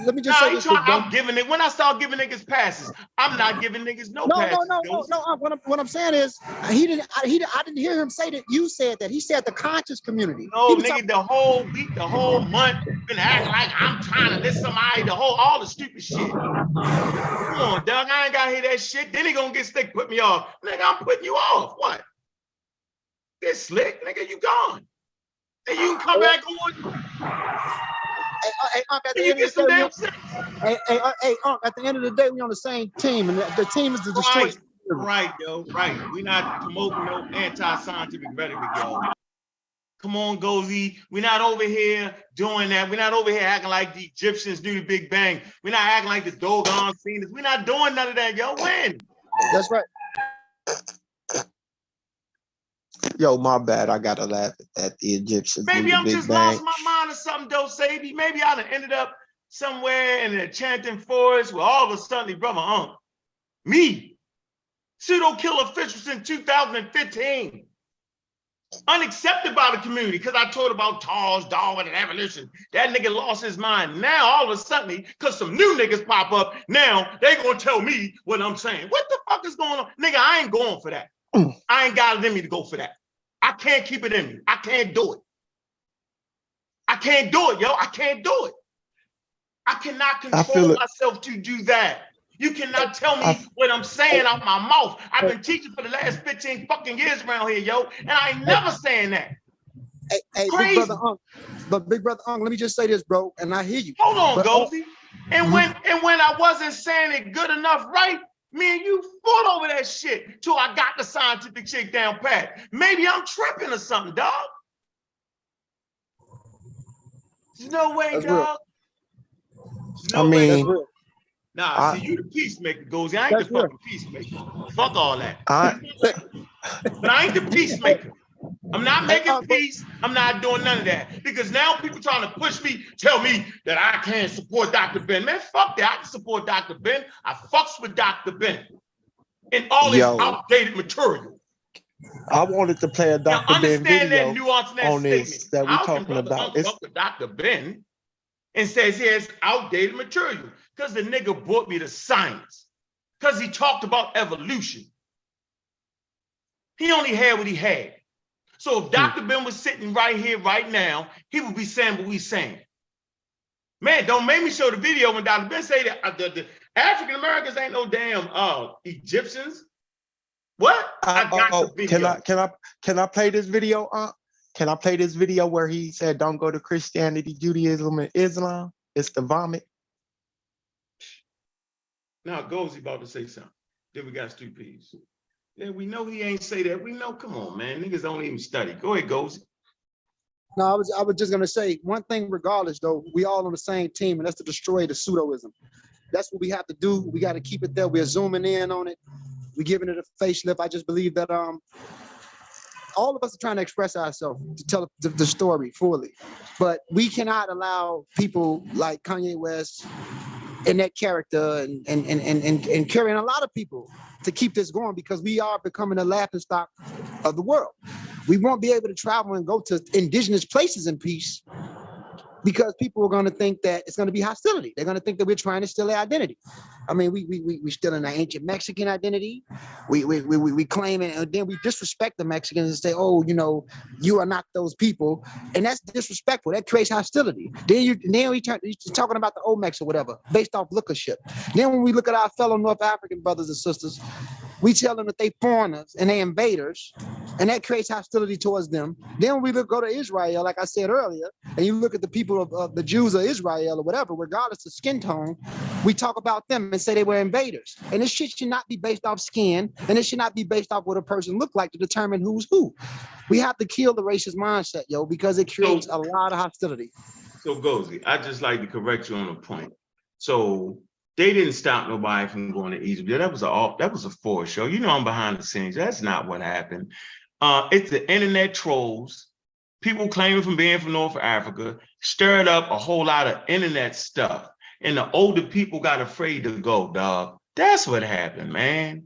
let me just say this. I'm giving it. When I start giving niggas passes, I'm not giving niggas no passes. No. What I'm saying is, I didn't hear him say that. You said that. He said the conscious community. No, nigga, the whole week, the whole month, been acting like I'm trying to list somebody, all the stupid shit. Come on, Doug. I ain't gotta hear that shit. Then he gonna get slick, put me off. Nigga, I'm putting you off. What? Get slick, nigga, you gone. And you can come back on. Hey, Unc, at the you end get of some the day, damn sense. Hey, Unc, at the end of the day, we on the same team, and the team is to destroy. Right, yo, right. We're not promoting no anti-scientific rhetoric, yo. Come on, Gozy. We're not over here doing that. We're not over here acting like the Egyptians do the Big Bang. We're not acting like the Dogon Phoenix. We're not doing none of that, yo. When? That's right. Yo, my bad. I gotta laugh at the Egyptians. Maybe I'm Big just Bang. lost my mind or something, though, Sadie. Maybe I'd have ended up somewhere in the enchanting forest where all of a sudden, brother Unc, me, pseudo killer officials in 2015, unaccepted by the community because I told about Charles Darwin and evolution. That nigga lost his mind. Now, all of a sudden, because some new niggas pop up, now they gonna tell me what I'm saying. What the fuck is going on? Nigga, I ain't going for that. I ain't got it in me to go for that. I can't keep it in me. I can't do it. I can't do it, yo. I can't do it. I cannot control myself to do that. You cannot tell me what I'm saying out my mouth. I've been teaching for the last 15 fucking years around here, yo, and I ain't never saying that. Hey, Big Brother Unc, let me just say this, bro, and I hear you. Hold on, Goldie. And when I wasn't saying it good enough, right? Me and you fought over that shit till I got the scientific shit down pat. Maybe I'm tripping or something, dog. There's no way, That's dog. I mean, nah, see, you the peacemaker, Gozy. I ain't the fucking peacemaker. Fuck all that. But I ain't the peacemaker. I'm not making peace. I'm not doing none of that. Because now people trying to push me, tell me that I can't support Dr. Ben. Man, fuck that. I can support Dr. Ben. I fucks with Dr. Ben and all his outdated material. I wanted to play a Dr. Ben video on this that we're talking about. It's with Dr. Ben and says he has outdated material because the nigga brought me to science because he talked about evolution. He only had what he had. So if Dr. Ben was sitting right here, right now, he would be saying what we saying. Man, don't make me show the video when Dr. Ben say that the African Americans ain't no damn Egyptians. What? I got the video. Can I play this video? Can I play this video where he said, "Don't go to Christianity, Judaism, and Islam"? It's the vomit. Now Gozy about to say something. Then we got Stu Pease. Yeah, we know he ain't say that. We know. Come on, man. Niggas don't even study. Go ahead, Gozy. No, I was just gonna say one thing. Regardless, though, we all on the same team, and that's to destroy the pseudoism. That's what we have to do. We got to keep it there. We're zooming in on it. We're giving it a facelift. I just believe that all of us are trying to express ourselves to tell the story fully, but we cannot allow people like Kanye West and that character and carrying a lot of people to keep this going, because we are becoming a laughingstock of the world. We won't be able to travel and go to indigenous places in peace because people are going to think that it's going to be hostility. They're going to think that we're trying to steal their identity. I mean, we stealing an ancient Mexican identity. We claim it, and then we disrespect the Mexicans and say, "Oh, you know, you are not those people," and that's disrespectful. That creates hostility. Then we turn talking about the Olmecs or whatever, based off lookership. Then when we look at our fellow North African brothers and sisters, we tell them that they foreigners and they invaders, and that creates hostility towards them. Then we go to Israel, like I said earlier, and you look at the people of the Jews of Israel or whatever, regardless of skin tone, we talk about them and say they were invaders. And this shit should not be based off skin, and it should not be based off what a person looked like to determine who's who. We have to kill the racist mindset, yo, because it creates a lot of hostility. So Gozy, I just like to correct you on a point. So they didn't stop nobody from going to Egypt. Yeah, that was a force show. You know, I'm behind the scenes. That's not what happened. It's the internet trolls, people claiming from being from North Africa, stirred up a whole lot of internet stuff. And the older people got afraid to go, dog. That's what happened, man.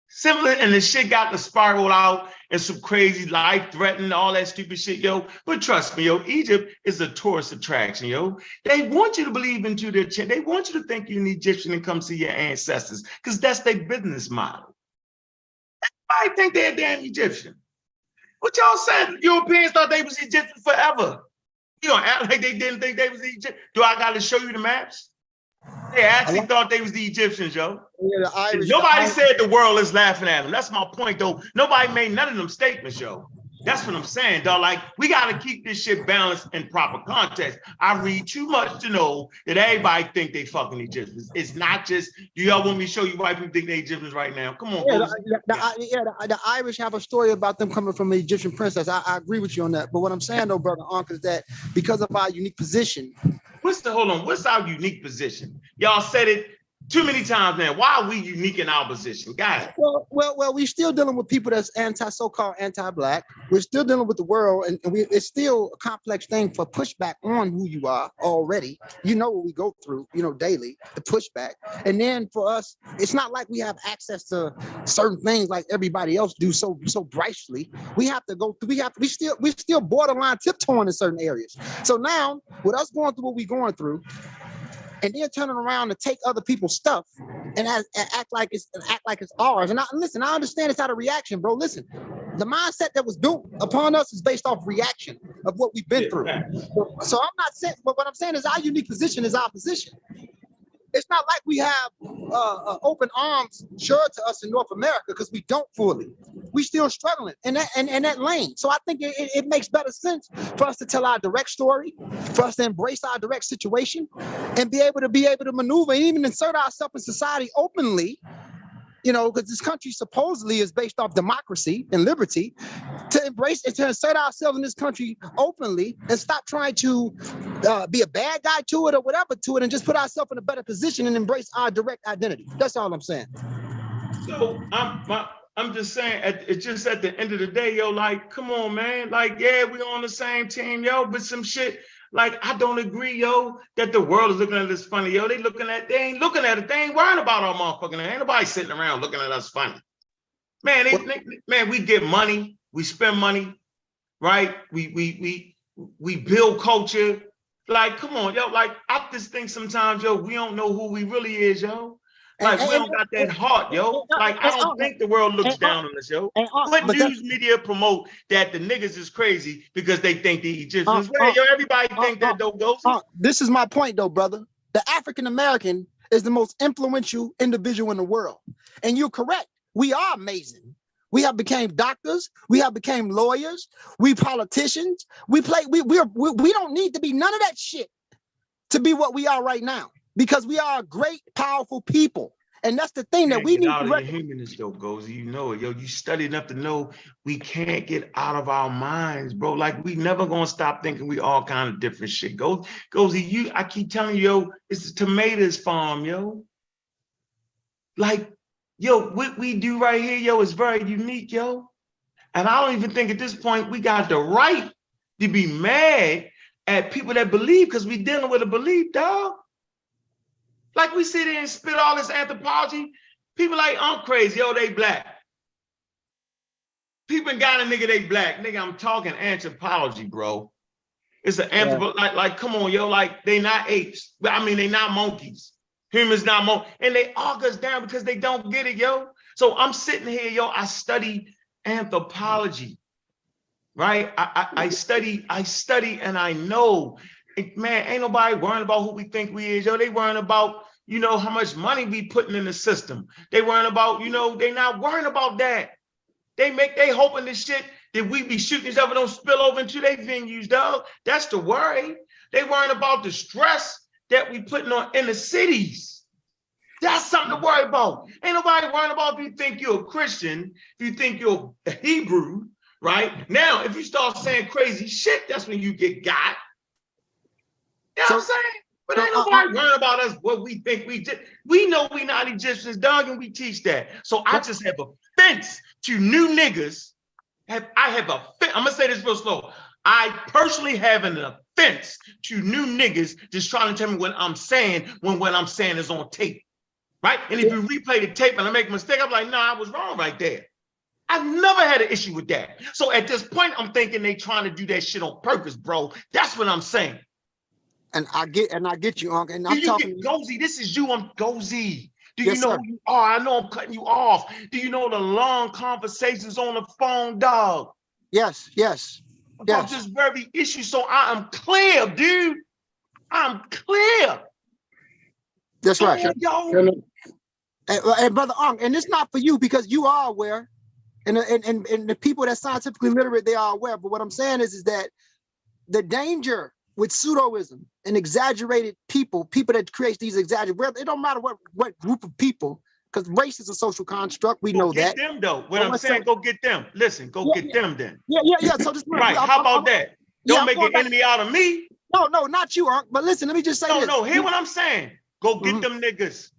Simple, and the shit got to spiral out and some crazy life-threatening, all that stupid shit, yo. But trust me, yo, Egypt is a tourist attraction, yo. They want you to believe into their chin. They want you to think you're an Egyptian and come see your ancestors, because that's their business model. I think they're a damn Egyptian. What y'all said? Europeans thought they was Egyptian forever. You don't act like they didn't think they was Egyptian. Do I got to show you the maps? They actually thought they was the Egyptians, yo. Yeah, the Irish, nobody said the world is laughing at them. That's my point, though. Nobody made none of them statements, yo. That's what I'm saying, dog. Like, we got to keep this shit balanced in proper context. I read too much to know that everybody think they fucking Egyptians. It's not just, do y'all want me to show you why people think they Egyptians right now? Come on, the Irish have a story about them coming from an Egyptian princess. I agree with you on that. But what I'm saying, though, brother Ankh, is that because of our unique position. What's our unique position? Y'all said it too many times now. Why are we unique in our position? Got it. Well, we're still dealing with people that's so-called anti-black. We're still dealing with the world, and it's still a complex thing for pushback on who you are already. You know what we go through, daily, the pushback. And then for us, it's not like we have access to certain things like everybody else do so brightly. We have to go through, we still borderline tiptoeing in certain areas. So now, with us going through what we're going through, and then turning around to take other people's stuff and act like it's ours. And listen, I understand it's out of reaction, bro. Listen, the mindset that was built upon us is based off reaction of what we've been through. So I'm not saying, but what I'm saying is our unique position is our position. It's not like we have open arms sure to us in North America, because we don't fully. We still struggling in that lane. So I think it makes better sense for us to tell our direct story, for us to embrace our direct situation, and be able to maneuver and even insert ourselves in society openly. Because this country supposedly is based off democracy and liberty, to embrace and to insert ourselves in this country openly and stop trying to be a bad guy to it or whatever to it, and just put ourselves in a better position and embrace our direct identity. That's all I'm saying. So I'm just saying, it's just at the end of the day, yo, like, come on, man. Like, yeah, we on the same team, yo, but some shit, like, I don't agree, yo, that the world is looking at this funny, yo. They ain't looking at it. They ain't worrying about our motherfucking, ain't nobody sitting around looking at us funny. Man, man, we get money, we spend money, right? We build culture. Like, come on, yo, like, I just think sometimes, yo, we don't know who we really is, yo. Like, we don't got that heart, yo. Like, I don't think the world looks down on us, yo. What news media promote that the niggas is crazy because they think the Egyptians? Yo, everybody think that, though, goes. This is my point, though, brother. The African American is the most influential individual in the world. And you're correct. We are amazing. We have became doctors. We have became lawyers. We politicians. We don't need to be none of that shit to be what we are right now, because we are a great, powerful people. And that's the thing that we need to recognize. Humanness, though, Gozy, you know it, yo. You study enough to know we can't get out of our minds, bro. Like, we never gonna stop thinking we all kind of different shit. Gozy, I keep telling you, yo, it's a tomatoes farm, yo. Like, yo, what we do right here, yo, is very unique, yo. And I don't even think at this point we got the right to be mad at people that believe, because we dealing with a belief, dog. Like, we sit there and spit all this anthropology. People like, I'm crazy, yo, they black. People got a nigga, they black. Nigga, I'm talking anthropology, bro. It's an like, come on, yo, like, they not apes. I mean, they not monkeys. Humans not monkeys. And they argue us down because they don't get it, yo. So I'm sitting here, yo, I study anthropology, right? I study and I know, man, ain't nobody worrying about who we think we is, yo. They worrying about you know, how much money we putting in the system. They worrying about, you know, they not worrying about that. They hoping this shit that we be shooting each other don't spill over into their venues, dog. That's the worry. They worrying about the stress that we putting on in the cities. That's something to worry about. Ain't nobody worrying about if you think you're a Christian, if you think you're a Hebrew, right? Now, if you start saying crazy shit, that's when you get got. You know what I'm saying? But ain't nobody worrying about us, what we think we did. We know we not Egyptians, dog, and we teach that. So I just have offense to new niggas. I'm gonna say this real slow. I personally have an offense to new niggas just trying to tell me what I'm saying when what I'm saying is on tape, right? And if you replay the tape and I make a mistake, I'm like, nah, I was wrong right there. I've never had an issue with that. So at this point, I'm thinking they trying to do that shit on purpose, bro. That's what I'm saying. And I get you, Uncle. And Do I'm you talking. get Gozy? This is you. I'm Gozy. Do Yes, you know sir. who you are? I know I'm cutting you off. Do you know the long conversations on the phone, dog? Yes, yes, About this very issue. So I am clear, dude. I'm clear. That's right. Yo. And brother Unc, and it's not for you because you are aware, and the people that scientifically literate, they are aware. But what I'm saying is that the danger with pseudoism and exaggerated people that create these exaggerated, it don't matter what group of people, because race is a social construct. We know that. Get them though. What I'm saying, go get them. Listen, go get them then. Yeah. So this right. How about that? Don't make an enemy out of me. No, not you, Unc. But listen, let me just say this. No, hear what I'm saying. Go get them niggas.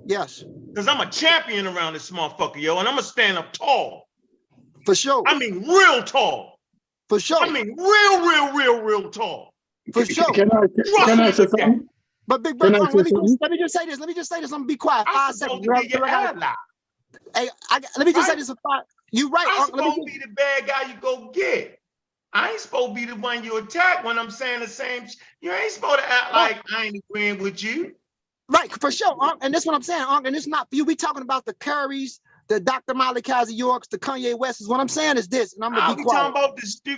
Yes. Because I'm a champion around this motherfucker, yo, and I'm gonna stand up tall. For sure. I mean, real tall. For sure. I mean, real tall. For sure. Can I say something? But big brother, let me just say this. I'm gonna be quiet. 5 seconds. Hey, let me just say this. You right. I'm supposed to be the bad guy you go get. I ain't supposed to be the one you attack when I'm saying the same. You ain't supposed to act like I ain't agreeing with you. Right, for sure, Unc. And that's what I'm saying, Unc. And it's not for you. We talking about the Currys, the Dr. Molly Kaiser Yorks, the Kanye Wests. What I'm saying is this, and I'm gonna be quiet.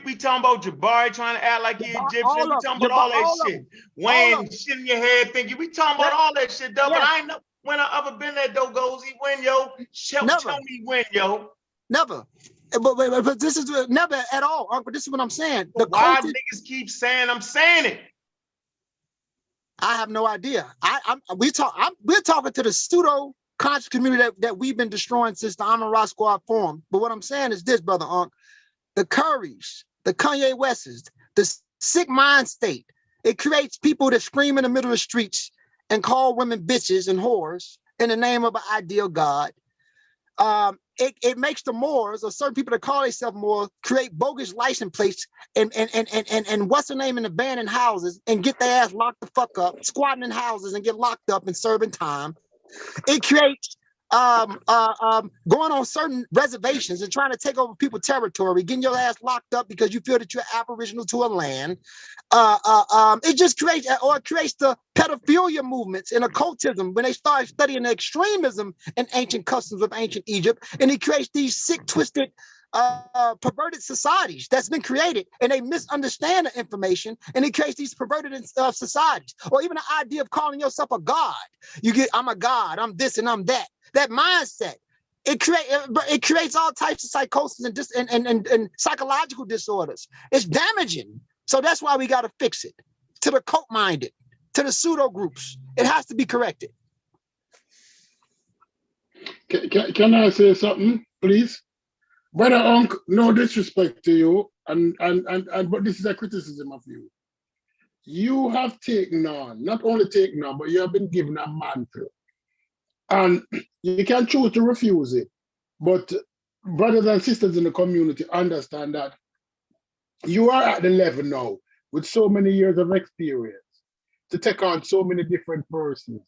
We talking about Jabari trying to act like he Egyptian. We talking about all that shit. Weighing shit in your head, thinking we talking about all that shit, though. But I ain't know when I ever been there, though. Gozy, when yo, tell me when, yo. Never. But this is never at all, Uncle. This is what I'm saying. Why niggas keep saying I'm saying it? I have no idea. We're talking to the pseudo conscious community that we've been destroying since the Amon Ra Squad formed. But what I'm saying is this, brother Unc, the Currys, the Kanye Wests, the sick mind state, it creates people that scream in the middle of the streets and call women bitches and whores in the name of an ideal God. It makes the Moors or certain people that call themselves Moors create bogus license plates and what's the name in abandoned houses and get their ass locked the fuck up, squatting in houses and get locked up and serving time. It creates going on certain reservations and trying to take over people's territory, getting your ass locked up because you feel that you're aboriginal to a land. It just creates, or it creates the pedophilia movements and occultism when they start studying the extremism and ancient customs of ancient Egypt, and it creates these sick, twisted, perverted societies that's been created, and they misunderstand the information, and it creates these perverted societies, or even the idea of calling yourself a god. I'm a god, I'm this and I'm that. That mindset, it creates all types of psychosis and psychological disorders. It's damaging. So that's why we got to fix it. To the cult-minded, to the pseudo groups, it has to be corrected. Can I say something, please? Brother Unc, no disrespect to you, but this is a criticism of you. You have taken on, not only taken on, but you have been given a mantle. And you can choose to refuse it. But brothers and sisters in the community understand that you are at the level now with so many years of experience to take on so many different persons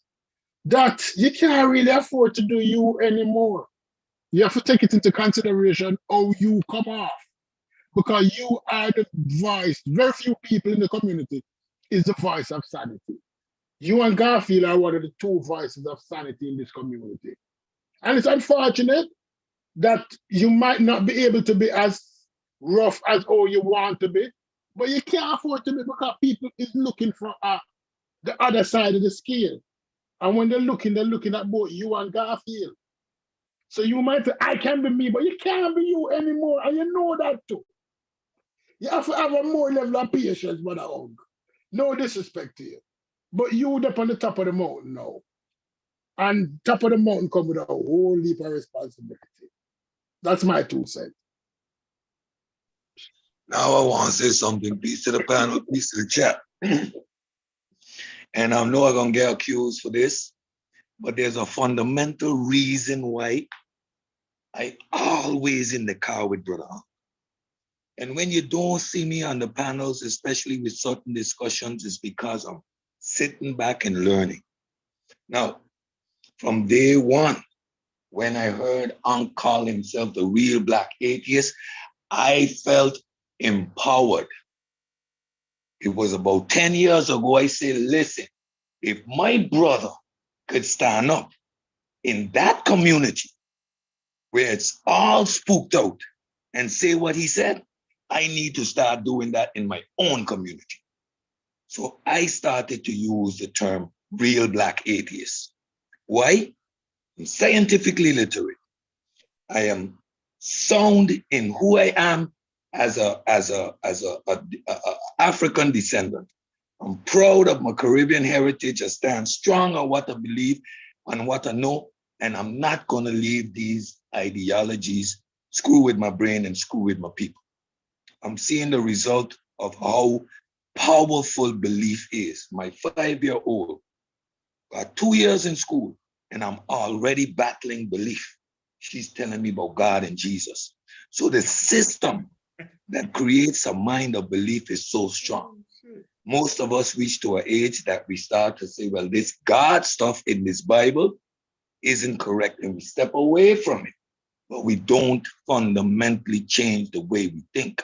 that you can't really afford to do you anymore. You have to take it into consideration how you come off, because you are the voice. Very few people in the community is the voice of sanity. You and Garfield are one of the two voices of sanity in this community. And it's unfortunate that you might not be able to be as rough as all you want to be, but you can't afford to be because people is looking for the other side of the scale. And when they're looking at both you and Garfield. So you might say, I can be me, but you can't be you anymore. And you know that too. You have to have a more level of patience, Brother Hug. No disrespect to you. But you up on the top of the mountain now. And top of the mountain come with a whole heap of responsibility. That's my 2 cents. Now I want to say something. Peace to the panel, peace to the chat. And I know I'm going to get accused for this, but there's a fundamental reason why I always in the car with Brother Ankh. And when you don't see me on the panels, especially with certain discussions, it's because I'm sitting back and learning. Now, from day one, when I heard Ankh call himself the real Black atheist, I felt empowered. It was about 10 years ago, I said, listen, if my brother could stand up in that community where it's all spooked out and say what he said, I need to start doing that in my own community. So I started to use the term real Black atheist. Why? I'm scientifically literate. I am sound in who I am as a African descendant. I'm proud of my Caribbean heritage. I stand strong on what I believe and what I know, and I'm not going to leave these ideologies screw with my brain and screw with my people. I'm seeing the result of how powerful belief is. My 5-year-old got 2 years in school, and I'm already battling belief. She's telling me about God and Jesus. So the system that creates a mind of belief is so strong. Most of us reach to an age that we start to say, well, this God stuff in this Bible isn't correct, and we step away from it, but we don't fundamentally change the way we think.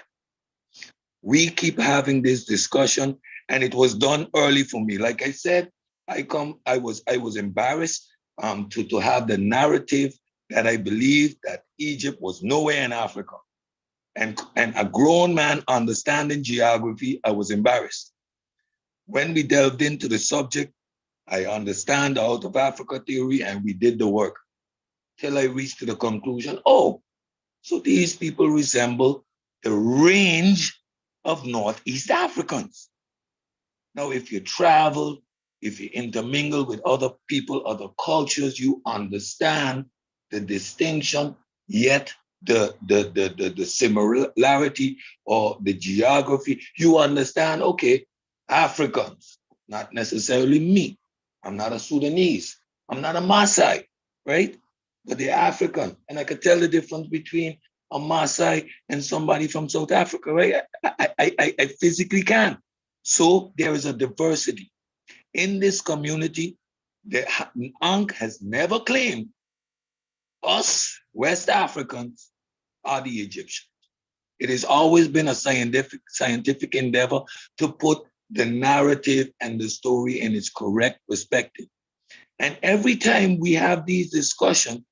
We keep having this discussion, and it was done early for me. Like I said, I was embarrassed to have the narrative that I believed that Egypt was nowhere in Africa. And a grown man understanding geography, I was embarrassed. When we delved into the subject, I understand the out of Africa theory, and we did the work till I reached to the conclusion, oh, so these people resemble the range of Northeast Africans. Now, if you travel, if you intermingle with other people, other cultures, you understand the distinction, yet the similarity or the geography, you understand, okay, Africans, not necessarily me. I'm not a Sudanese. I'm not a Maasai, right? But they're African. And I could tell the difference between a Maasai and somebody from South Africa, right? I physically can. So there is a diversity. In this community, the Ankh has never claimed us West Africans are the Egyptians. It has always been a scientific endeavor to put the narrative and the story in its correct perspective. And every time we have these discussions,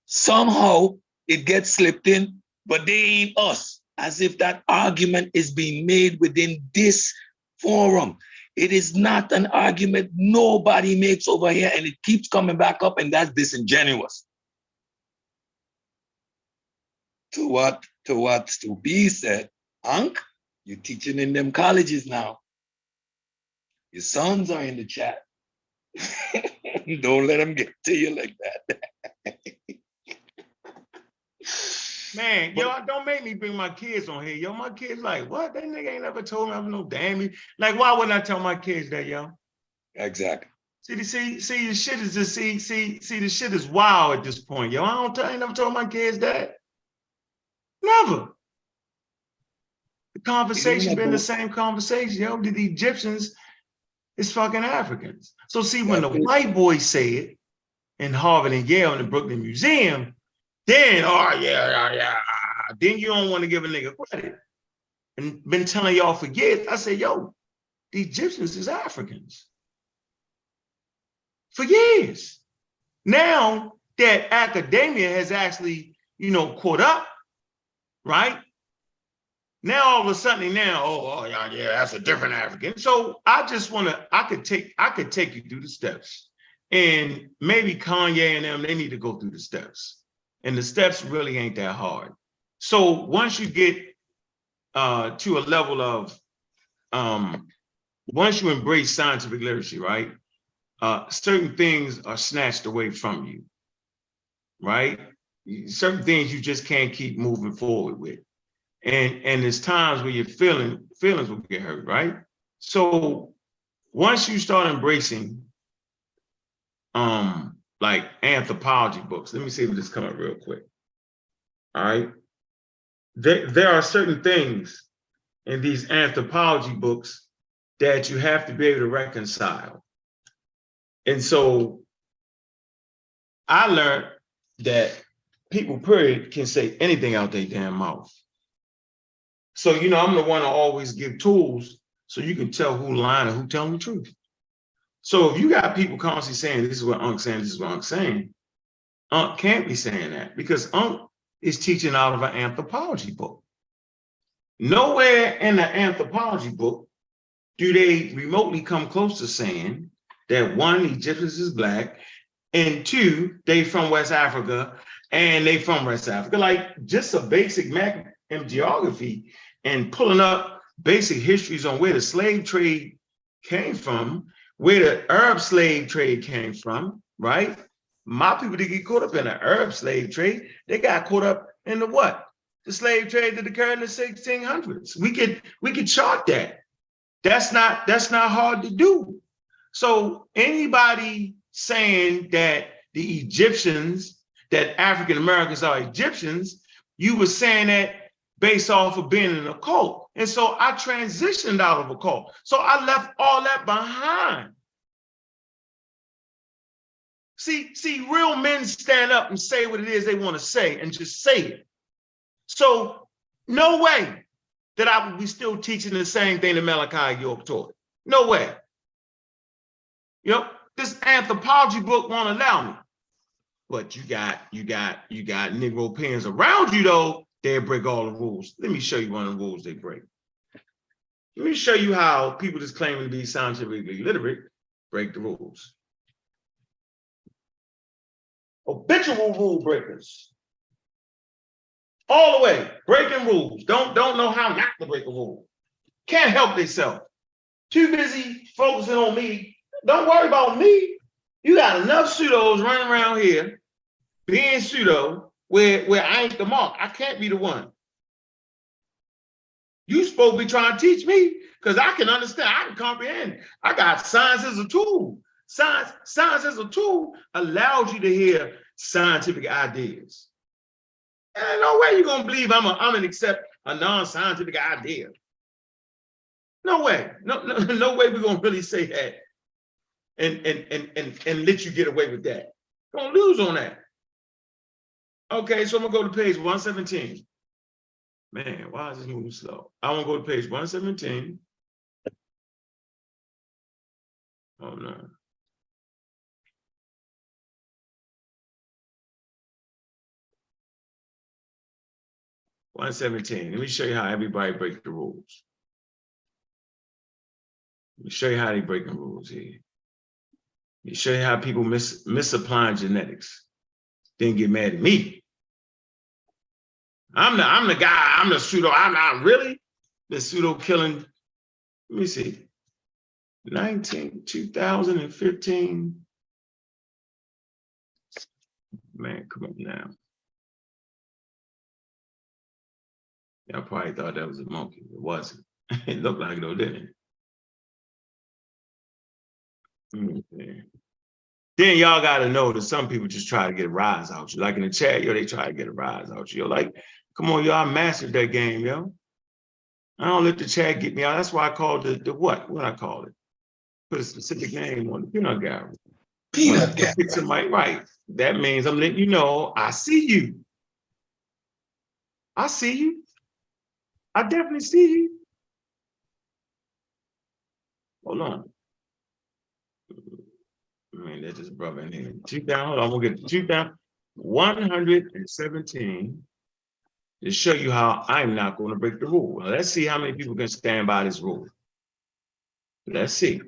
somehow it gets slipped in, but they ain't us, as if that argument is being made within this forum. It is not an argument nobody makes over here, and it keeps coming back up, and that's disingenuous. To what Stupi said, Ankh, you're teaching in them colleges now. Your sons are in the chat. Don't let them get to you like that. Man, yo, don't make me bring my kids on here. Yo, my kids like, what? That nigga ain't never told me I'm no damn. Like, why wouldn't I tell my kids that, yo? Exactly. See, the shit is just, see, the shit is wild at this point, yo. I ain't never told my kids that. Never. The conversation been the same conversation, yo. The Egyptians is fucking Africans. So see, when the white boys say it in Harvard and Yale and the Brooklyn Museum, then, oh, yeah. Then you don't want to give a nigga credit. And been telling y'all for years, I say, yo, the Egyptians is Africans. For years. Now that academia has actually, caught up, right? Now all of a sudden, yeah, that's a different African. So I just want to, I could take you through the steps. And maybe Kanye and them, they need to go through the steps. And the steps really ain't that hard. So once you get to a level of, once you embrace scientific literacy, right? Certain things are snatched away from you, right? Certain things you just can't keep moving forward with. And there's times where your feelings will get hurt, right? So once you start embracing like anthropology books, let me see if this come up real quick. All right. There are certain things in these anthropology books that you have to be able to reconcile. And so I learned that people, period, can say anything out their damn mouth. So, you know, I'm the one to always give tools so you can tell who lying and who telling the truth. So if you got people constantly saying, this is what Unc saying, this is what Unc saying, Unc can't be saying that because Unc is teaching out of an anthropology book. Nowhere in the anthropology book do they remotely come close to saying that one, Egyptians is Black, and two, they from West Africa, and they from West Africa. Like just a basic map and geography and pulling up basic histories on where the slave trade came from, where the Arab slave trade came from, right? My people didn't get caught up in the Arab slave trade. They got caught up in the what? The slave trade that occurred in the 1600s. We could chart that. That's not hard to do. So anybody saying that the Egyptians, that African Americans are Egyptians, you were saying that based off of being in a cult. And so I transitioned out of a cult. So I left all that behind. See, real men stand up and say what it is they want to say and just say it. So no way that I would be still teaching the same thing that Malachi York taught. No way. You know, this anthropology book won't allow me. But you got Negro pens around you though, they'll break all the rules. Let me show you one of the rules they break. Let me show you how people just claiming to be scientifically literate break the rules. Habitual rule breakers. All the way, breaking rules. Don't know how not to break a rule. Can't help themselves. Too busy focusing on me. Don't worry about me. You got enough pseudos running around here being pseudo where I ain't the mark. I can't be the one. You supposed to be trying to teach me because I can understand, I can comprehend. I got science as a tool. Science as a tool allows you to hear scientific ideas. And no way you're gonna believe I'm gonna accept a non-scientific idea. No way. No way we're gonna really say that and let you get away with that. Gonna lose on that. Okay, so I'm gonna go to page 117. Man, why is this moving slow? I want to go to page 117. Oh no. (117). Let me show you how everybody breaks the rules. Let me show you how they break the rules here. Let me show you how people misapplying genetics. Then get mad at me. I'm the guy, I'm the pseudo, I'm not really the pseudo killing. Let me see. 2015. Man, come on now. Y'all probably thought that was a monkey. It wasn't. It looked like it though, didn't it? Okay. Then y'all gotta know that some people just try to get a rise out you. Like in the chat, yo, they try to get a rise out you. Yo, like, come on, yo, I mastered that game, yo. I don't let the chat get me out. That's why I called it the what? What I call it? Put a specific name on the peanut gallery. Peanut gallery. Pick somebody right. That means I'm letting you know I see you. I see you. I definitely see you. Hold on. Man, that's just brother in here. 2000, hold on, I'm gonna get 2117 to show you how I'm not going to break the rule. Now, let's see how many people can stand by this rule. Let's see.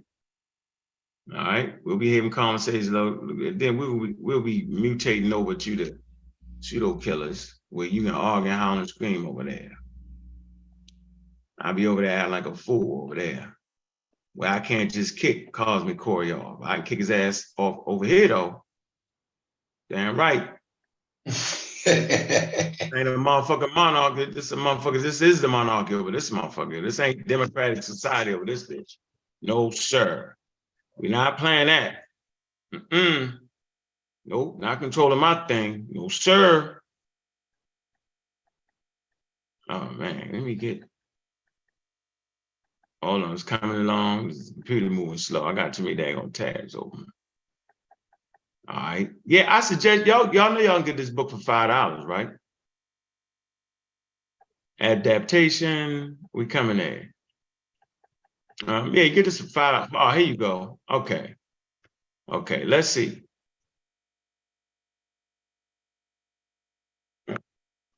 All right, we'll be having conversations. Then we'll be mutating over to the pseudo killers, where you can argue, howl, and scream over there. I'll be over there acting like a fool over there, where I can't just kick Cosmic Corey off. I can kick his ass off over here though. Damn right. Ain't a motherfucking monarchy. This is a motherfucker. This is the monarchy over this motherfucker. This ain't democratic society over this bitch. No, sir. We're not playing that. Nope, not controlling my thing. No, sir. Oh man, let me get. Hold on, it's coming along. The computer moving slow. I got too many daggone tabs open. All right. Yeah, I suggest y'all know y'all can get this book for $5, right? Adaptation. We coming in. Yeah, you get this for $5. Oh, here you go. Okay. Okay, let's see.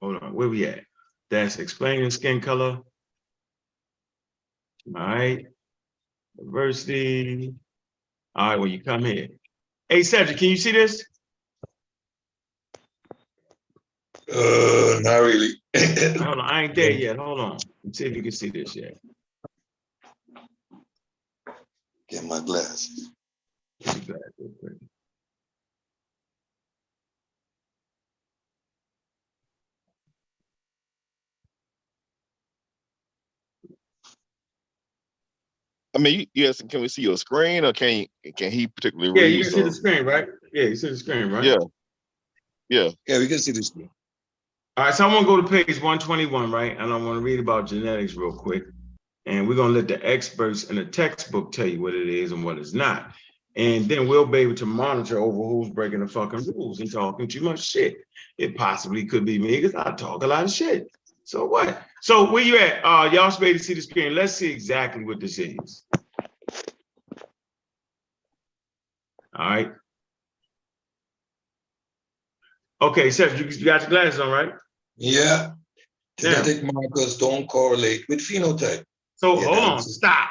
Hold on, where we at? That's explaining skin color. All right. Diversity. All right, well, you come here. Hey, Cedric, can you see this? Not really. Hold on, I ain't there yet. Hold on. Let's see if you can see this yet. Get my glasses. Get your glasses real quick. I mean, yes, can we see your screen, or can he particularly Yeah, read? you can see the screen, right? Yeah, you see the screen, right? Yeah. Yeah. Yeah, we can see the screen. All right, so I want to go to page 121, right? And I want to read about genetics real quick. And we're going to let the experts in the textbook tell you what it is and what it's not. And then we'll be able to monitor over who's breaking the fucking rules and talking too much shit. It possibly could be me because I talk a lot of shit. So what? So where you at? Y'all should be able to see the screen. Let's see exactly what this is. All right. Okay, Seth, you got your glasses on, right? Yeah. Now, Genetic markers don't correlate with phenotype. so Yeah, hold on, that's- stop.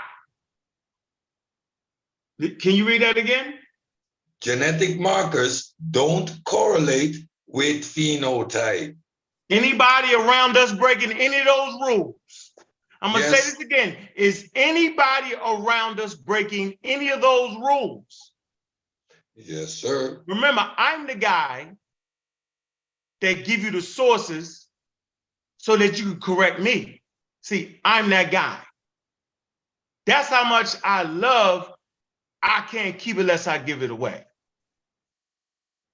Can you read that again? Genetic markers don't correlate with phenotype. Anybody around us breaking any of those rules? I'm gonna say Yes. this again. Is anybody around us breaking any of those rules? Yes, sir. Remember, I'm the guy that give you the sources so that you can correct me. See, I'm that guy. That's how much I love. I can't keep it unless I give it away.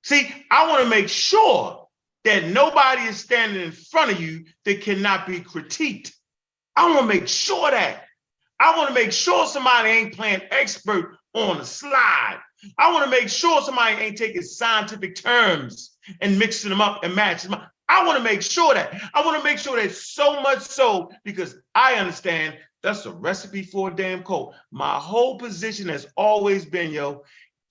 See, I want to make sure that nobody is standing in front of you that cannot be critiqued. I want to make sure that. I want to make sure somebody ain't playing expert on the slide. I want to make sure somebody ain't taking scientific terms and mixing them up and matching them up. I want to make sure that. I want to make sure that so much so because I understand that's a recipe for a damn cult. My whole position has always been,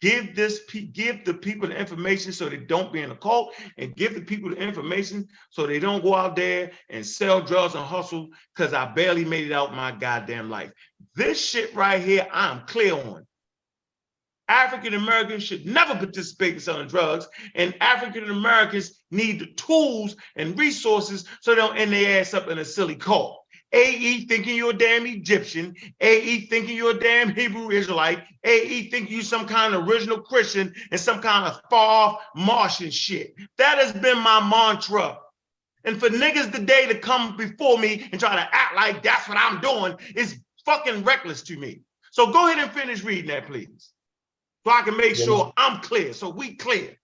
give the people the information so they don't be in a cult, and give the people the information so they don't go out there and sell drugs and hustle because I barely made it out my goddamn life. This shit right here, I'm clear on. African Americans should never participate in selling drugs, and African Americans need the tools and resources so they don't end their ass up in a silly cult. AE thinking you're a damn Egyptian, AE thinking you're a damn Hebrew Israelite, AE thinking you some kind of original Christian and some kind of far-off Martian shit. That has been my mantra. And for niggas today to come before me and try to act like that's what I'm doing is fucking reckless to me. So go ahead and finish reading that, please. So I can make sure I'm clear, so we clear.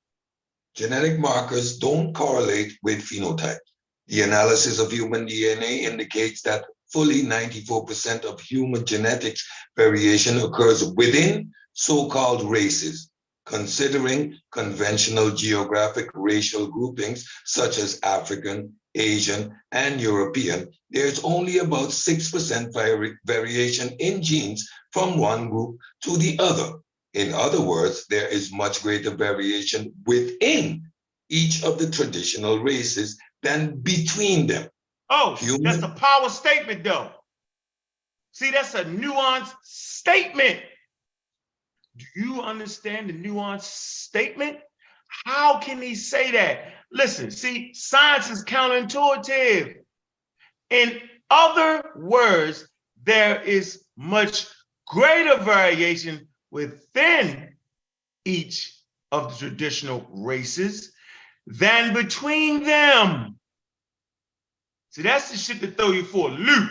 Genetic markers don't correlate with phenotype. The analysis of human DNA indicates that fully 94% of human genetics variation occurs within so-called races. Considering conventional geographic racial groupings such as African, Asian, and European, there's only about 6% variation in genes from one group to the other. In other words, there is much greater variation within each of the traditional races than between them. Oh, that's a power statement, though. See, that's a nuanced statement. Do you understand the nuanced statement? How can he say that? Listen, see, science is counterintuitive. In other words, there is much greater variation within each of the traditional races than between them. See, that's the shit that throw you for a loop.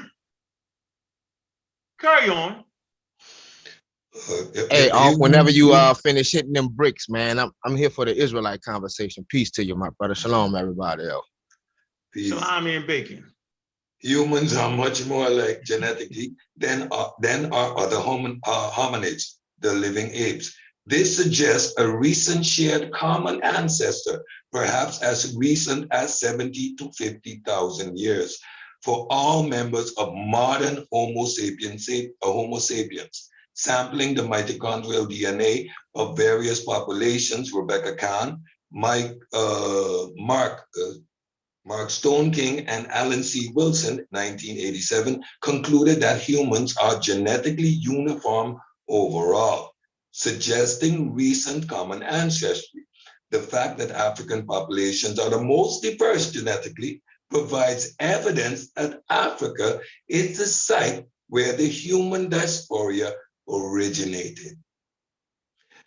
Carry on. Hey, whenever you finish hitting them bricks, man, I'm here for the Israelite conversation. Peace to you, my brother. Shalom, everybody else. Salami and bacon. Humans are much more like genetically than are other hominids, the living apes. This suggests a recent shared common ancestor, perhaps as recent as 70 to 50,000 years, for all members of modern Homo sapiens. Sampling the mitochondrial DNA of various populations, Rebecca Kahn, Mark Stone King, and Alan C. Wilson, 1987, concluded that humans are genetically uniform overall, suggesting recent common ancestry. The fact that African populations are the most diverse genetically provides evidence that Africa is the site where the human diaspora originated.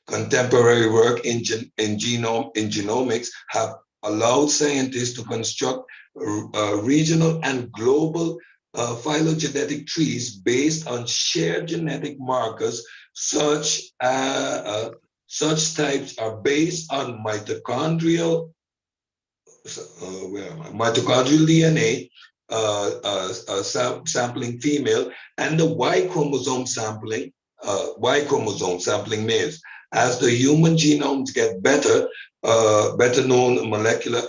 Contemporary work in genomics have allowed scientists to construct regional and global phylogenetic trees based on shared genetic markers. Such types are based on mitochondrial DNA sampling female and the Y chromosome sampling males. As the human genomes get better, better known molecular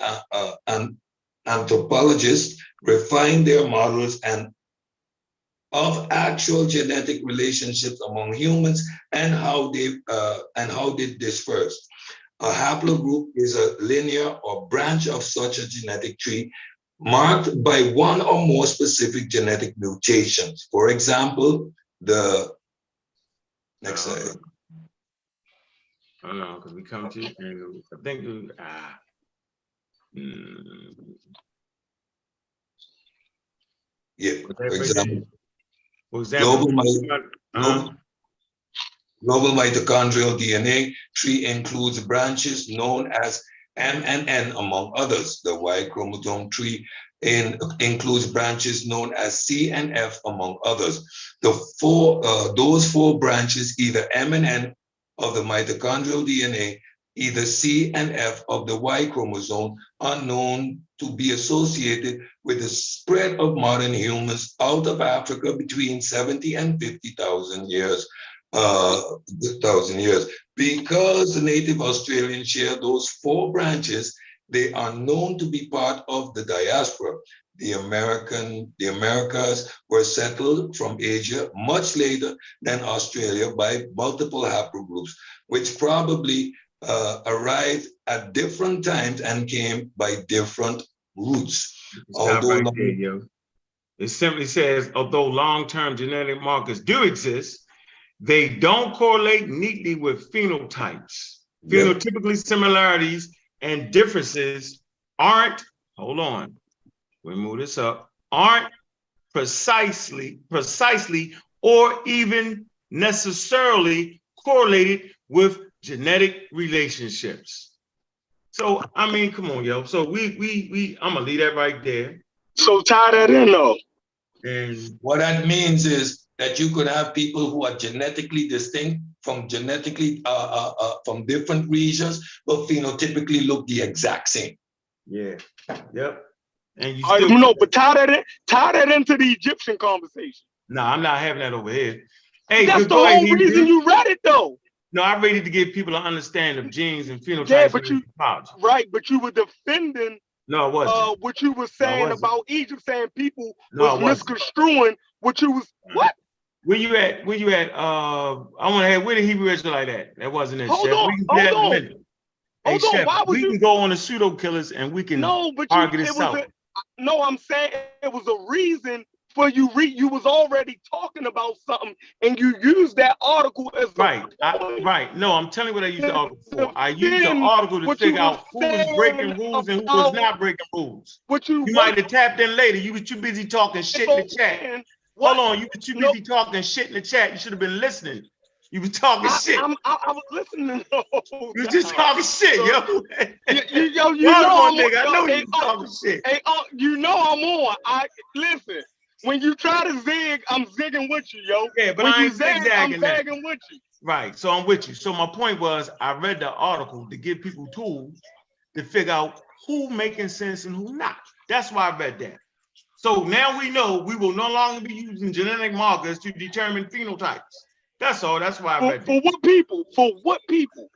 anthropologists refine their models and of actual genetic relationships among humans and how they disperse. A haplogroup is a linear or branch of such a genetic tree marked by one or more specific genetic mutations. For example, the next slide. I know, because we come to, I think, yeah, for example, global mitochondrial DNA tree includes branches known as M and N, among others. The Y chromosome tree includes branches known as C and F, among others. Those four branches, either M and N of the mitochondrial DNA, either C and F of the Y chromosome, are known to be associated with the spread of modern humans out of Africa between 70 and 50,000 years. Because the native Australians share those four branches, they are known to be part of the diaspora. The Americas were settled from Asia much later than Australia by multiple haplogroups, which probably arrived at different times and came by different routes. It simply says, although long-term genetic markers do exist, they don't correlate neatly with phenotypes. Yep. Phenotypically, similarities and differences aren't, hold on, we move this up, aren't precisely or even necessarily correlated with genetic relationships. So, I mean, come on, yo. So I'm gonna leave that right there. So tie that in though. And what that means is that you could have people who are genetically distinct from from different regions, but phenotypically look the exact same. Yeah. Yep. And you still no, but tie that into the Egyptian conversation. No, I'm not having that over here. Hey, that's the whole reason you read it though. No, I read it to give people an understanding of genes and phenotypes. Yeah, but you were defending. No, it wasn't. What you were saying about Egypt, saying people was misconstruing what you was what? Where you at? I want to have where the Hebrew Israelite at? That wasn't it. Hold Chef. on. Hey, Chef, we can go on the pseudo killers and we can argue this out. No, I'm saying it was a reason for you. You was already talking about something something and you use that article as Right. Right. No, I'm telling you what I used the article for. I used the article to figure out who was breaking rules and who was not breaking rules. You might have tapped in later. You was too busy talking shit in the chat. Hold on, you were too busy talking shit in the chat. You should have been listening. You was talking shit. I was listening. You was just talking shit, yo. You know I'm nigga. I know you hey, was talking shit. Hey, you know I'm on. Listen. When you try to zig, I'm zigging with you, yo. Yeah, but when I you ain't zag, I'm zagging with you. Right. So I'm with you. So my point was, I read the article to give people tools to figure out who making sense and who not. That's why I read that. So now we know we will no longer be using genetic markers to determine phenotypes. That's all. That's why I read that. For what people? For what people?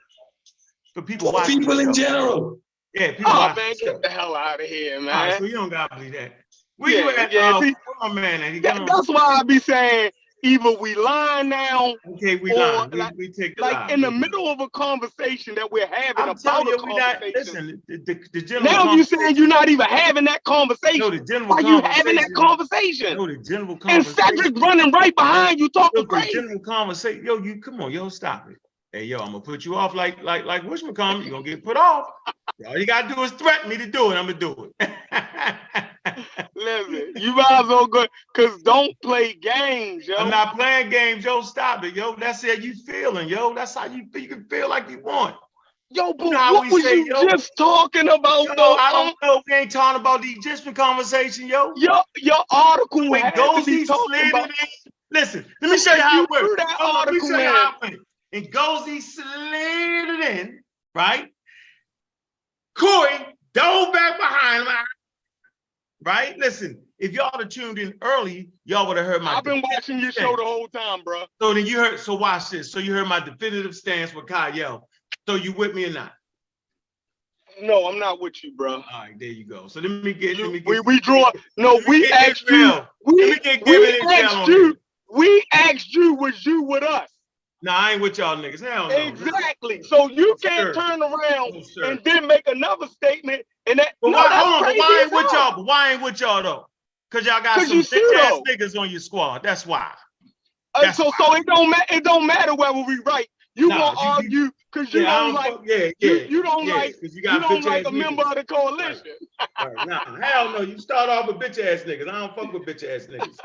For people watching. People in general. Yeah, people watching. Man, get the hell out of here, man. All right, so you don't gotta believe that. Where you at? See, my man. That's why I be saying either we lying now. Okay, we lying. We take the lie. Like in the middle of a conversation that we're having I'm about you, a conversation. Listen, the general now you saying you're not even having that conversation. No, the general Why you having that conversation? No, the general conversation. And Cedric running right behind you talking crazy. The general conversation. Yo, you come on, yo, stop it. Hey, yo, I'm gonna put you off like whatchamacallit. You're gonna get put off. All you gotta do is threaten me to do it. I'm gonna do it. Listen, you might as well go, cause don't play games, yo. I'm not playing games, yo. Stop it, yo. That's how you feeling, yo. That's how you can feel like you want. Yo, but what was you just talking about, though? I don't know. We ain't talking about the Egyptian conversation, yo. Your article goes he slid it in. Listen, let me show you how it works. Let me show you how it went. And Gozy slid it in, right? Corey dove back behind him, right? Listen, if y'all had tuned in early, y'all would have heard my. I've been watching your show the whole time, bro. So then you heard. So watch this. So you heard my definitive stance with Kyle. So you with me or not? No, I'm not with you, bro. All right, there you go. So let me get. We draw. No, we asked you. We asked you. Was you with us? No, I ain't with y'all niggas. Hell no. Exactly. So you can't turn around and then make another statement and that. But why ain't with y'all? But why ain't with y'all though? Because y'all got some bitch ass niggas on your squad. That's why. So it don't matter whether we right. You won't argue because you don't like. You don't like a member of the coalition. Right. Nah, hell no. You start off with bitch ass niggas. I don't fuck with bitch ass niggas.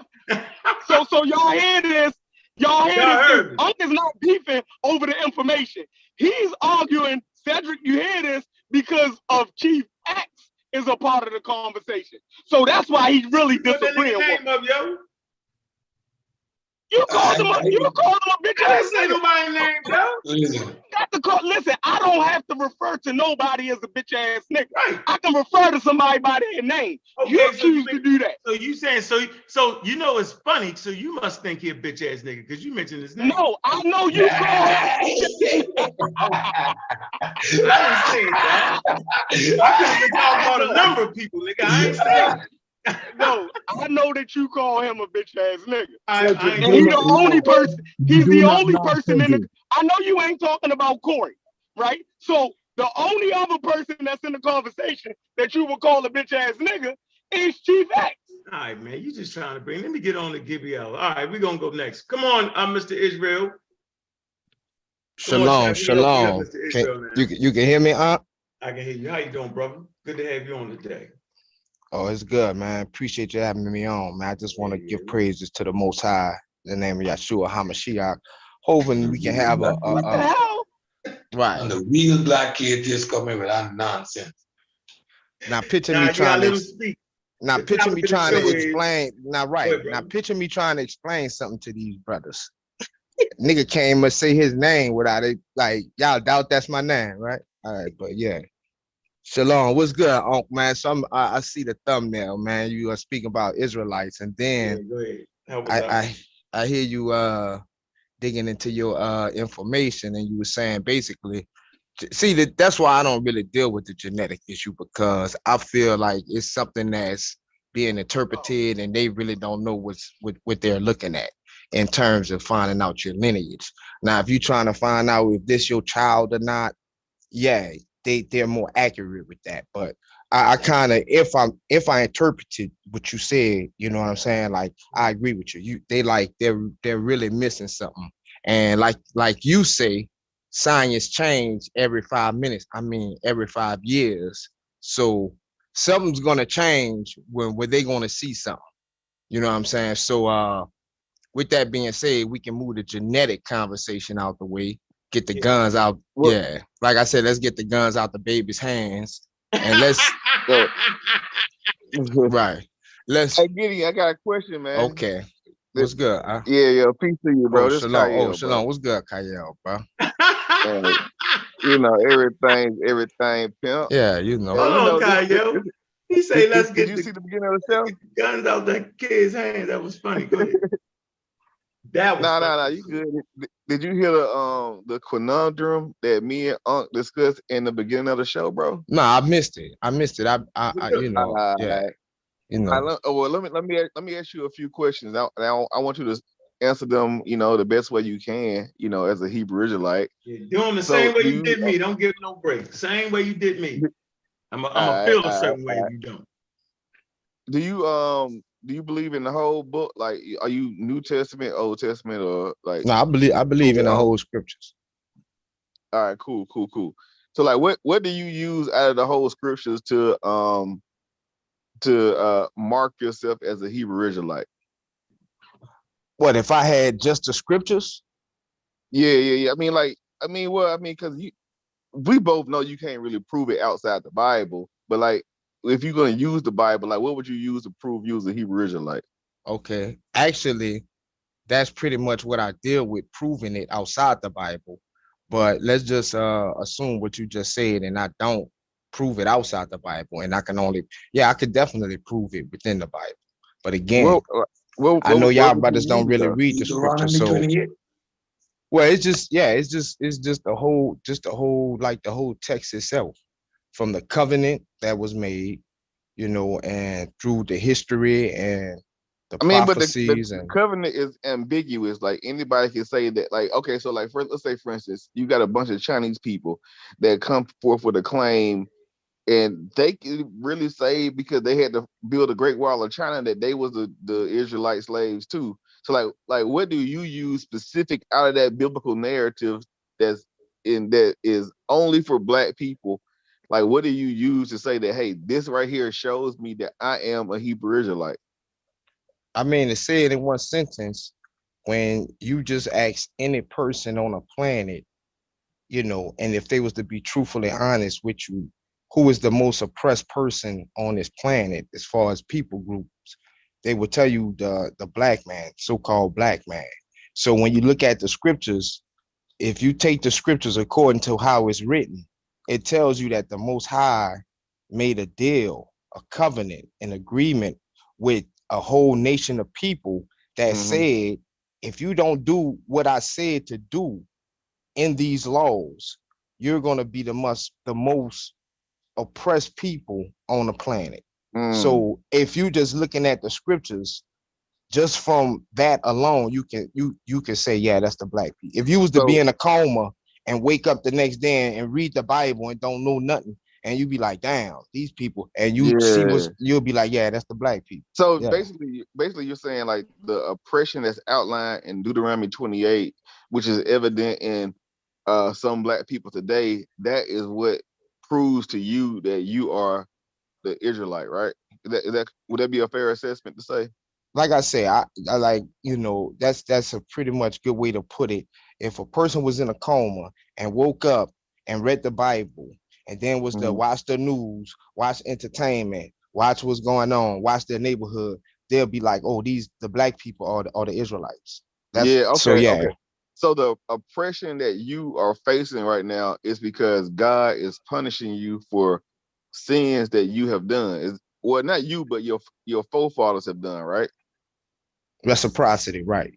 So y'all hear this? Y'all hear this? Unc is not beefing over the information. He's arguing, Cedric, you hear this, because of Chief X is a part of the conversation. So that's why he's really disagreeing with him. You called him a bitch ass nigga. Nobody's name, bro. Listen, I don't have to refer to nobody as a bitch ass nigga. Right. I can refer to somebody by their name. Okay, you choose to do that. So you saying so you know it's funny. So you must think he a bitch ass nigga because you mentioned his name. No, I know you call him. I didn't say it, dog. I could have been talking about a number of people, nigga. I ain't saying it. No, I know that you call him a bitch ass nigga. And he's the only person. He's the only person in the. I know you ain't talking about Corey, right? So the only other person that's in the conversation that you would call a bitch ass nigga is Chief X. All right, man, you just trying to bring. Let me get on to Gibeah. All right, we're gonna go next. Come on, Mr. Israel. Shalom. You can hear me, Aunt? I can hear you. How you doing, brother? Good to have you on today. Oh, it's good, man. Appreciate you having me on, man. I just want to give praises to the Most High, in the name of Yeshua HaMashiach. Hoping we can have what the hell? Right. And the real black kid just come in with that nonsense. Now picture me trying to. Now picture me trying to explain. Now right. Now picture me trying to explain something to these brothers. Nigga can't even say his name without it. Like y'all doubt that's my name, right? All right, but yeah. Shalom, what's good, Unc, man? So I see the thumbnail, man. You are speaking about Israelites, and then I hear you digging into your information, and you were saying basically, see that's why I don't really deal with the genetic issue, because I feel like it's something that's being interpreted, and they really don't know what they're looking at in terms of finding out your lineage. Now, if you're trying to find out if this your child or not, yeah. They're more accurate with that, but I kind of, if I interpreted what you said, you know what I'm saying? Like, I agree with you. They're really missing something. And like you say, science change every 5 minutes. I mean, every 5 years. So something's gonna change when they're gonna see something. You know what I'm saying? So with that being said, we can move the genetic conversation out the way, get the guns out. Well, Yeah. Like I said, let's get the guns out the baby's hands. And let's so, right. Let's hey, Giddy, I got a question, man. okay. What's good? Yeah, peace to you, bro. Oh, This shalom. Kyle, Oh, shalom. What's good, Kyle, bro? bro. You know, everything, pimp. Yeah, you know. Hold You on, know, Kyle. He say, let's did get you the see the beginning of the show? guns out the kid's hands. That was funny. Go ahead. That was funny. No, you good. Did you hear the conundrum that me and Unc discussed in the beginning of the show, bro? No, I missed it. You know, yeah, you know. Well, let me ask you a few questions. I want you to answer them, you know, the best way you can, you know, as a Hebrew Israelite. Yeah, doing the So same way you did me. Don't give no break. Same way you did me. I'm gonna feel a certain way if you don't. Do you believe in the whole book? Like, are you New Testament, Old Testament, or like? No, I believe in the whole scriptures. All right, cool. So, like, what do you use out of the whole scriptures to mark yourself as a Hebrew Israelite? What if I had just the scriptures? Yeah. Because we both know you can't really prove it outside the Bible. But like, if you're gonna use the Bible, like, what would you use to prove you as a Hebrew Israelite? Okay, actually, that's pretty much what I deal with, proving it outside the Bible. But let's just assume what you just said, and I don't prove it outside the Bible, and I could definitely prove it within the Bible. But again, I know y'all brothers don't really read the scripture, so well, it's just the whole text itself, from the covenant that was made, you know, and through the history and the prophecies. The And covenant is ambiguous. Like, anybody can say that. Like, okay, so like, let's say, for instance, you got a bunch of Chinese people that come forth with a claim, and they can really say, because they had to build a Great Wall of China, that they was the Israelite slaves too. So like, what do you use specific out of that biblical narrative that is only for Black people? Like, what do you use to say that, hey, this right here shows me that I am a Hebrew Israelite? I mean, to say it in one sentence, when you just ask any person on a planet, you know, and if they was to be truthfully honest with you, who is the most oppressed person on this planet as far as people groups, they will tell you the Black man, so-called Black man. So when you look at the scriptures, if you take the scriptures according to how it's written, it tells you that the Most High made a deal, a covenant, an agreement with a whole nation of people that said, if you don't do what I said to do in these laws, you're going to be the most oppressed people on the planet. So if you just looking at the scriptures, just from that alone, you can say, yeah, that's the Black people. If you was to be in a coma and wake up the next day and read the Bible and don't know nothing, and you be like, damn, these people, and you'll be like, yeah, that's the Black people. So basically you're saying, like, the oppression that's outlined in Deuteronomy 28, which is evident in some Black people today, that is what proves to you that you are the Israelite, right? Would that be a fair assessment to say? Like I say, I like, you know, that's a pretty much good way to put it. If a person was in a coma and woke up and read the Bible, and then was to watch the news, watch entertainment, watch what's going on, watch their neighborhood, they'll be like, oh, the Black people are the Israelites. Okay. So the oppression that you are facing right now is because God is punishing you for sins that you have done. Well, not you, but your forefathers have done, right? Reciprocity, right?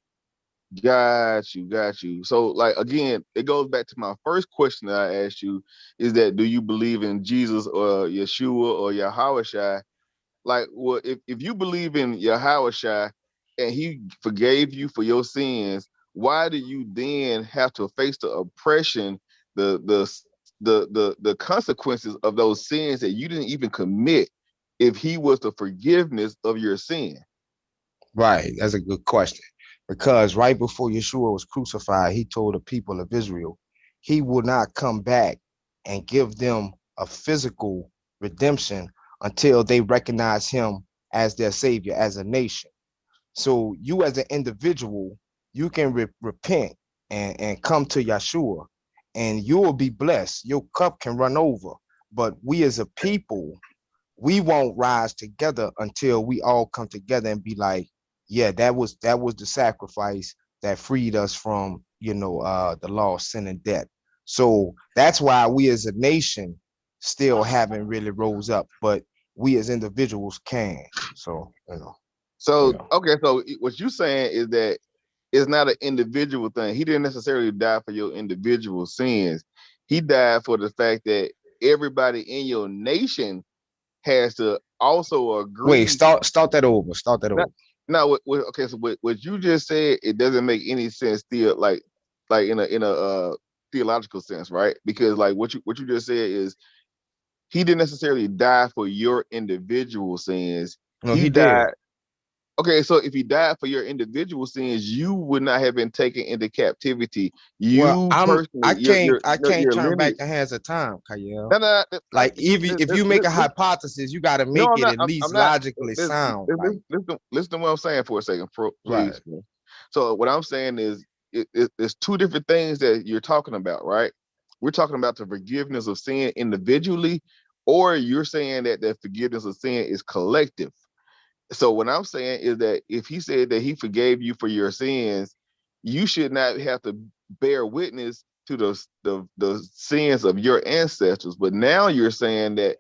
Got you. So, like, again, it goes back to my first question that I asked you: is that, do you believe in Jesus or Yeshua or Yahweh? Like, well, if you believe in Yahweh and he forgave you for your sins, why do you then have to face the oppression, the the consequences of those sins that you didn't even commit if he was the forgiveness of your sin? Right. That's a good question. Because right before Yeshua was crucified, he told the people of Israel he would not come back and give them a physical redemption until they recognize him as their savior, as a nation. So you as an individual, you can repent and come to Yeshua, and you will be blessed. Your cup can run over. But we as a people, we won't rise together until we all come together and be like, yeah, that was the sacrifice that freed us from, the law, sin, and death. So that's why we as a nation still haven't really rose up, but we as individuals can. So, So, okay, so what you're saying is that it's not an individual thing. He didn't necessarily die for your individual sins. He died for the fact that everybody in your nation has to also agree. Wait, start that over. No, okay, so what you just said, it doesn't make any sense still, like in a theological sense, right? Because like what you just said is he didn't necessarily die for your individual sins. No, he died. did. Okay, so if he died for your individual sins, you would not have been taken into captivity. You I can't your turn back lineage. the hands of time, Kyle. No, Like if you make a hypothesis, you got to make it at least logically sound. Listen to what I'm saying for a second, please. Right. So what I'm saying is it's two different things that you're talking about, right? We're talking about the forgiveness of sin individually, or you're saying that the forgiveness of sin is collective. So what I'm saying is that if he said that he forgave you for your sins, you should not have to bear witness to the sins of your ancestors. But now you're saying that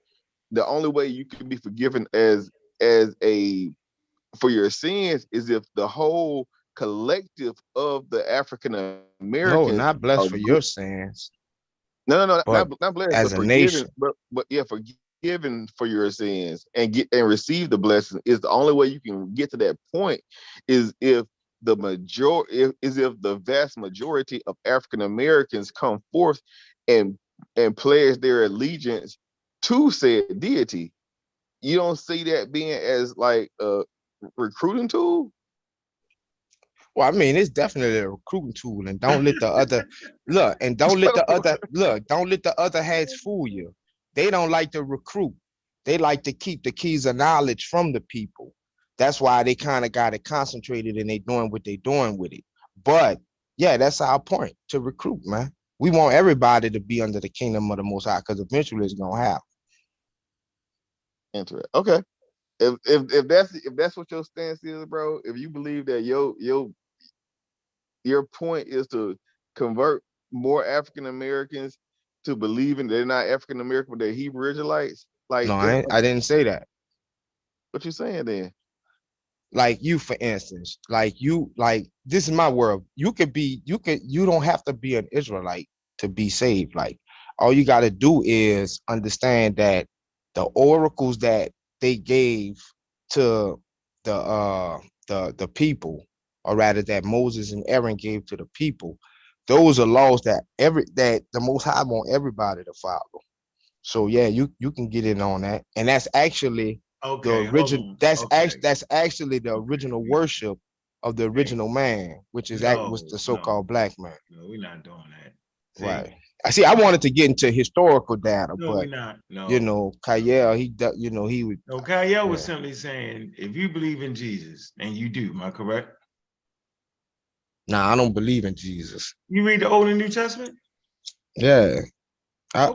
the only way you can be forgiven for your sins is if the whole collective of the African Americans. No, not blessed for your sins. No, but not blessed, as but a forgiven, nation. but yeah, forgiven for your sins and receive the blessing is the only way you can get to that point. Is if the vast majority of African Americans come forth and pledge their allegiance to said deity. You don't see that being as like a recruiting tool? Well, I mean, it's definitely a recruiting tool, and don't let the other look, and don't let the other heads fool you. They don't like to recruit. They like to keep the keys of knowledge from the people. That's why they kind of got it concentrated and they doing what they doing with it. But yeah, that's our point, to recruit, man. We want everybody to be under the kingdom of the Most High, because eventually it's gonna happen. Interesting. Okay. If that's what your stance is, bro, if you believe that your point is to convert more African Americans to believing they're not African American, but they're Hebrew Israelites, like No, I didn't say that. What you saying then? Like you, for instance, like this is my world. You don't have to be an Israelite to be saved. Like all you got to do is understand that the oracles that they gave to the people, or rather that Moses and Aaron gave to the people, those are laws that the Most High want everybody to follow. So yeah, you can get in on that, and that's actually the original. That's actually the original worship of the original man, which was the so-called black man. No, we're not doing that. See? Right. I wanted to get into historical data, no, but we're not. No. Kyle, he would. No, Kyle was simply saying, if you believe in Jesus, and you do, am I correct? Nah, I don't believe in Jesus. You read the Old and New Testament? Yeah. I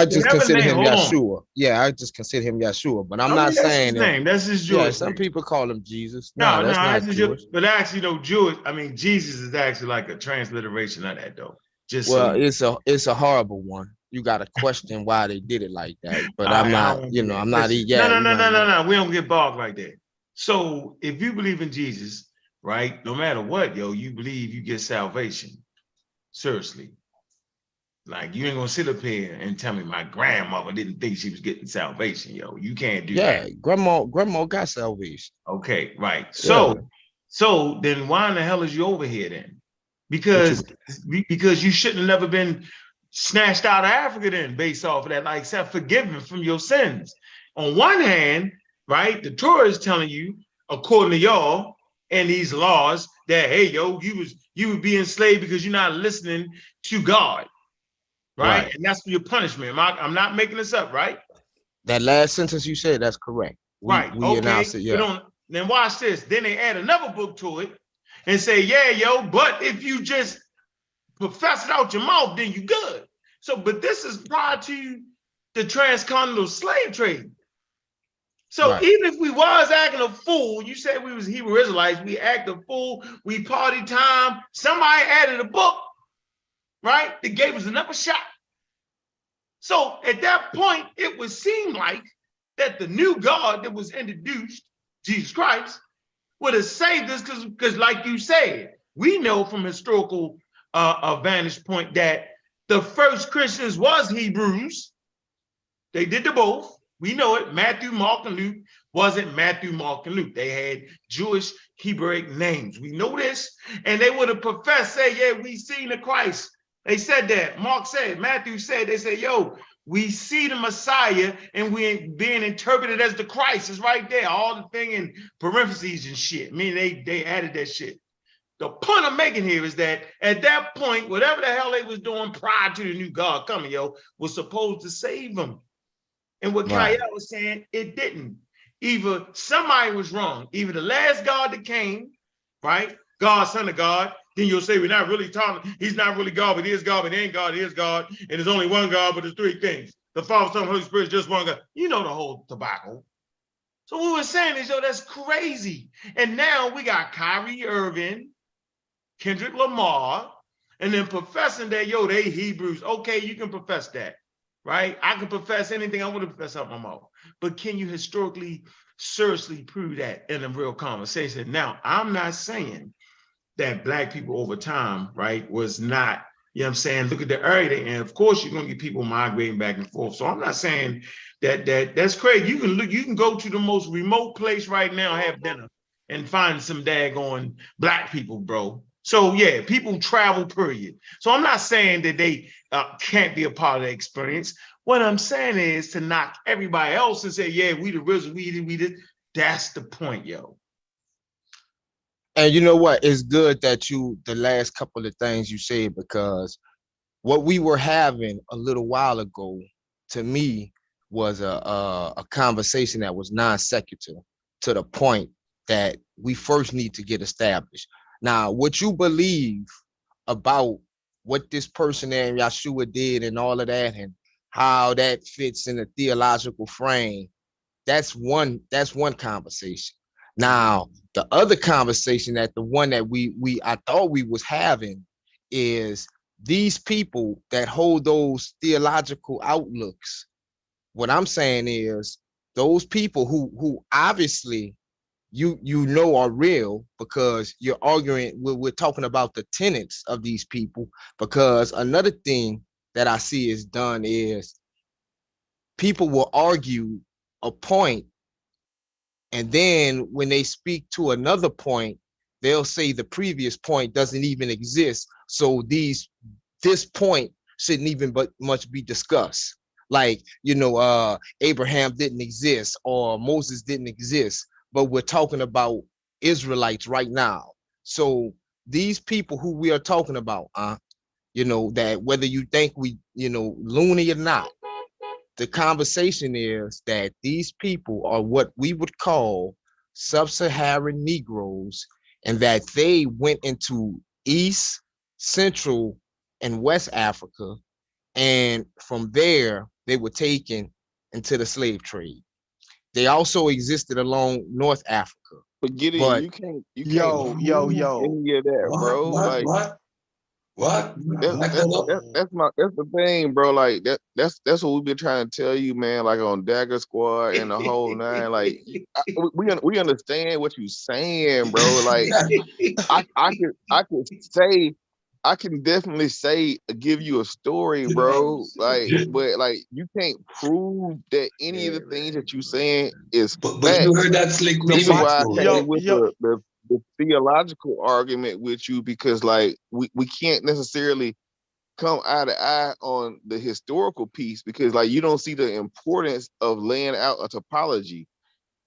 just consider him Yeshua. Yeah, I just consider him Yeshua, but I'm not saying his name. That's his Jewish name. Some people call him Jesus. No, that's not Jewish. But actually, Jewish. I mean, Jesus is actually like a transliteration of that, though. It's a horrible one. You got to question why they did it like that. But I'm not. I'm not. No. We don't get bogged like that. So if you believe in Jesus, right, no matter what, you believe you get salvation. Seriously. Like, you ain't gonna sit up here and tell me my grandmother didn't think she was getting salvation, You can't do that. Yeah, grandma got salvation. Okay, right. So then why in the hell is you over here then? Because you shouldn't have never been snatched out of Africa then based off of that, like except forgiven from your sins. On one hand, right, the Torah is telling you, according to y'all and these laws, that hey, yo, you would be enslaved because you're not listening to God, right? And that's for your punishment. I'm not making this up, right? That last sentence you said, that's correct. We announced it, yeah. Then watch this. Then they add another book to it and say, yeah, yo, but if you just profess it out your mouth, then you good. So, but this is prior to the transcontinental slave trade. So even if we was acting a fool, you said we was Hebrew Israelites, we act a fool, we party time, somebody added a book, right? That gave us another shot. So at that point, it would seem like that the new God that was introduced, Jesus Christ, would have saved us because like you said, we know from historical vantage point that the first Christians was Hebrews. They did the both. We know it. Matthew, Mark, and Luke wasn't Matthew, Mark, and Luke. They had Jewish Hebraic names. We know this. And they would have professed, say, yeah, we seen the Christ. They said that. Mark said, Matthew said, they said, yo, we see the Messiah and we being interpreted as the Christ. It's right there. All the thing in parentheses and shit. I mean, they added that shit. The point I'm making here is that at that point, whatever the hell they was doing prior to the new God coming, yo, was supposed to save them. And what Kyle was saying, it didn't. Either somebody was wrong. Either the last God that came, right? God, Son of God. Then you'll say we're not really talking. He's not really God, but he is God, but he ain't God, he is God. And there's only one God, but there's three things. The Father, Son, Holy Spirit is just one God. You know the whole tobacco. So what we're saying is, yo, that's crazy. And now we got Kyrie, Irving, Kendrick, Lamar, and then professing that, yo, they Hebrews. Okay, you can profess that, right? I can profess anything I want to profess out my mouth. But can you historically, seriously prove that in a real conversation? Now, I'm not saying that Black people over time, right, was not, you know what I'm saying, look at the area, and of course you're gonna get people migrating back and forth. So I'm not saying that's crazy. You can go to the most remote place right now, have dinner, and find some daggone Black people, bro. So yeah, people travel, period. So I'm not saying that they can't be a part of the experience. What I'm saying is to knock everybody else and say, yeah, we the original, we did. That's the point, yo. And you know what? It's good that the last couple of things you said, because what we were having a little while ago, to me, was a conversation that was non sequitur to the point that we first need to get established. Now, what you believe about what this person named Yeshua did and all of that, and how that fits in a theological frame, that's one conversation. Now, the other conversation, that the one that I thought we was having, is these people that hold those theological outlooks. What I'm saying is those people who obviously you know are real, because you're arguing, we're talking about the tenets of these people. Because another thing that I see is done is people will argue a point, and then when they speak to another point, they'll say the previous point doesn't even exist. So this point shouldn't even much be discussed. Like, you know, Abraham didn't exist or Moses didn't exist, but we're talking about Israelites right now. So these people who we are talking about, you know, that whether you think we, you know, loony or not, the conversation is that these people are what we would call sub-Saharan Negroes, and that they went into East, Central, and West Africa, and from there they were taken into the slave trade. They also existed along North Africa. But Gideon, you can't any of that, bro. What? That's the thing, bro. Like that's what we've been trying to tell you, man. Like on Dagger Squad and the whole nine. Like we understand what you're saying, bro. Like I can definitely say, give you a story, bro. Like, but like you can't prove that any of the things that you're saying is But fact. you heard that slick This is remix, why I though, came right? with the theological argument with you, because like we can't necessarily come eye to eye on the historical piece, because like you don't see the importance of laying out a topology.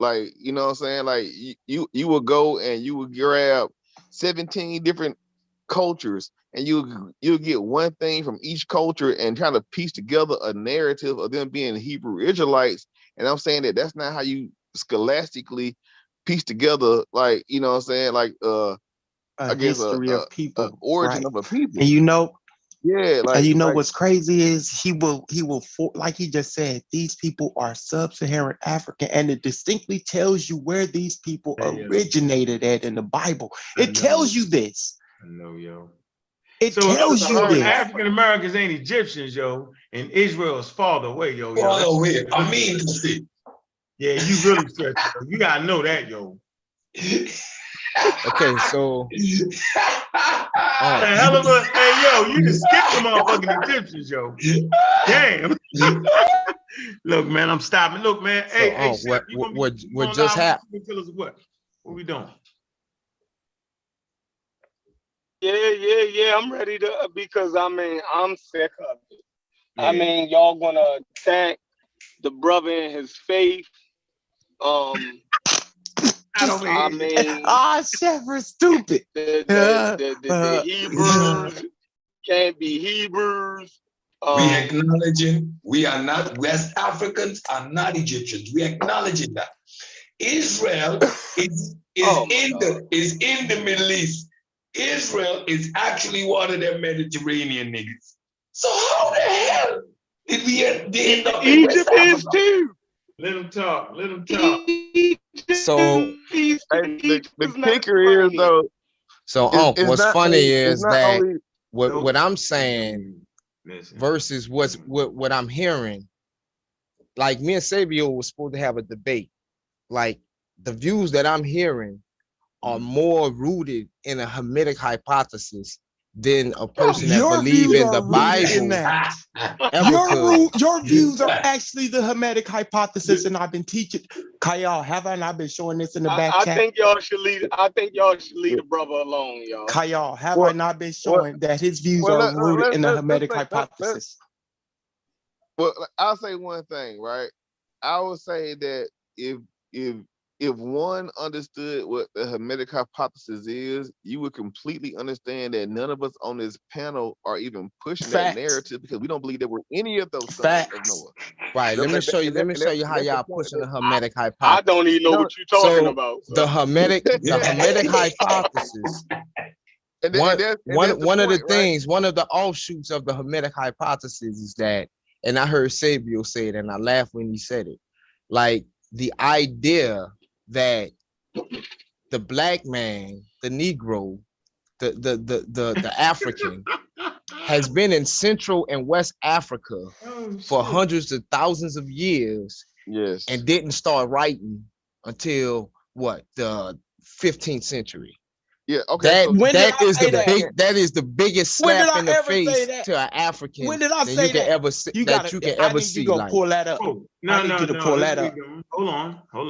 Like, you know what I'm saying? Like you will go and you will grab 17 different cultures and you'll get one thing from each culture and try to piece together a narrative of them being Hebrew Israelites. And I'm saying that that's not how you scholastically piece together, like, you know what I'm saying, like I guess history of people, origin right? of a people. And you know, Yeah, like, and you know like, what's crazy is he will like he just said, these people are sub-Saharan African, and it distinctly tells you where these people originated at in the Bible. It tells you this. I know, yo. It tells you this. African Americans ain't Egyptians, yo, and Israel is farther away, yo. Farther away. I mean to say. Yeah, you really stretch. You gotta know that, yo. Okay, so hell of a, hey, yo, you just skipped the motherfucking Egyptians, yo. Damn. Look, man, I'm stopping. Look, man. So, Hey, Chef, what just happened? Tell us what we doing? Yeah. I'm ready to, because I mean, I'm sick of it. Yeah. I mean, y'all gonna attack the brother in his faith. I mean, Chef, we're stupid. The Hebrews can't be Hebrews. We acknowledging we are not West Africans, are not Egyptians. We acknowledging that Israel is in the Middle East. Israel is actually one of them Mediterranean niggas. So how the hell did we end up in Egypt is too? Let him talk. Let him talk. So the kicker is though. So what's funny is that what I'm saying versus what I'm hearing. Like me and Sabio was supposed to have a debate. Like the views that I'm hearing are more rooted in a Hamitic hypothesis than a person that believes in the Bible. Your views are actually the Hermetic hypothesis, and I've been teaching. Kyle, haven't I been showing this in the back chat? I think y'all should leave the brother alone, y'all. Kyle, have I not been showing that his views are rooted in the Hermetic hypothesis? Well, I'll say one thing, right? I would say that if one understood what the Hermetic hypothesis is, you would completely understand that none of us on this panel are even pushing that narrative, because we don't believe there were any of those sons of Noah. Right. Let me show you how y'all pushing the Hermetic hypothesis. I don't even know what you're talking about. So. The Hermetic hypothesis. One of the things, one of the offshoots of the Hermetic hypothesis is that, and I heard Sabio say it, and I laughed when he said it, like the idea that the black man, the Negro, the African has been in Central and West Africa for hundreds of thousands of years, yes, and didn't start writing until what, the 15th century. Yeah, okay. That is the biggest slap in the face to an African. When did I say that? You can ever see. Like, pull that up. Pull that up. Hold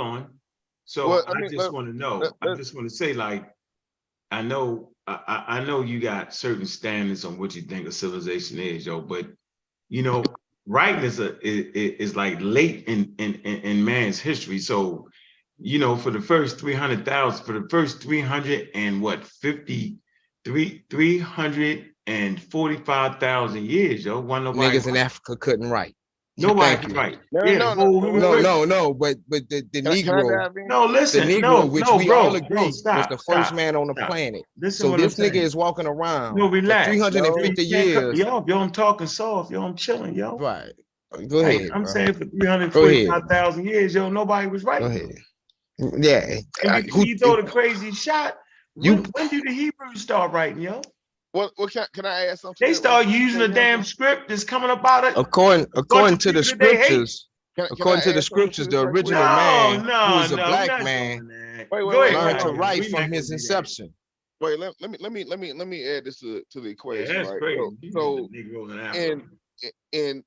on. So I just want to know. I just want to say, like, I know you got certain standards on what you think a civilization is, yo. But you know, writing is like late in man's history. So, you know, for the first 300,000, for the first 345,000 years, yo, niggas in Africa couldn't write. Nobody can write. No, but the Negro. No, listen. The Negro, which we all agree was the first man on the planet. So this nigga is walking around for 350 years. Yo, I'm talking soft. Yo, I'm chilling, yo. Right. Go ahead. I'm saying for 345,000 years, yo, nobody was writing. Go ahead. Yeah. And you throw the crazy shot. When did the Hebrews start writing, yo? Well, can I add something? They start using a damn script that's coming up out of according to the scriptures. According to the scriptures, the original man, who was a black man, learned to write from his inception. Wait, let me add this to the equation. That's right? crazy. So in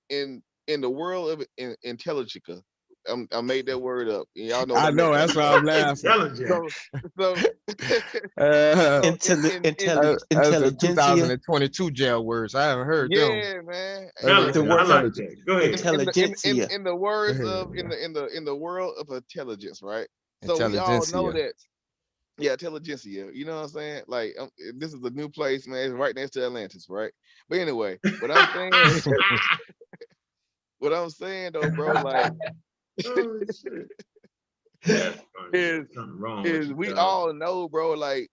the world of Intelligica, I made that word up. Y'all know. I know. That's why I'm laughing. Intelligent. So That's the Intelligentsia. 2022 jail words. I haven't heard them. yeah, man. Intelligent. I like that. Go ahead. Intelligentsia. In the words of in the world of intelligence, right? So we all know Intelligentsia. that. Yeah, intelligentsia. You know what I'm saying? Like, this is a new place, man. It's right next to Atlantis, right? But anyway, what I'm saying, what I'm saying though, bro, like, Oh, shit. That's funny. is Something wrong is with we you, dog. all know, bro, like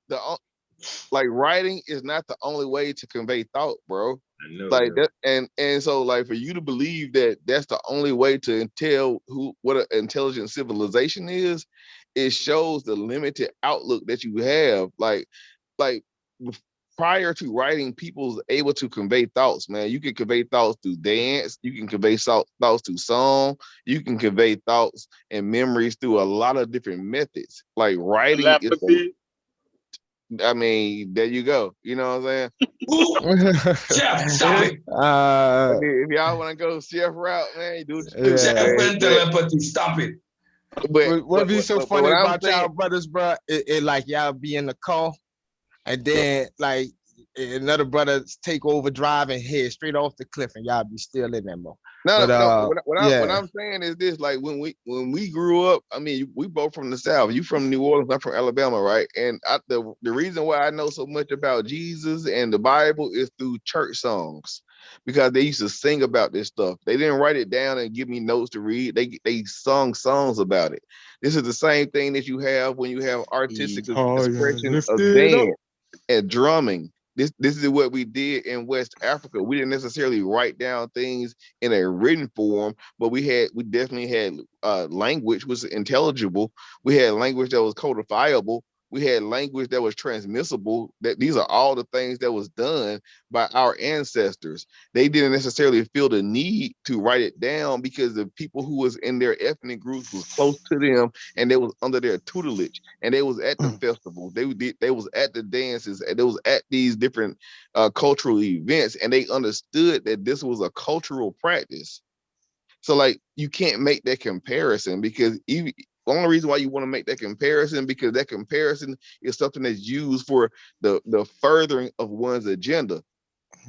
like writing is not the only way to convey thought, bro. I know Like that. and so like for you to believe that that's the only way to tell what an intelligent civilization is, it shows the limited outlook that you have. Like prior to writing, people's able to convey thoughts, man. You can convey thoughts through dance, you can convey thoughts through song, you can convey thoughts and memories through a lot of different methods. Like writing is I mean, there you go. You know what I'm saying? Chef, stop it. If y'all want to go chef route, man, you do what you do. Chef and telepathy, stop it. What be so funny what I'm about y'all saying- brothers, bro? It like y'all be in the car, and then like another brother take over driving head straight off the cliff, and y'all be still in that mode. No, But what I'm saying is this: like when we grew up, I mean, we both from the South. You from New Orleans, I'm from Alabama, right? And the reason why I know so much about Jesus and the Bible is through church songs, because they used to sing about this stuff. They didn't write it down and give me notes to read. They sung songs about it. This is the same thing that you have when you have artistic expression of dance and drumming. This is what we did in West Africa. We didn't necessarily write down things in a written form, but we definitely had language was intelligible. We had language that was codifiable. We had language that was transmissible. That these are all the things that was done by our ancestors. They didn't necessarily feel the need to write it down because the people who was in their ethnic groups was close to them and they was under their tutelage, and they was at the festival. They was at the dances, and they was at these different cultural events, and they understood that this was a cultural practice. So like you can't make that comparison, because the only reason why you want to make that comparison, because that comparison is something that's used for the furthering of one's agenda.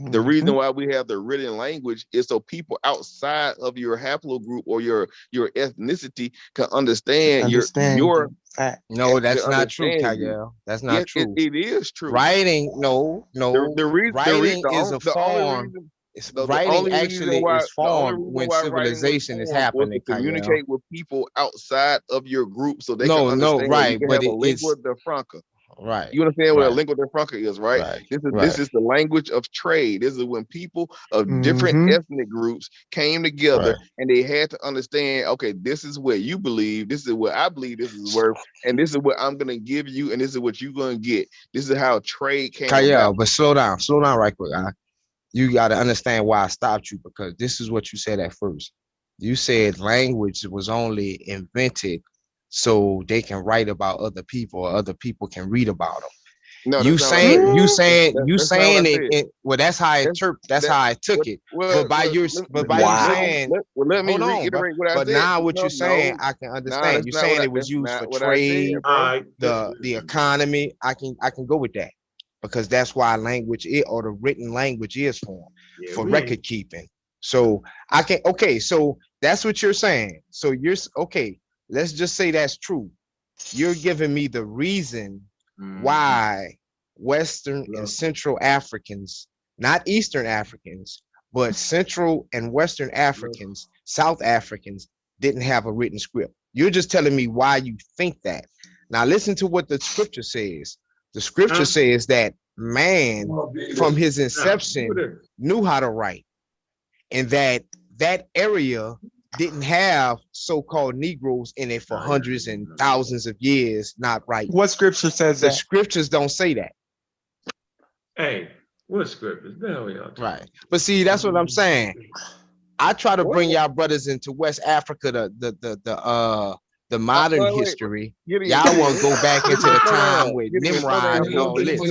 The reason why we have the written language is so people outside of your haplogroup or your ethnicity can understand your fact. no, that's can not true, understand you. Kyle. That's not true. It is true. Writing, no. Writing is a form. Writing actually is formed when civilization is happening. To communicate with people outside of your group so they can understand. Right, you can but have a lingua franca. Right. You understand what a lingua franca is, right? Right. This is the language of trade. This is when people of different ethnic groups came together and they had to understand, okay, this is what you believe, this is what I believe this is worth, and this is what I'm gonna give you, and this is what you're gonna get. This is how trade came about. But slow down right quick. You got to understand why I stopped you, because this is what you said at first. You said language was only invented so they can write about other people, or other people can read about them. No, you saying it. Well, that's how I took it. But by you saying, let me reiterate what I said. But now what you're saying, I can understand. You're saying it was used for trade, the economy. I can go with that, because that's why language or the written language is formed for record keeping. So I can, so that's what you're saying. So you're okay. Let's just say that's true. You're giving me the reason why Western and Central Africans, not Eastern Africans, but Central and Western Africans, South Africans didn't have a written script. You're just telling me why you think that. Now listen to what the scripture says. The scripture says that man from his inception knew how to write, and that area didn't have so-called Negroes in it for hundreds and thousands of years not writing. What scripture says that? The scriptures don't say that. Hey, what scriptures? The hell y'all? Right. But see, that's what I'm saying. I try to bring y'all brothers into West Africa, the the modern wait, history. Gideon, Y'all want to go back into the slow time down. with Gideon, slow Nimrod down, and bro. all this.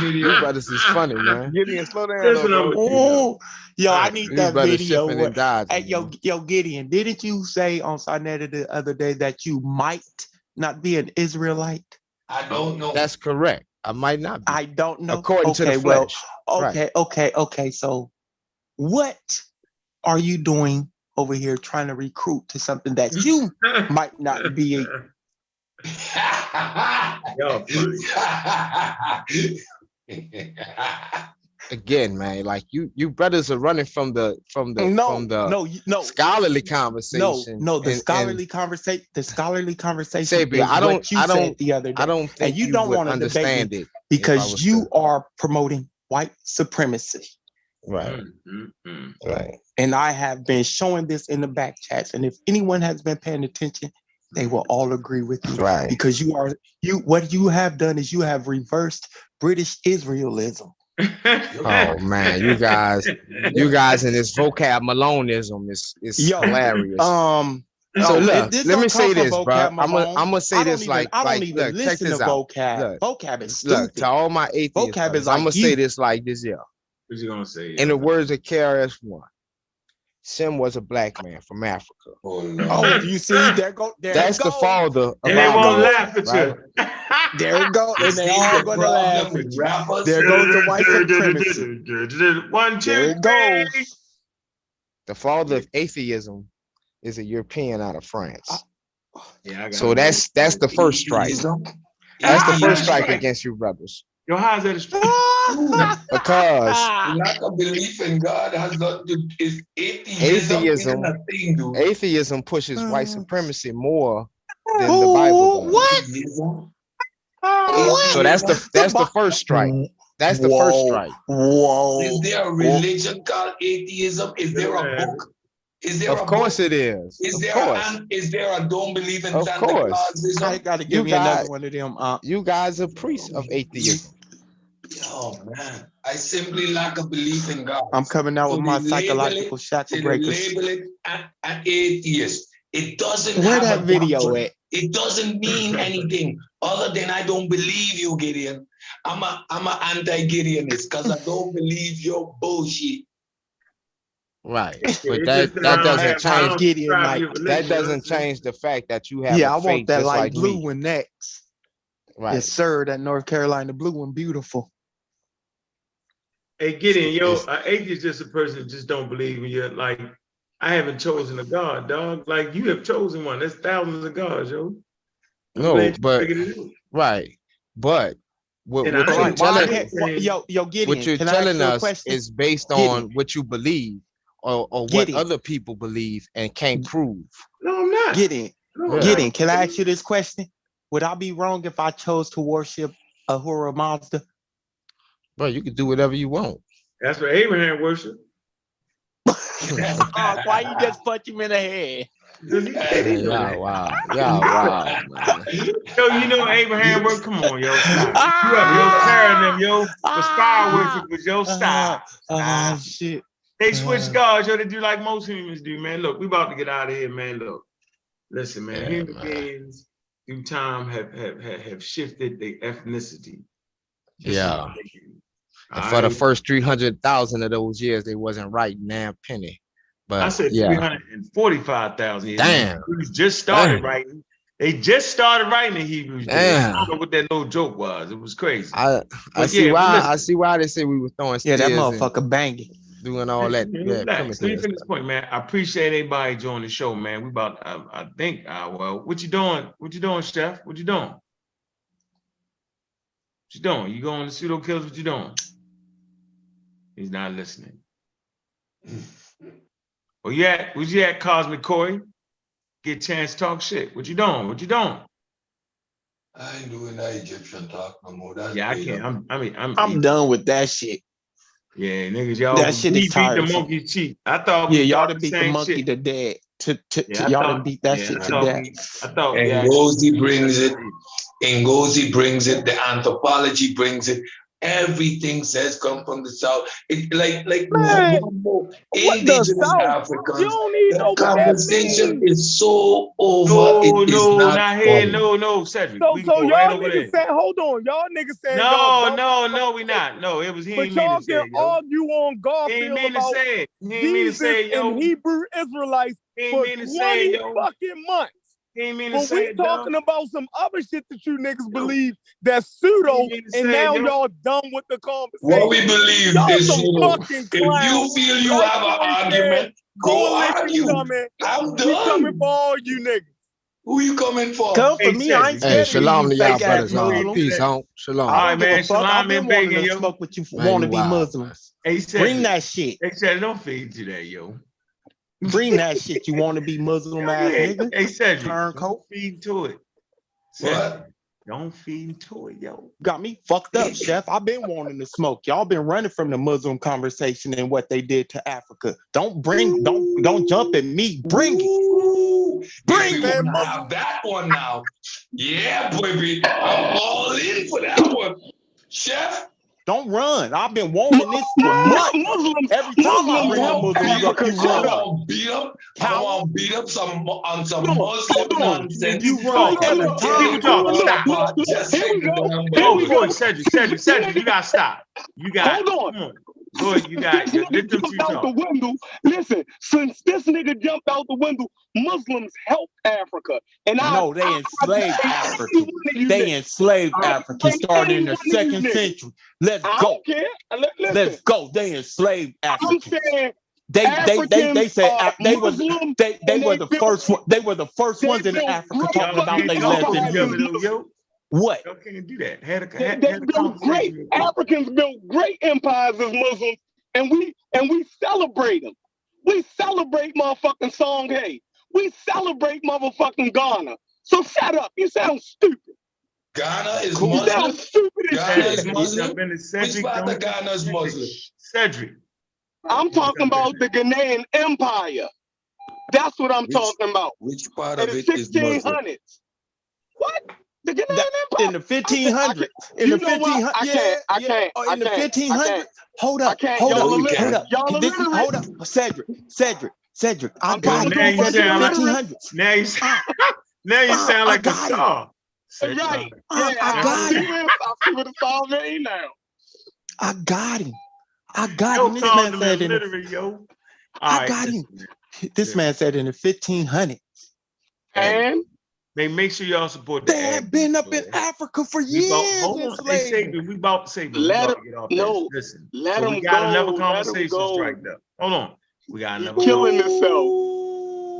You brothers is funny, man. Gideon, slow down, That's though, what I'm bro. gonna do. Oh, yo, I Alright. need You that brothers video. shipping and dodging. Hey, yo, Gideon, didn't you say on Sinetta the other day that you might not be an Israelite? I don't know. That's correct. I might not be. I don't know. According to the flesh. Okay, okay. So what are you doing over here trying to recruit to something that you might not be? Y'all funny. Again, man, like you brothers are running from the scholarly conversation. No, the scholarly conversation. The scholarly conversation. Sabia, is what you said the other day. I don't think and you you don't would want to understand debate me it because you are promoting white supremacy. Right. Right. And I have been showing this in the back chats. And if anyone has been paying attention, they will all agree with you. Right. Because what you have done is you have reversed British Israelism. Oh man, you guys in this vocab Maloneism is hilarious. So look, let me say this, bro. I'm gonna say this look, check this out. Vocab. Vocab is stupid. Look, to all my atheists, vocab is I'm gonna like say this like this, yeah. What you gonna say? In the words of KRS-One, Sem was a black man from Africa. Oh, you see, that's the father of and they won't laugh at right? you. There it goes, and they all gonna laugh at you. There goes the white supremacy. One, two, there it goes. The father of atheism is a European out of France. Yeah, so that's the first strike. That's the first strike against you brothers. Yo, how's that a strike? Because lack of belief in God has not to is atheism. Atheism pushes white supremacy more than the Bible does. What? So that's the first strike. That's the first strike. Whoa. Is there a religion called atheism? Is there a book? Is there of course it is. Is Of there a don't believe in Of Santa course. Claus? I gotta give me another one of them. You guys are priests of atheism. Oh man, I simply lack a belief in God. I'm coming out with my psychological shackle breakers. Label it an atheist. It doesn't Where have that a video doctrine. at? It doesn't mean anything other than I don't believe you, Gideon. I'm a anti-Gideonist because I don't believe your bullshit. Right, but that doesn't change. Gideon, like, that doesn't change the fact that you have. Yeah, a I want faith that just light like blue me. one next. Right. Yes, sir. That North Carolina blue one, beautiful. Hey, Gideon, yo, an atheist is just a person that just don't believe in you. Like, I haven't chosen a God, dog. Like, you have chosen one. There's thousands of gods, yo. No, but right, but what you're telling us is based on what you believe or what other people believe and can't prove. No, I'm not. Gideon, can I ask you this question? Would I be wrong if I chose to worship Ahura Mazda? Bro, you can do whatever you want. That's what Abraham worshiped. Why you just punch him in the head? Yeah, wow, man. Yo, you know Abraham worked. Come on, yo, stop. You up, yo, carrying them, yo. With fire worshipers, yo, stop. Shit. They switch gods, yo. They do like most humans do, man. Look, we about to get out of here, man. Look, listen, man. Human beings through time have shifted their ethnicity. Yeah. And for the first 300,000 of those years, they wasn't writing damn penny. But I said 345,000 years. Damn. Hebrews just started writing. They just started writing the Hebrews. Damn. I don't know what that little joke was. It was crazy. I see why they say we were throwing that motherfucker banging. Doing all that. Let me finish this point, man. I appreciate everybody joining the show, man. We about, I think, well, what you doing? What you doing, Chef? What you doing? What you doing? You going to pseudo kills? What you doing? He's not listening. Where you at, Cosmic Corey? Get a chance to talk shit. What you doing? What you doing? I ain't doing that Egyptian talk no more. That's I can't. I'm done with that shit. Yeah, niggas, y'all. That shit is beat the tiresome. monkey's cheek. I thought. Y'all done beat the monkey to death. Y'all done beat that shit to death. I thought. Ngozi brings it. Ngozi brings it. The Anthropology brings it. Everything says come from the South. It like Man, more what the indigenous South? You Africans. don't even know The what that conversation means. is so over. No, It is no, not not here. funny. No, Cedric. So We can go y'all right over niggas there. saying, hold on, y'all niggas saying y'all No, we not. No, it was he but ain't mean y'all to say can it, yo. argue on He ain't Garfield mean to about say it. He ain't mean to Jesus say it, yo. and Hebrew Israelites He ain't for mean to say 20 it, yo. fucking months. He ain't mean to But say we it, yo. talking about some other shit that you niggas Yo. believe that's He pseudo, ain't mean to and say it, now yo. y'all done with the What conversation. we believe Y'all is some pseudo. fucking If you clowns. feel you Like have an Corey said, argument, go coalition argue. coming. I'm We coming done. for all you niggas. Who you coming for? Come for Hey, me. I Cedric. ain't Hey, scared of shalom to these y'all fake ass brothers. Muslims. Peace, home. Shalom. I All right, don't give man. a fuck. Shalom I've been and wanting bacon, to yo. smoke with you Man, you wannabe wild, man. Muslims. Hey, Bring Cedric. that shit. Hey, Cedric, don't feed you that, yo. Bring that shit. You want to be Muslim ass nigga? Hey, Cedric, Turncoat. don't feed to it. Cedric, What? don't feed to it, yo. Got me fucked up, Chef. I've been wanting to smoke. Y'all been running from the Muslim conversation and what they did to Africa. Don't jump at me. Bring it. Ooh, Bring if we it. want to have that one now, yeah, baby, I'm all in for that one, Chef. Don't run. I've been wanting this for months. Every time I bring the Muslims up, you I run. want beat up. I want beat up some on some Muslim nonsense. You run every time. Just Here we like the go. damn Oh, Bible. boy, Cedric, you gotta stop. You got. Hold on. Come on. Go ahead, you got. This Let nigga them two jumped out the talk. window. Listen, since this nigga jumped out the window, Muslims helped Africa. And No, they enslaved Africans. They enslaved Africans starting in the 2nd century. Let's I go. don't care. Listen, Let's go. They enslaved I'm Africans. saying They Africans said are they were Muslim they and were the built- first one. They were the first they ones in built Africa great talking about Can't they talk left over in each other, Europe. though, yo. What? Y'all can't do that. Had They a built great conversation. Africans built great empires as Muslims, and we celebrate them. We celebrate motherfucking Songhai. We celebrate motherfucking Ghana. So shut up. You sound stupid. Ghana is You sound Muslim. stupid as Ghana shit. is Muslim. Which Cedric, part don't of Ghana is Muslim? Cedric. I'm talking about the Ghanaian Empire. That's what I'm talking about. Which part In of the it is Muslim? 1600s. What? The Ghanaian Empire. In the 1500s. In the 1500s. I can't. In the 1500s. Hold up. Hold up. Cedric. I got it. Now you sound like 1500s. now you sound like a star. Right. I got him. I see what it's all mean now. I got him. This called man him said illiterate, yo. I got him. This man said in the 1500s. And they make sure y'all support the they have been up in Africa for years. Hold on. Hey, Saban, we about to say, but we let about him to get off no. this. Listen. Let so him we got go. another Let him conversation go. striked up. Hold on. We got another killing himself.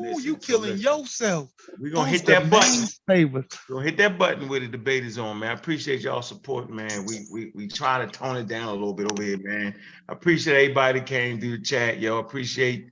Listen, you killing yourself. We're gonna hit that button. We're gonna hit that button where the debate is on, man. I appreciate y'all support, man. We try to tone it down a little bit over here, man. I appreciate everybody that came through the chat, yo. Appreciate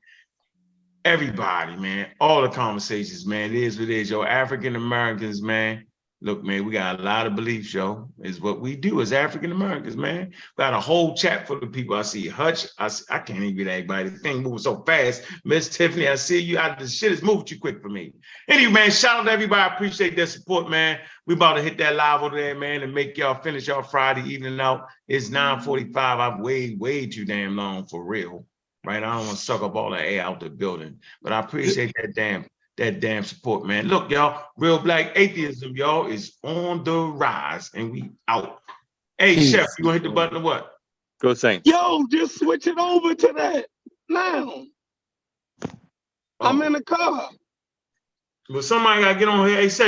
everybody, man. All the conversations, man. It is what it is, yo. African Americans, man. Look, man, we got a lot of beliefs, yo. Is what we do as African Americans, man. We got a whole chat full of people. I see Hutch. I can't even get everybody. The thing moving so fast. Miss Tiffany, I see you. The shit is moving too quick for me. Anyway, man, shout out to everybody. I appreciate their support, man. We about to hit that live over there, man, and make y'all finish y'all Friday evening out. It's 9:45. I've way too damn long for real. Right? I don't want to suck up all the air out the building. But I appreciate that damn support, man. Look, y'all, real black atheism, y'all, is on the rise, and we out. Hey, Chef, you gonna hit the button or what? Go Saints. Yo, just switch it over to that now. I'm in the car. Well, somebody gotta get on here. Hey,